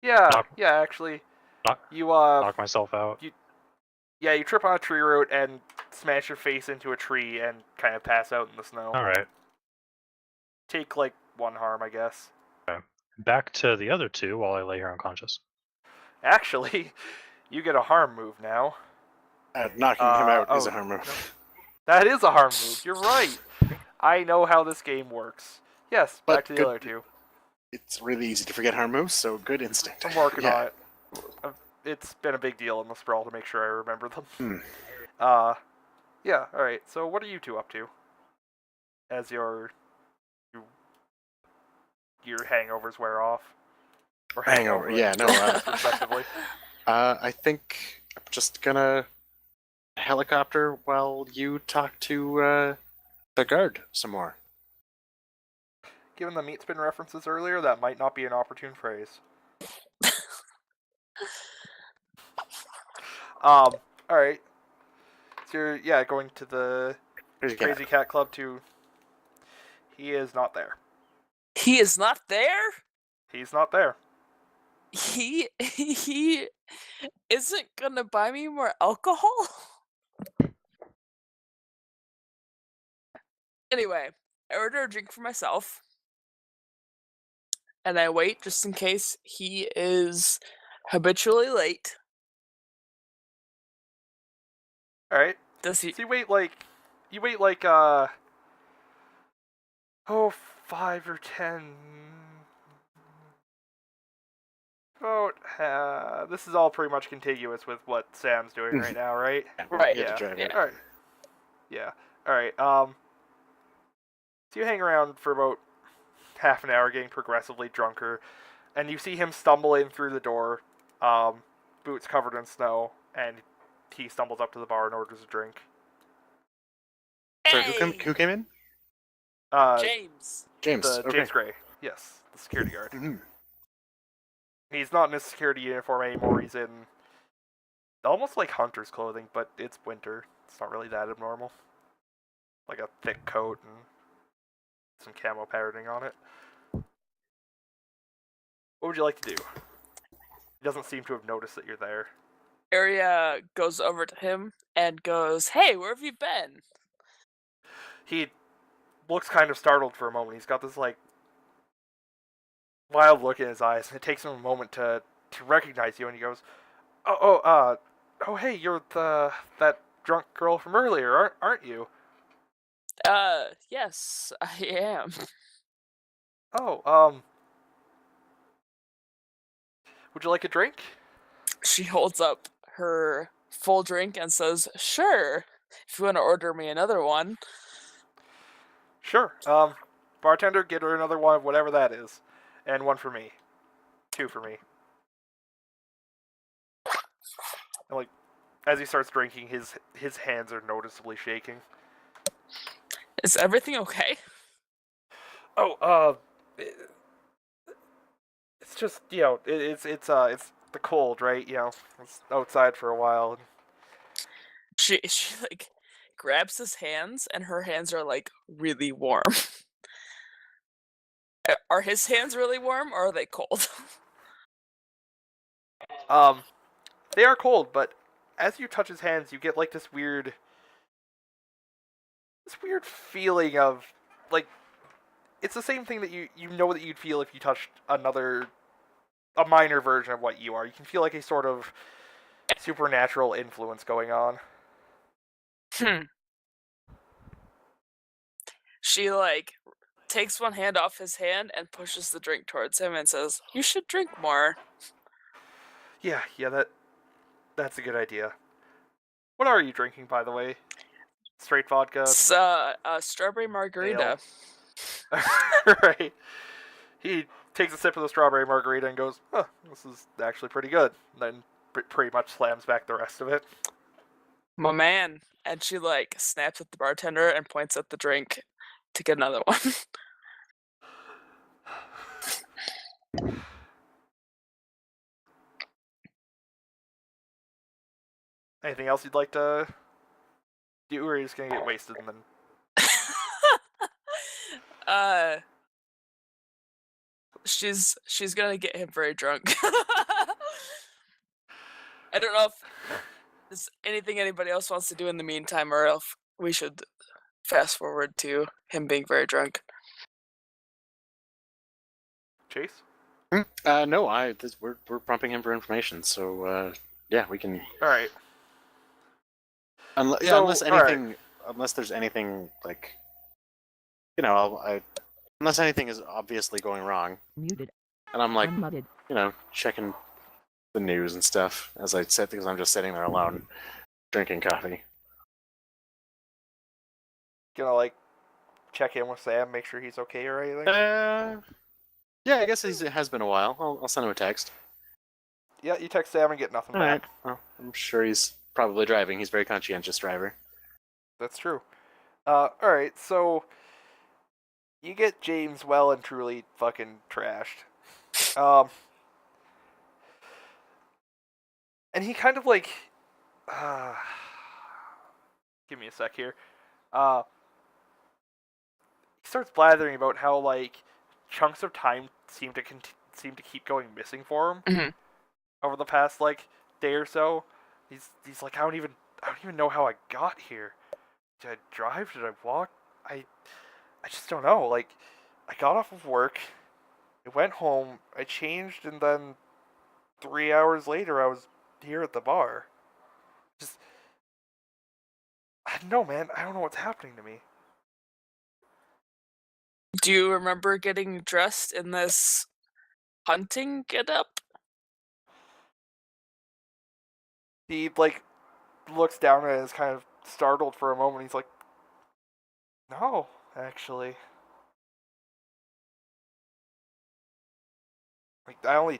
Yeah. Knock- Yeah. Actually, knock- you Knock myself out. Yeah, you trip on a tree root and smash your face into a tree and kind of pass out in the snow. All right. Take one harm, I guess. Back to the other two while I lay here unconscious. Actually, you get a harm move now. Knocking him out is a harm no. move. That is a harm move. You're right. I know how this game works. Yes, back But to the good- other two. It's really easy to forget harm moves, so good instinct. I'm working Yeah. on it. It's been a big deal in the sprawl to make sure I remember them. Yeah. All right. So, what are you two up to? As your hangovers wear off, or Hangover, yeah, no, respectively. I think I'm just gonna helicopter while you talk to the guard some more. Given the meat spin references earlier, that might not be an opportune phrase. All right. So you're going to the Crazy Cat Club to. He is not there. He is not there? He's not there. He isn't gonna buy me more alcohol? Anyway, I order a drink for myself. And I wait just in case he is habitually late. All right. Does he? So you wait 5 or 10. about this is all pretty much contiguous with what Sam's doing right now, right? Yeah, Right, you get to Yeah. drive it. All right. Yeah. All right. So you hang around for about half an hour, getting progressively drunker, and you see him stumble in through the door, boots covered in snow, and he stumbles up to the bar and orders a drink. Sorry, Hey, who came in? James. James. The Okay. James Gray. Yes, the security guard. Mhm. He's not in his security uniform anymore. He's in almost like hunter's clothing, but it's winter. It's not really that abnormal. Like a thick coat and some camo patterning on it. What would you like to do? He doesn't seem to have noticed that you're there. Arya goes over to him and goes, "Hey, where have you been?" He looks kind of startled for a moment. He's got this like wild look in his eyes, and it takes him a moment to recognize you. And he goes, "Oh, hey, you're that drunk girl from earlier, aren't you?" Yes, I am. Oh, would you like a drink? She holds up her full drink and says, "Sure, if you want to order me another one." Sure. Bartender, get her another one of whatever that is, and one for me. 2 for me. And like, as he starts drinking, his hands are noticeably shaking. Is everything okay? Oh, it's just it's the cold, right? It's outside for a while. She like grabs his hands and her hands are like really warm. Are his hands really warm or are they cold? They are cold, but as you touch his hands, you get like this weird feeling of like it's the same thing that you know that you'd feel if you touched a minor version of what you are. You can feel like a sort of supernatural influence going on. She like takes one hand off his hand and pushes the drink towards him and says, "You should drink more." Yeah, that's a good idea. What are you drinking, by the way? Straight vodka? It's a strawberry margarita. Right. He takes a sip of the strawberry margarita and goes, "Huh, this is actually pretty good." And then pretty much slams back the rest of it. My man. And she like snaps at the bartender and points at the drink to get another one. Anything else you'd like to do, or are you just gonna get wasted and then... She's gonna get him very drunk. I don't know if there's anything anybody else wants to do in the meantime, or if we should fast forward to him being very drunk. Chase? No, we're pumping him for information, so yeah, we can. All right. Unless So, unless all right. anything, unless there's anything like, unless anything is obviously going wrong, Muted. and I'm like, Unmuted. checking the news and stuff as I sit because I'm just sitting there alone, drinking coffee. Gonna like check in with Sam, make sure he's okay or anything. Yeah, I guess it has been a while. I'll send him a text. Yeah, you text Sam and get nothing All right. back. Well, I'm sure he's probably driving. He's a very conscientious driver. That's true. All right, so you get James well and truly fucking trashed. And he kind of like, give me a sec here. He starts blathering about how like chunks of time seem to keep going missing for him Mhm. over the past like day or so. He's like, I don't even know how I got here. Did I drive? Did I walk? I just don't know. Like, I got off of work, I went home, I changed, and then 3 hours later I was here at the bar. Just, I don't know, man. I don't know what's happening to me. Do you remember getting dressed in this hunting getup? He like looks down and is kind of startled for a moment. He's like, "No, actually, like I only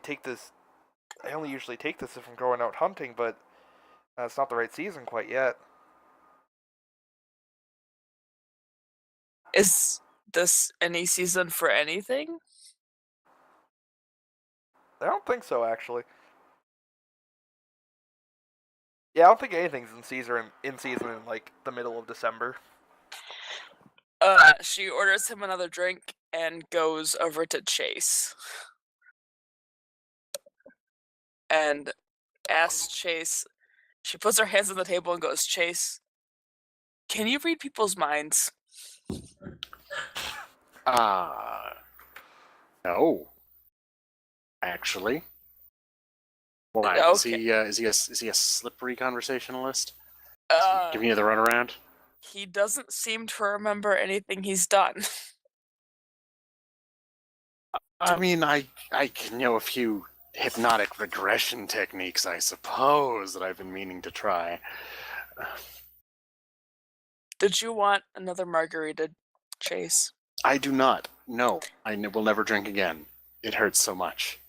usually take this if I'm going out hunting, but it's not the right season quite yet." Is this any season for anything? I don't think so, actually. Yeah, I don't think anything's in season in like the middle of December. She orders him another drink and goes over to Chase. And asks Chase, she puts her hands on the table and goes, Chase, can you read people's minds? No. Actually. Why? Okay. Is he a slippery conversationalist? Giving you the runaround? He doesn't seem to remember anything he's done. I mean, I can know a few hypnotic regression techniques, I suppose, that I've been meaning to try. Did you want another margarita, Chase? I do not. No, I will never drink again. It hurts so much.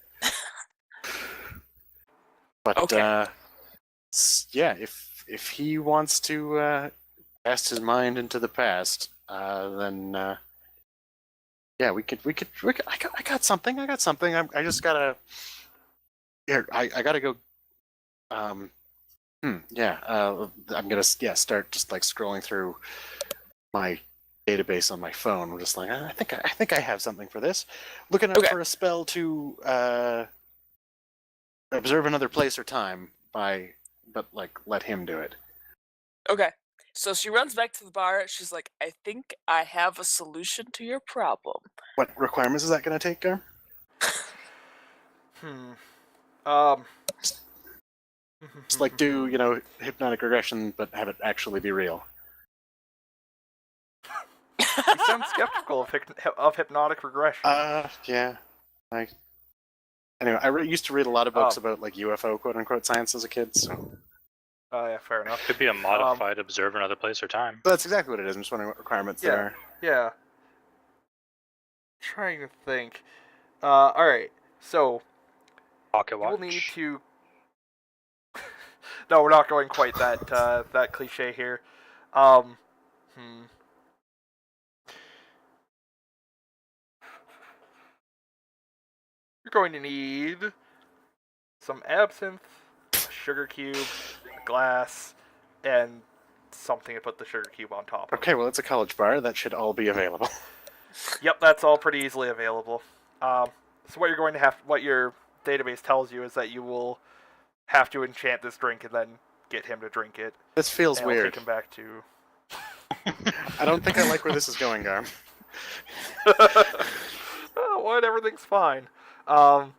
But Okay. yeah, if he wants to cast his mind into the past, then yeah, we could. I got something. I just gotta. Here, I gotta go. Yeah. I'm gonna start just like scrolling through my database on my phone. We're just like, I think I have something for this. Looking out for a spell to observe another place or time but like let him do it. Okay. So she runs back to the bar. She's like, I think I have a solution to your problem. What requirements is that going to take, Gar? Just like do, hypnotic regression, but have it actually be real. You sound skeptical of hypnotic regression. Yeah. Anyway, I used to read a lot of books about like UFO quote-unquote science as a kid, so... Yeah, fair enough. Could be a modified observe another place or time. That's exactly what it is. I'm just wondering what requirements there are. Yeah. Trying to think. Alright, so... Pocket watch. We'll need to... No, we're not going quite that cliche here. You're going to need some absinthe, a sugar cube, a glass, and something to put the sugar cube on top of. Okay, well, it's a college bar. That should all be available. Yep, that's all pretty easily available. So what you're going to have, what your database tells you is that you will have to enchant this drink and then get him to drink it. This feels and weird. Take him back to... I don't think I like where this is going, Garm. Oh, what? Everything's fine. You'll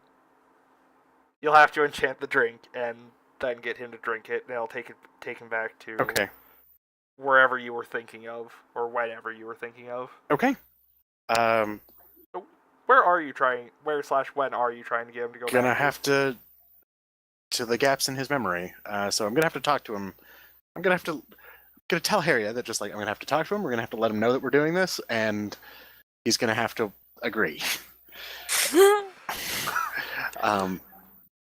have to enchant the drink and then get him to drink it, and it'll take him back to wherever you were thinking of, or whenever you were thinking of. Okay. Where are you trying? When are you trying to get him to go? Gonna have to the gaps in his memory. So I'm gonna have to talk to him. I'm gonna tell Harriet that just like I'm gonna have to talk to him. We're gonna have to let him know that we're doing this, and he's gonna have to agree.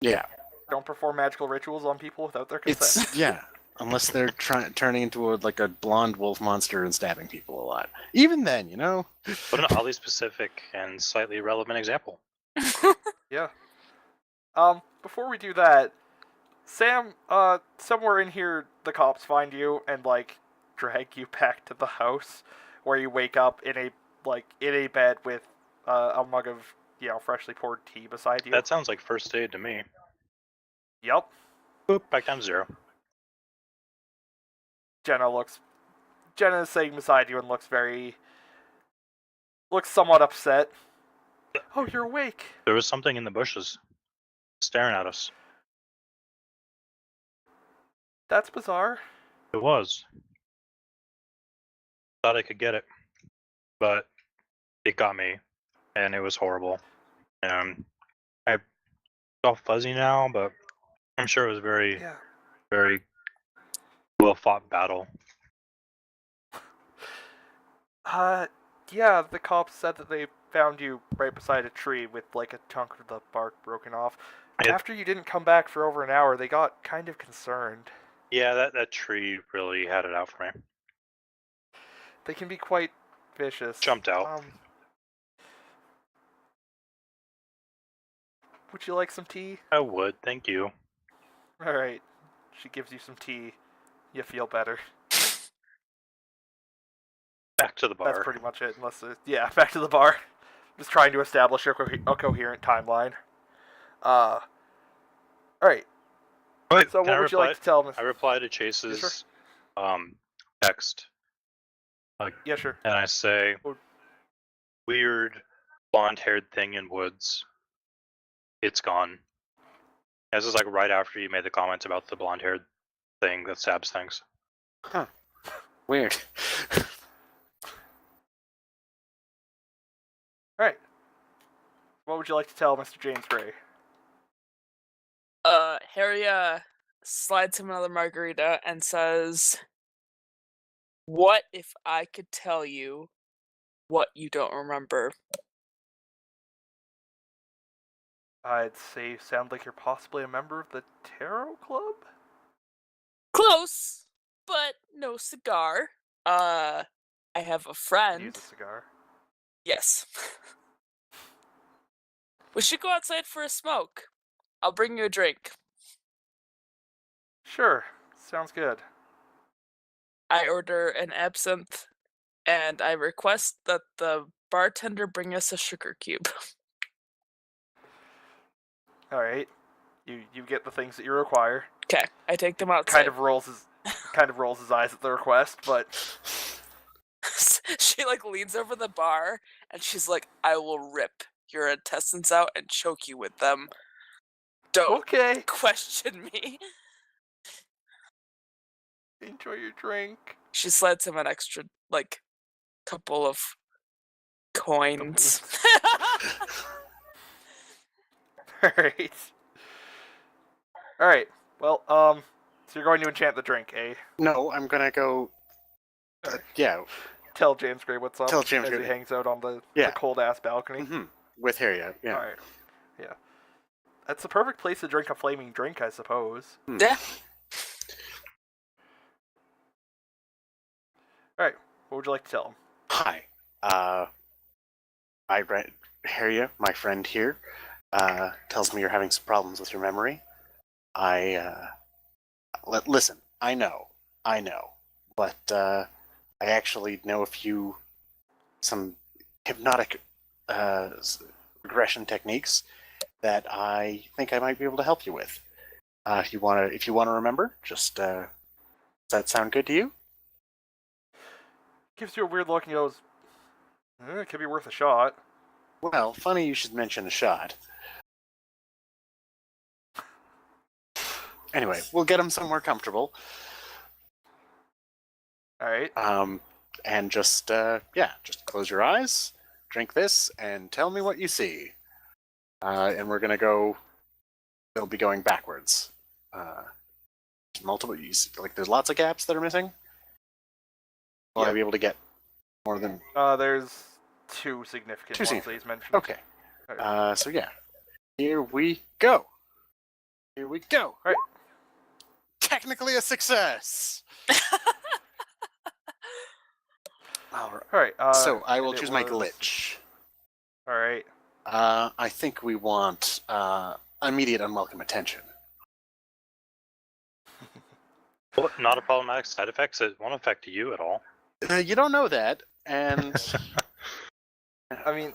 Yeah. Don't perform magical rituals on people without their consent. Unless they're turning into a blonde wolf monster and stabbing people a lot. Even then, What an oddly specific and slightly relevant example. Yeah. Before we do that, Sam, somewhere in here, the cops find you and like drag you back to the house, where you wake up in a bed with a mug of freshly poured tea beside you. That sounds like first aid to me. Yep. Boop, back down to 0. Jenna is sitting beside you and looks somewhat upset. Oh, you're awake. There was something in the bushes, staring at us. That's bizarre. It was. Thought I could get it, but it got me, and it was horrible. I'm all fuzzy now, but I'm sure it was very Very well fought battle. Yeah, the cops said that they found you right beside a tree with like a chunk of the bark broken off. It- After you didn't come back for over an hour, they got kind of concerned. Yeah, that tree really had it out for me. They can be quite vicious. Jumped out. Would you like some tea? I would, thank you. Alright. She gives you some tea. You feel better. Back to the bar. That's pretty much it, unless yeah, back to the bar. Just trying to establish a coherent timeline. Alright. Wait, So can what I would you reply? like to tell Mr. I reply to Chase's text, Yeah, sure. and I say, weird blonde-haired thing in woods. It's gone. This is like right after you made the comment about the blonde-haired thing that stabs things. Huh. Weird. Alright. What would you like to tell Mr. James Gray? Harry slides him another margarita and says, "What if I could tell you what you don't remember?" I'd say you sound like you're possibly a member of the Tarot Club? Close, but no cigar. I have a friend. Use a cigar. Yes. We should go outside for a smoke. I'll bring you a drink. Sure. Sounds good. I order an absinthe, and I request that the bartender bring us a sugar cube. Alright. You get the things that you require. Okay, I take them outside. Kind of rolls his eyes at the request, but She like leans over the bar and she's like, "I will rip your intestines out and choke you with them. Don't okay. question me." Enjoy your drink. She slides him an extra like couple of coins. Alright. Alright. Well, so you're going to enchant the drink, eh? No, I'm gonna go. Yeah, Tell James Gray what's up Tell James as he Gray. hangs out on the Yeah. cold ass balcony. with Harriet. Yeah. Alright. Yeah. That's the perfect place to drink a flaming drink, I suppose. Yeah. Alright. What would you like to tell him? Hi. Harriet, my friend here, tells me you're having some problems with your memory. Listen. I know, but I actually know some hypnotic regression techniques that I think I might be able to help you with. If you wanna remember, just does that sound good to you? Gives you a weird look and goes, it could be worth a shot. Well, funny you should mention a shot. Anyway, we'll get him somewhere comfortable. Alright. And just close your eyes, drink this, and tell me what you see. And we're gonna go. They'll be going backwards. Multiple. There's lots of gaps that are missing. Will I be able to get more than? There's two significant ones that he's mentioned. Okay. So yeah, here we go. Right. Technically a success. Alright. So I will and it choose my was- glitch. Alright. I think we want immediate unwelcome attention. Well, not a problematic side effect, so it won't affect you at all. You don't know that, and I mean,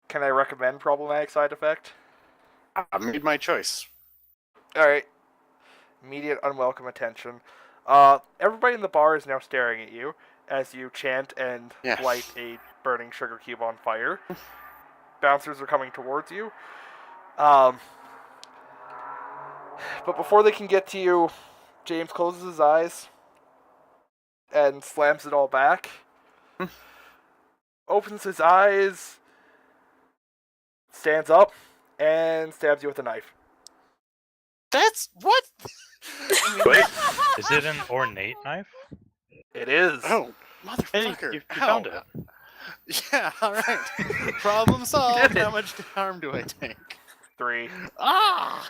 can I recommend problematic side effect? I made my choice. Alright. Immediate unwelcome attention. Everybody in the bar is now staring at you as you chant and Yeah. light a burning sugar cube on fire. Bouncers are coming towards you. But before they can get to you, James closes his eyes and slams it all back. Opens his eyes, stands up, and stabs you with a knife. That's what? I mean, Wait, is it an ornate knife? It is. oh, Hey, motherfucker! you Ow. found it. Yeah, all right. Problem solved. did it. How much harm do I take? 3. Ah!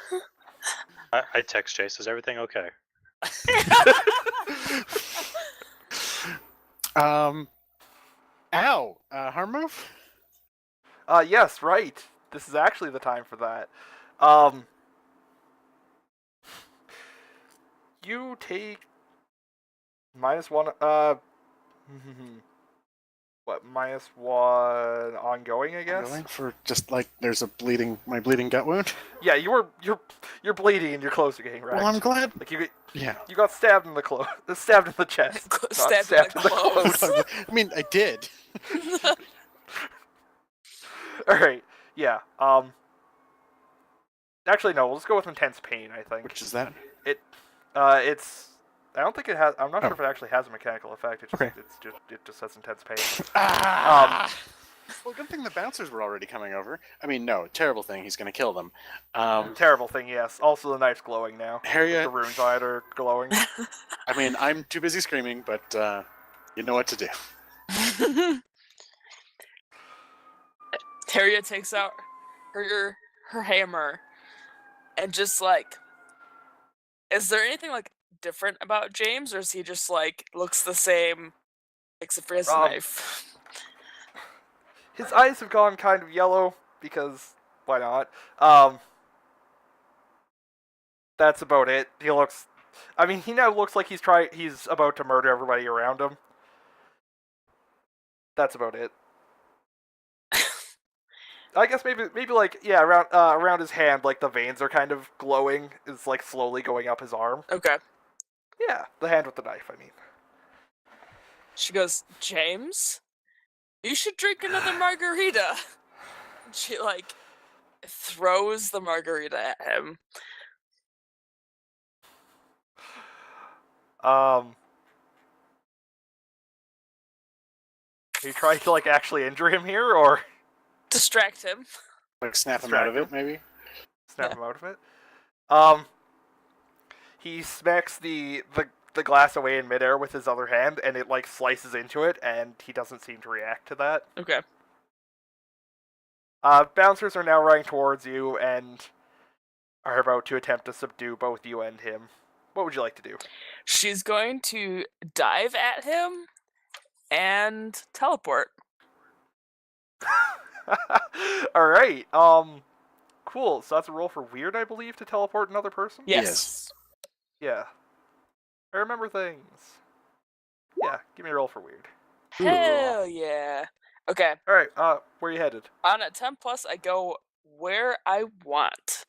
I text Chase. Is everything okay? Ow. Harm move? Yes, right. This is actually the time for that. You take -1. What? -1 ongoing, I I'm guess. going for just like there's my bleeding gut wound. Yeah, you're bleeding and your clothes are getting wrecked. Well, I'm glad. Like you Yeah. got stabbed in the stabbed in the chest, not Stabbed in the clothes. I mean, I did. All right. Yeah. Actually, no. We'll just go with intense pain. I think. Which is that? It's. I don't think it has. I'm not sure Oh. if it actually has a mechanical effect. It just, Okay. it just has intense pain. Ah! Well, good thing the bouncers were already coming over. I mean, no, terrible thing. He's gonna kill them. Terrible thing. Yes. Also, the knife's glowing now. The Harriet. runes on it are glowing. I mean, I'm too busy screaming, but you know what to do. Harriet takes out her hammer and just like, is there anything like different about James, or is he just like looks the same except for his knife? His eyes have gone kind of yellow because why not? That's about it. He looks. I mean, he now looks like he's about to murder everybody around him. That's about it. I guess maybe like yeah around his hand, like the veins are kind of glowing. It's like slowly going up his arm. Okay. Yeah, the hand with the knife. I mean, She goes, James, you should drink another margarita. She like throws the margarita at him. are you trying to like actually injure him here or Distract him. Like snap him out of it, Distract maybe. snap him out of it? He smacks the glass away in midair with his other hand, and it like slices into it, and he doesn't seem to react to that. Okay. Bouncers are now running towards you and are about to attempt to subdue both you and him. What would you like to do? She's going to dive at him and teleport. All right. Cool. So that's a roll for weird, I believe, to teleport another person. Yes. Yeah. I remember things. Yeah. Give me a roll for weird. Hell yeah. Okay. All right. Where are you headed? On a 10 plus, I go where I want.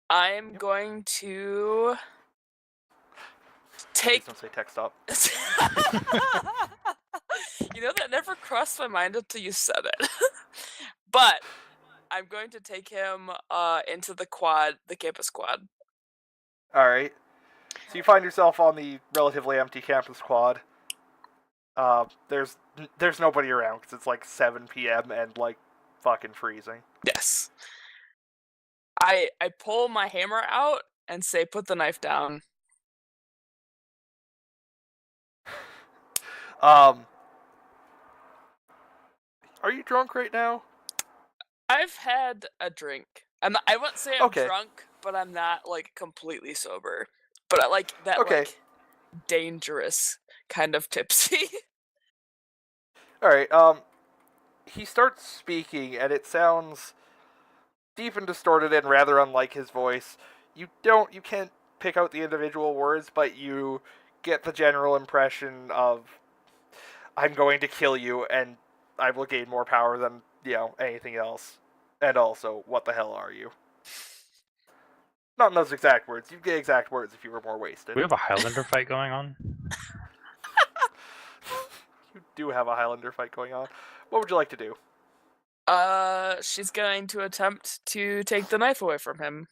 I'm Yep. going to Please take. don't say text up. You know, that never crossed my mind until you said it. But I'm going to take him into the campus quad. All right. So you find yourself on the relatively empty campus quad. There's nobody around because it's like 7 p.m. and like fucking freezing. Yes. I pull my hammer out and say, put the knife down. Are you drunk right now? I've had a drink. I wouldn't say I'm Okay. drunk, but I'm not like completely sober. But I like that Okay. like dangerous kind of tipsy. All right. He starts speaking, and it sounds deep and distorted and rather unlike his voice. You can't pick out the individual words, but you get the general impression of, I'm going to kill you, and I will gain more power than, anything else. And also, what the hell are you? Not in those exact words. You'd get exact words if you were more wasted. We have a Highlander fight going on. You do have a Highlander fight going on. What would you like to do? She's going to attempt to take the knife away from him.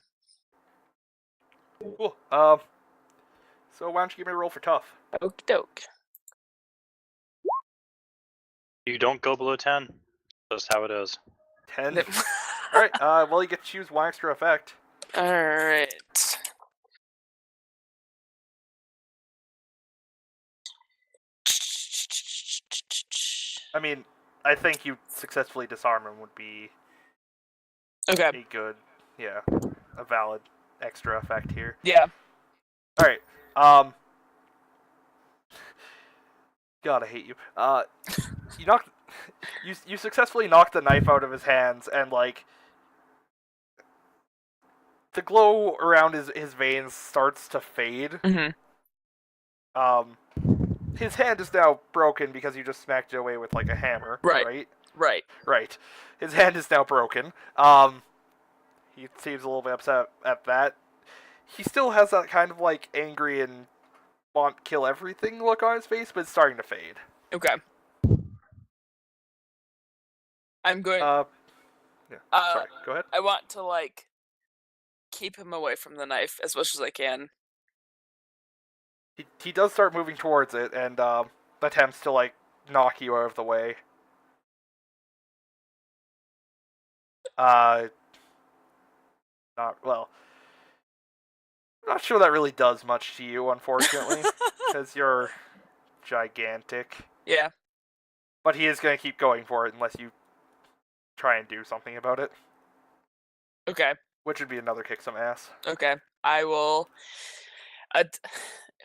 Cool. So why don't you give me a roll for tough? Okie doke. You don't go below 10. Just how it is. 10. Alright, well, you get to choose one extra effect. Alright. I mean, I think you successfully disarm him would be Okay. a good, a valid extra effect here. Yeah. All right. God, I hate you. You knocked, you successfully knocked the knife out of his hands, and like the glow around his veins starts to fade. Mm-hmm. His hand is now broken because you just smacked it away with like a hammer. Right. Right. Right. His hand is now broken. He seems a little bit upset at that. He still has that kind of like angry and want kill everything look on his face, but it's starting to fade. Okay. I'm going. Sorry. Go ahead. I want to like keep him away from the knife as much as I can. He does start moving towards it and attempts to like knock you out of the way. Not well. I'm not sure that really does much to you, unfortunately, because you're gigantic. Yeah. But he is going to keep going for it unless you try and do something about it, Okay. which would be another kick some ass. Okay. I will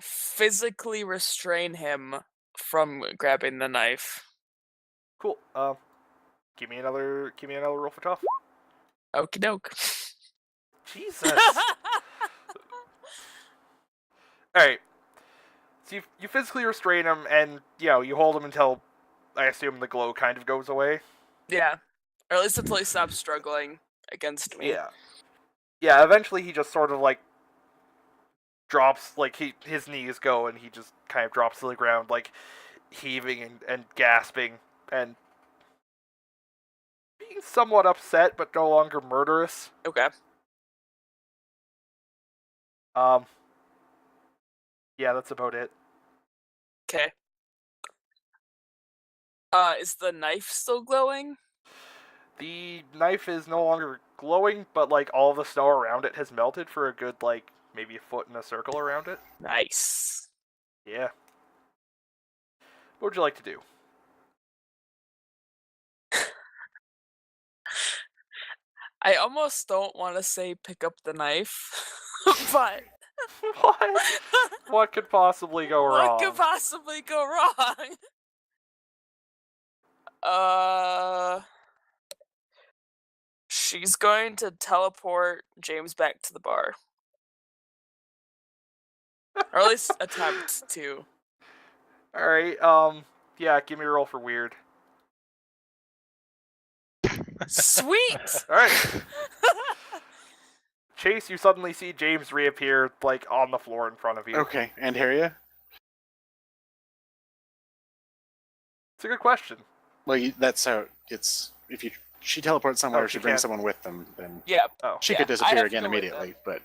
physically restrain him from grabbing the knife. Cool. Give me another roll for tough. Okie doke. Jesus. Alright. So you physically restrain him, and, you hold him until, I assume, the glow kind of goes away. Yeah. Or at least until he stops struggling against me. Yeah. Yeah, eventually he just sort of, like, drops, like, his knees go, and he just kind of drops to the ground, like, heaving and gasping, and being somewhat upset, but no longer murderous. Okay. Yeah, that's about it. Okay. Is the knife still glowing? The knife is no longer glowing, but, like, all the snow around it has melted for a good, like, maybe a foot in a circle around it. Nice. Yeah. What would you like to do? I almost don't want to say pick up the knife, but What? What could possibly go wrong? what could possibly go wrong? She's going to teleport James back to the bar. Or at least attempt to. Alright, yeah, give me a roll for weird. Sweet! Alright. Chase, you suddenly see James reappear, like, on the floor in front of you. Okay, and Harriet? It's a good question. Well, that's how it's. If she teleports somewhere, Oh, or she she brings can't. someone with them, then Yeah. Oh, she Yeah, could I disappear have to again go with immediately. But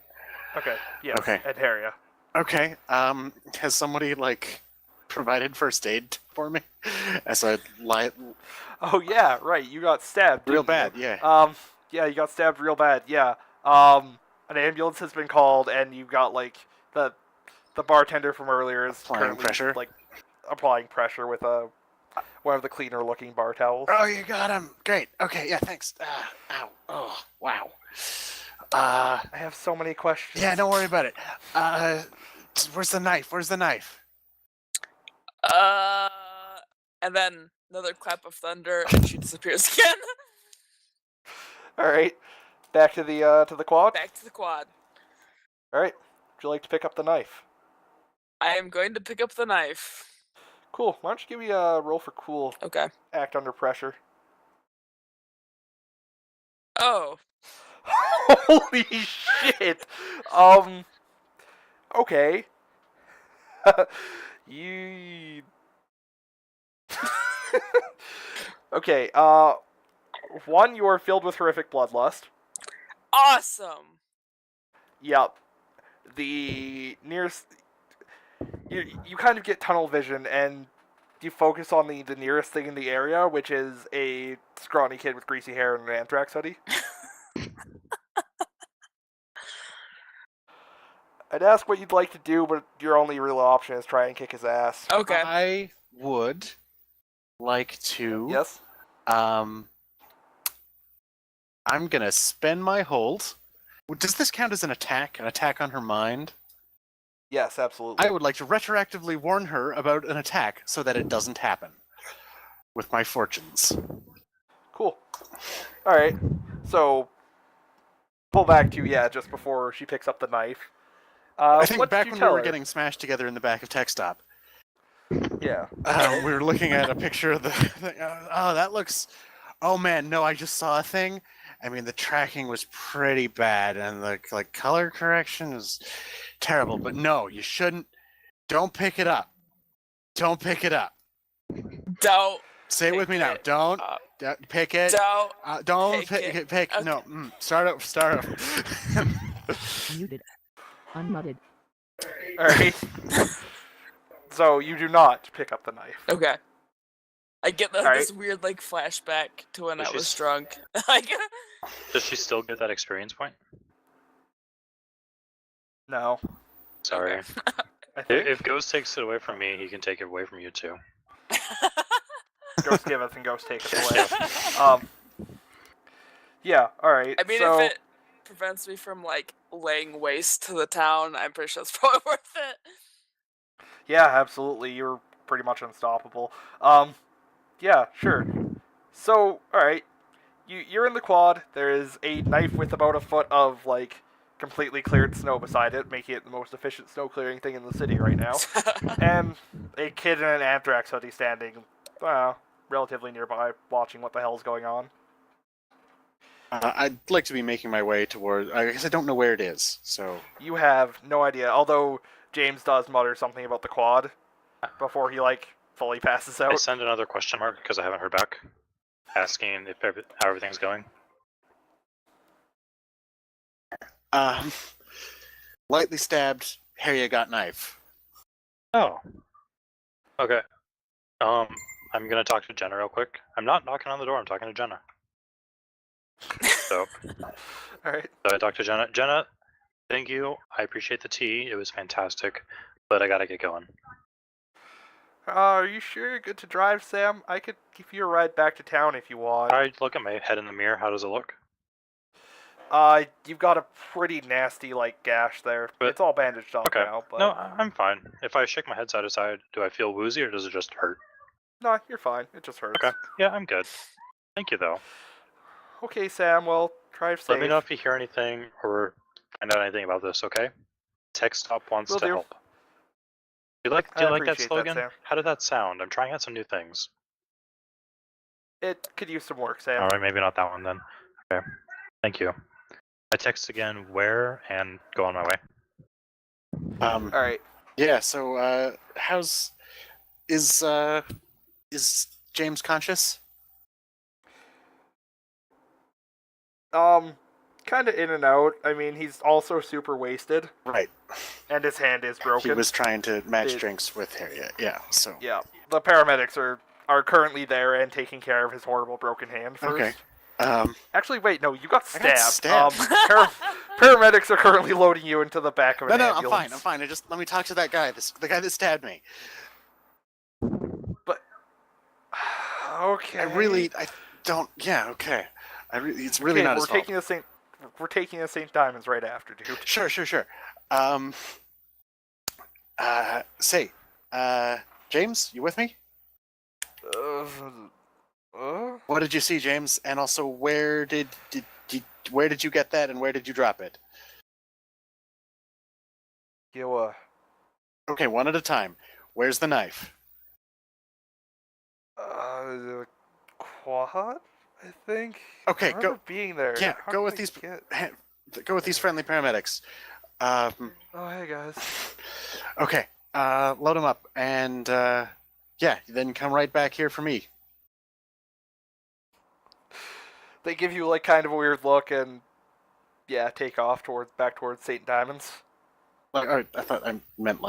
okay, yes, Okay. and Harriet. okay, has somebody like provided first aid for me? As I lie Oh, yeah, right, you got stabbed, real didn't bad, you? yeah. Yeah, you got stabbed real bad, yeah. An ambulance has been called, and you've got, like, the bartender from earlier is Applying currently, pressure? like, applying pressure with one of the cleaner-looking bar towels. Oh, you got him. Great. Okay, yeah, thanks. Ow. Oh, wow. I have so many questions. Yeah, don't worry about it. Where's the knife? Where's the knife? And then another clap of thunder, and she disappears again. Alright, back to the quad. Back to the quad. Alright, would you like to pick up the knife? I am going to pick up the knife. Cool, why don't you give me a roll for cool, Okay. act under pressure. Oh. Holy shit! Okay. You... Okay, one, you are filled with horrific bloodlust. Awesome. Yep. The nearest... You kind of get tunnel vision, and you focus on the nearest thing in the area, which is a scrawny kid with greasy hair and an anthrax hoodie. I'd ask what you'd like to do, but your only real option is try and kick his ass. Okay. I would like to. Yes. I'm gonna spend my hold. Does this count as an attack? An attack on her mind? Yes, absolutely. I would like to retroactively warn her about an attack so that it doesn't happen. With my fortunes. Cool. All right. So pull back to just before she picks up the knife. I think what back did you when we tell were her? getting smashed together in the back of Tech Stop, Yeah. we were looking at a picture of the thing. Oh, that looks. Oh man, no! I just saw a thing. I mean, the tracking was pretty bad, and the color correction is terrible. But no, you shouldn't. Don't pick it up. Don't pick it up. Don't. Say it with me pick now. it Don't up. pick it. Don't. Don't pick pick it. it. Pick. Okay. No. Start up. Start up. Muted. Unmuted. All right. So you do not pick up the knife. Okay. I get Alright. this weird flashback to when Does I she was s- drunk. Like, Does she still get that experience point? No. Sorry. I think If Ghost takes it away from me, he can take it away from you too. Ghost giveth and Ghost taketh away. Yeah. All right. I mean, so, if it prevents me from laying waste to the town, I'm pretty sure it's probably worth it. yeah, absolutely. You're pretty much unstoppable. Yeah, sure. So, all right. You're in the quad. There is a knife with about a foot of completely cleared snow beside it, making it the most efficient snow clearing thing in the city right now. And a kid in an anthrax hoodie standing, relatively nearby, watching what the hell's going on. I'd like to be making my way toward. I guess I don't know where it is, so. You have no idea. Although James does mutter something about the quad before he fully passes I out. send another question mark because I haven't heard back, asking if how everything's going. Lightly stabbed, Harriet got knife. Oh. Okay. I'm gonna talk to Jenna real quick. I'm not knocking on the door. I'm talking to Jenna. So All right. I talked to Jenna. Jenna, thank you. I appreciate the tea. It was fantastic, but I gotta get going. Are you sure you're good to drive, Sam? I could give you a ride back to town if you want. I look at my head in the mirror. How does it look? You've got a pretty nasty gash there. But- It's all bandaged up Okay. now, but No, I'm fine. If I shake my head side to side, do I feel woozy or does it just hurt? no, you're fine. It just hurts. Okay. Yeah, I'm good. Thank you, though. Okay, Sam. Well, drive safe. Let me know if you hear anything or find out anything about this, okay? Tech Stop wants Will to do. help. Do you like I that appreciate that, slogan? Sam. How did that sound? I'm trying out some new things. It could use some work, Sam. Alright, maybe not that one then. Okay. Thank you. I text again where and go on my way. All right. Yeah. So, is James conscious? Kind of in and out. I mean, he's also super wasted, Right. and his hand is broken. He was trying to match It- drinks with Harriet. Yeah. So. Yeah. The paramedics are currently there and taking care of his horrible broken hand first. Okay. Actually, wait, no, you got I got stabbed. stabbed. Paramedics are currently loading you into the back of No, an no, I'm ambulance. fine. I'm fine. Let me talk to that guy. The guy that stabbed me. Okay. I don't. Yeah. Okay. It's really okay, not we're his fault. taking We're taking the St. Diamonds right after, dude. Sure. James, you with me? What did you see, James? And also, where did you get that, and where did you drop it? You, Okay, one at a time. Where's the knife? the quad, I think. Okay, I remember go. being there. Yeah, How go did with I these. get- Go with these friendly paramedics. Oh, hey guys. Okay, load them up, and yeah, then come right back here for me. They give you kind of a weird look and take off back towards St. Diamonds. I thought I meant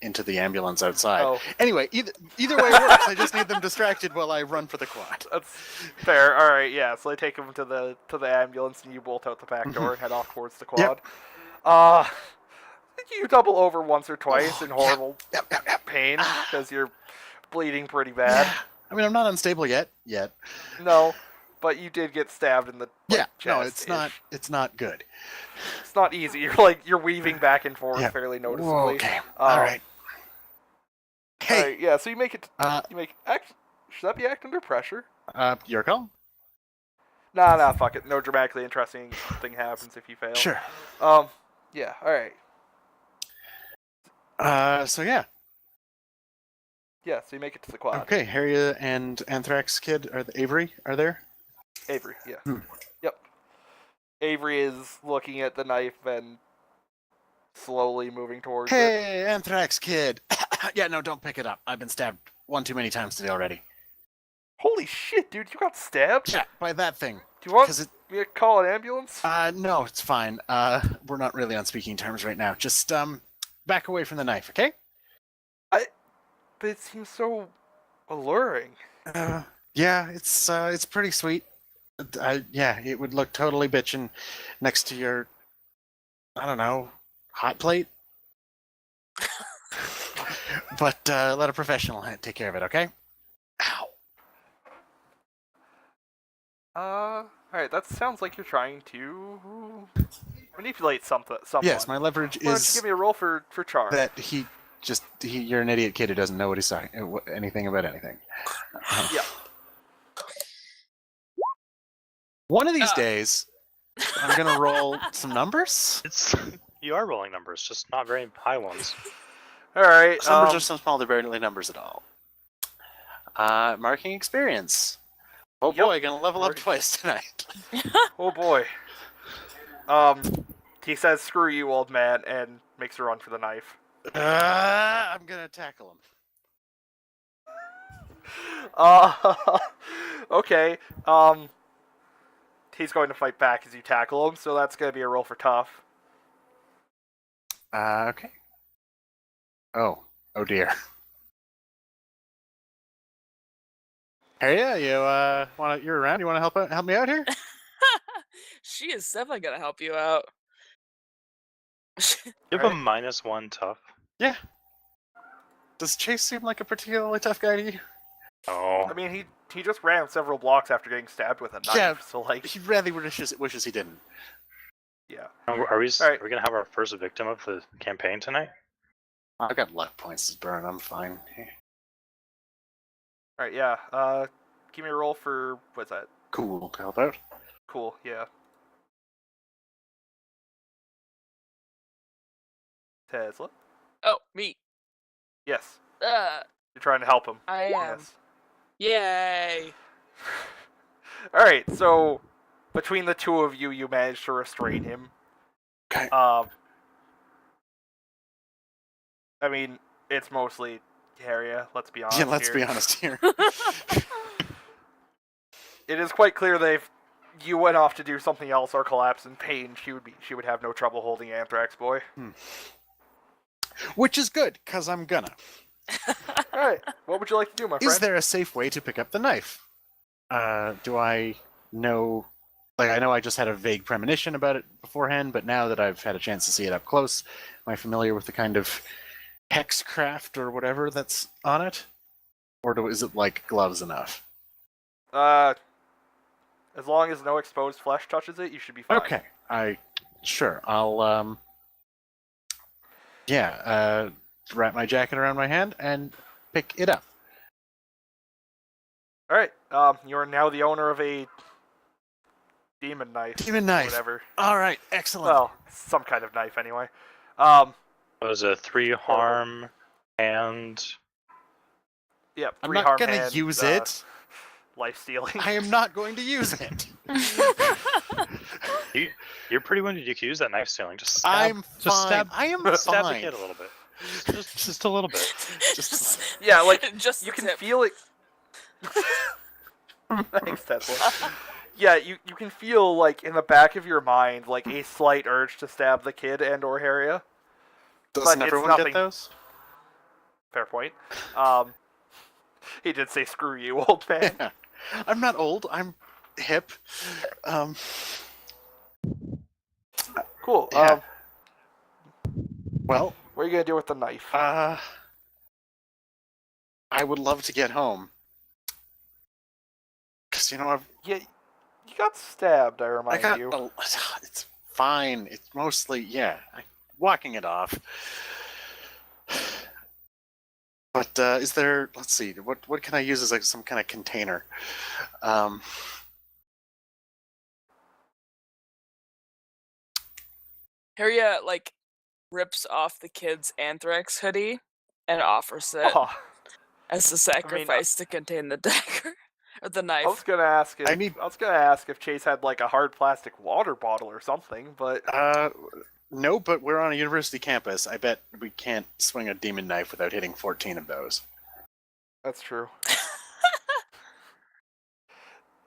into the ambulance outside. Oh, Anyway, either way works. I just need them distracted while I run for the quad. that's fair. All right, yeah. So they take him to the ambulance, and you bolt out the back door and head off towards the quad. Yep. You double over once or twice in horrible Yep. pain because you're bleeding pretty bad. I mean, I'm not unstable yet. No, but you did get stabbed in the Yeah, no, chest-ish. it's not good. It's not easy. You're weaving back and forth Yeah. fairly Whoa, noticeably. okay, all right. Hey, Alright, yeah. So you make it. uh, Should that be act under pressure? your call. Nah, fuck it. No dramatically interesting thing happens if you fail. Sure. Yeah. All right. So yeah. Yeah. So you make it to the quad. Okay, Harriet and Anthrax Kid Avery are there. Avery. Yeah. Hmm. Yep. Avery is looking at the knife and slowly moving towards it. Hey, Anthrax Kid. Yeah, no, don't pick it up. I've been stabbed one too many times today already. Holy shit, dude! You got stabbed. Yeah, by that thing. Do you want 'Cause me to call an ambulance? No, it's fine. We're not really on speaking terms right now. Just back away from the knife, okay? But it seems so alluring. Yeah, it's pretty sweet. Yeah, it would look totally bitchin' next to your, I don't know, hot plate. But let a professional take care of it, okay? Ow. Alright, that sounds like you're trying to manipulate someone. Yes, my leverage Why don't you is give me a roll for charm? that you're an idiot kid who doesn't know what he's talking, anything about anything. Yeah. One of these days, I'm gonna roll some numbers. You are rolling numbers, just not very high ones. Alright, Numbers are so small they're barely numbers at all. Marking experience. Oh Yep. boy, gonna level up twice tonight. oh boy. He says, "Screw you, old man," and makes a run for the knife. I'm gonna tackle him. Okay. He's going to fight back as you tackle him, so that's going to be a roll for tough. Okay. Oh dear. Hey, yeah, you're around? You want to help me out here? She is definitely gonna help you out. You have a -1 tough. Yeah. Does Chase seem like a particularly tough guy to you? Oh. I mean, he just ran several blocks after getting stabbed with a knife, Yeah. so like, He really wishes he didn't. yeah. Are we Alright. gonna have our first victim of the campaign tonight? I've got luck points to burn. I'm fine. Alright, yeah. Give me a roll for, what's that? Cool to help out. Cool, yeah. Tesla? Oh, me. Yes. Uh, You're trying to help him. I am. Yes. Yay. Alright, so between the two of you, you managed to restrain him. Okay. I mean, it's mostly Harriet, let's be honest. Yeah, let's here. be honest here. It is quite clear that if you went off to do something else or collapse in pain, she would have no trouble holding Anthrax Boy. Which is good, because I'm gonna. Alright, what would you like to do, my friend? Is there a safe way to pick up the knife? Do I know... I know I just had a vague premonition about it beforehand, but now that I've had a chance to see it up close, am I familiar with the kind of hexcraft or whatever that's on it? Or is it like gloves enough? As long as no exposed flesh touches it, you should be fine. Okay, I'll wrap my jacket around my hand and pick it up. Alright, you're now the owner of a demon knife. Demon knife. Whatever. All right, excellent. Well, some kind of knife anyway. It was a 3 harm and Yeah, I'm 3 not harm gonna and, use it. Life stealing. I am not going to use it. you're pretty wounded. You can use that knife stealing. Just stab, I'm just fine. stab, I am stab the fine. kid a little bit. Just a little bit. Just Yeah, like, just you can tip. feel it. Thanks, Tesla. Yeah, you can feel, like, in the back of your mind, like, a slight urge to stab the kid and or Harriet. Doesn't But it's everyone nothing- get those? Fair point. He did say, "Screw you, old man." Yeah. I'm not old. I'm hip. Cool. Yeah. Well, What are you gonna do with the knife? I would love to get home, You know, Yeah, you got stabbed. I I remind got. you. It's fine. It's mostly walking it off. But is there? Let's see. What can I use as like some kind of container? Harriet rips off the kid's anthrax hoodie and offers it Oh, as the sacrifice to contain the dagger or the I was knife. gonna ask if I need- I was gonna ask if Chase had like a hard plastic water bottle or something, but No, but we're on a university campus. I bet we can't swing a demon knife without hitting 14 of those. that's true.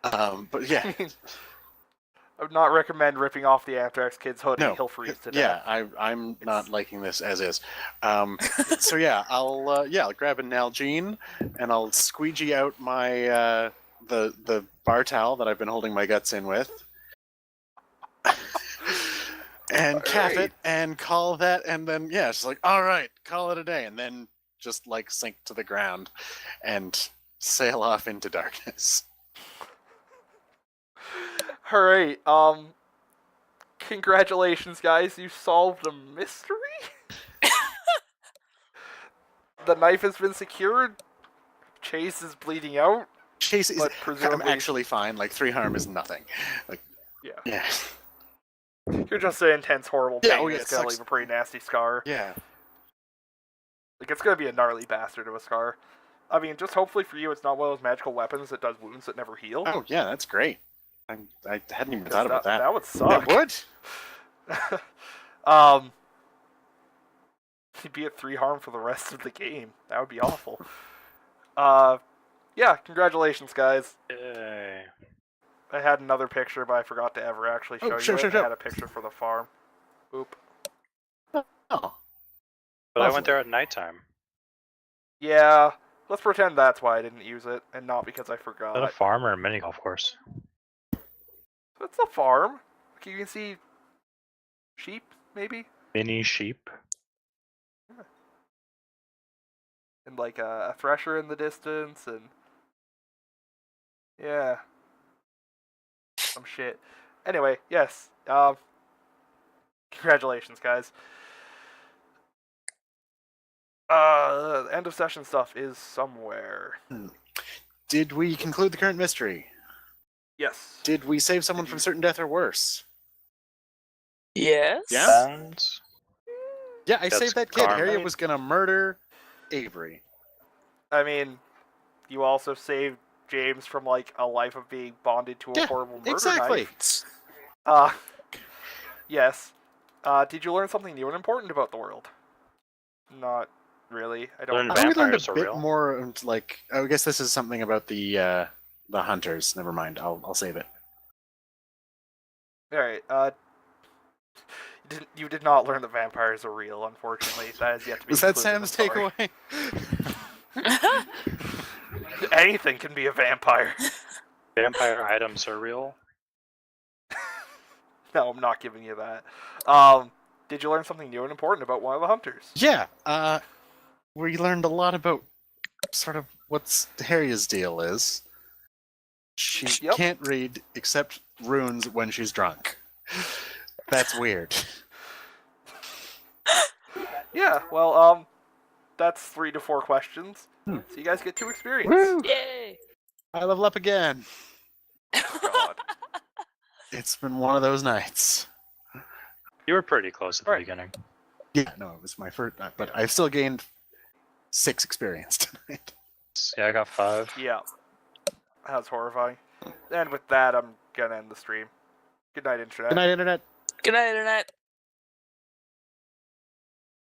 But yeah, I mean, I would not recommend ripping off the anthrax kid's hoodie. no, He'll freeze to yeah, death. I'm not liking this as is. So yeah, I'll grab a Nalgene and I'll squeegee out my the bar towel that I've been holding my guts in with, and calf Alright. it and call that, and then it's like, all right, call it a day, and then just like sink to the ground and sail off into darkness. Alright, congratulations, guys. You solved a mystery? The knife has been secured. Chase is bleeding out. Chase is. But I'm presumably- actually fine. Like 3 harm is nothing. Like Yeah. yeah, You're just an intense, horrible pain. Yeah, oh yeah, It's it gonna sucks. leave a pretty nasty scar. yeah. Like, it's gonna be a gnarly bastard of a scar. I mean, just hopefully for you, it's not one of those magical weapons that does wounds that never heal. Oh yeah, that's great. I hadn't even 'Cause thought about that. That would suck. That would. He'd be at 3 harm for the rest of the game. That would be awful. Yeah, congratulations, guys. Yay. I had another picture, but I forgot to ever actually show Oh, you sure, it. sure, sure. I had a picture for the farm. Oop. Oh, But I Awesome. went there at nighttime. Yeah, let's pretend that's why I didn't use it, and not because I Is that a forgot. farm or a mini golf course? It's a farm. Like, you can see sheep, maybe? Mini sheep. And like a thresher in the distance, and yeah, some shit. Anyway, yes. Congratulations, guys. End of session stuff is somewhere. did we conclude the current mystery? Yes. Did we save someone from certain death or worse? Yes. Yeah? And Yeah, I That's saved that kid. karma. Harriet was gonna murder Avery. I mean, you also saved James from like a life of being bonded to a Yeah, horrible murder exactly. knife. Yes. Did you learn something new and important about the world? Not really. I don't. Learned I think we learned Vampires a are bit real. more. Like, I guess this is something about the hunters. Never mind. I'll save it. All right. You did not learn that vampires are real. Unfortunately, that is yet to be. Was that included in the Sam's story. takeaway? Anything can be a vampire. vampire items are real. No, I'm not giving you that. Did you learn something new and important about one of the hunters? Yeah. We learned a lot about sort of what's Harriet's deal is. She Yep. can't read except runes when she's drunk. That's weird. Yeah. Well, that's 3 to 4 questions. Hmm. So you guys get 2 experience. Woo! Yay. I level up again. God. It's been one of those nights. You were pretty close at the Right. beginning. Yeah, no, it was my first, but I've still gained 6 experience tonight. Yeah, I got 5. Yeah. That was horrifying. And with that, I'm gonna end the stream. Good night, Internet. Good night, Internet. Good night, Internet.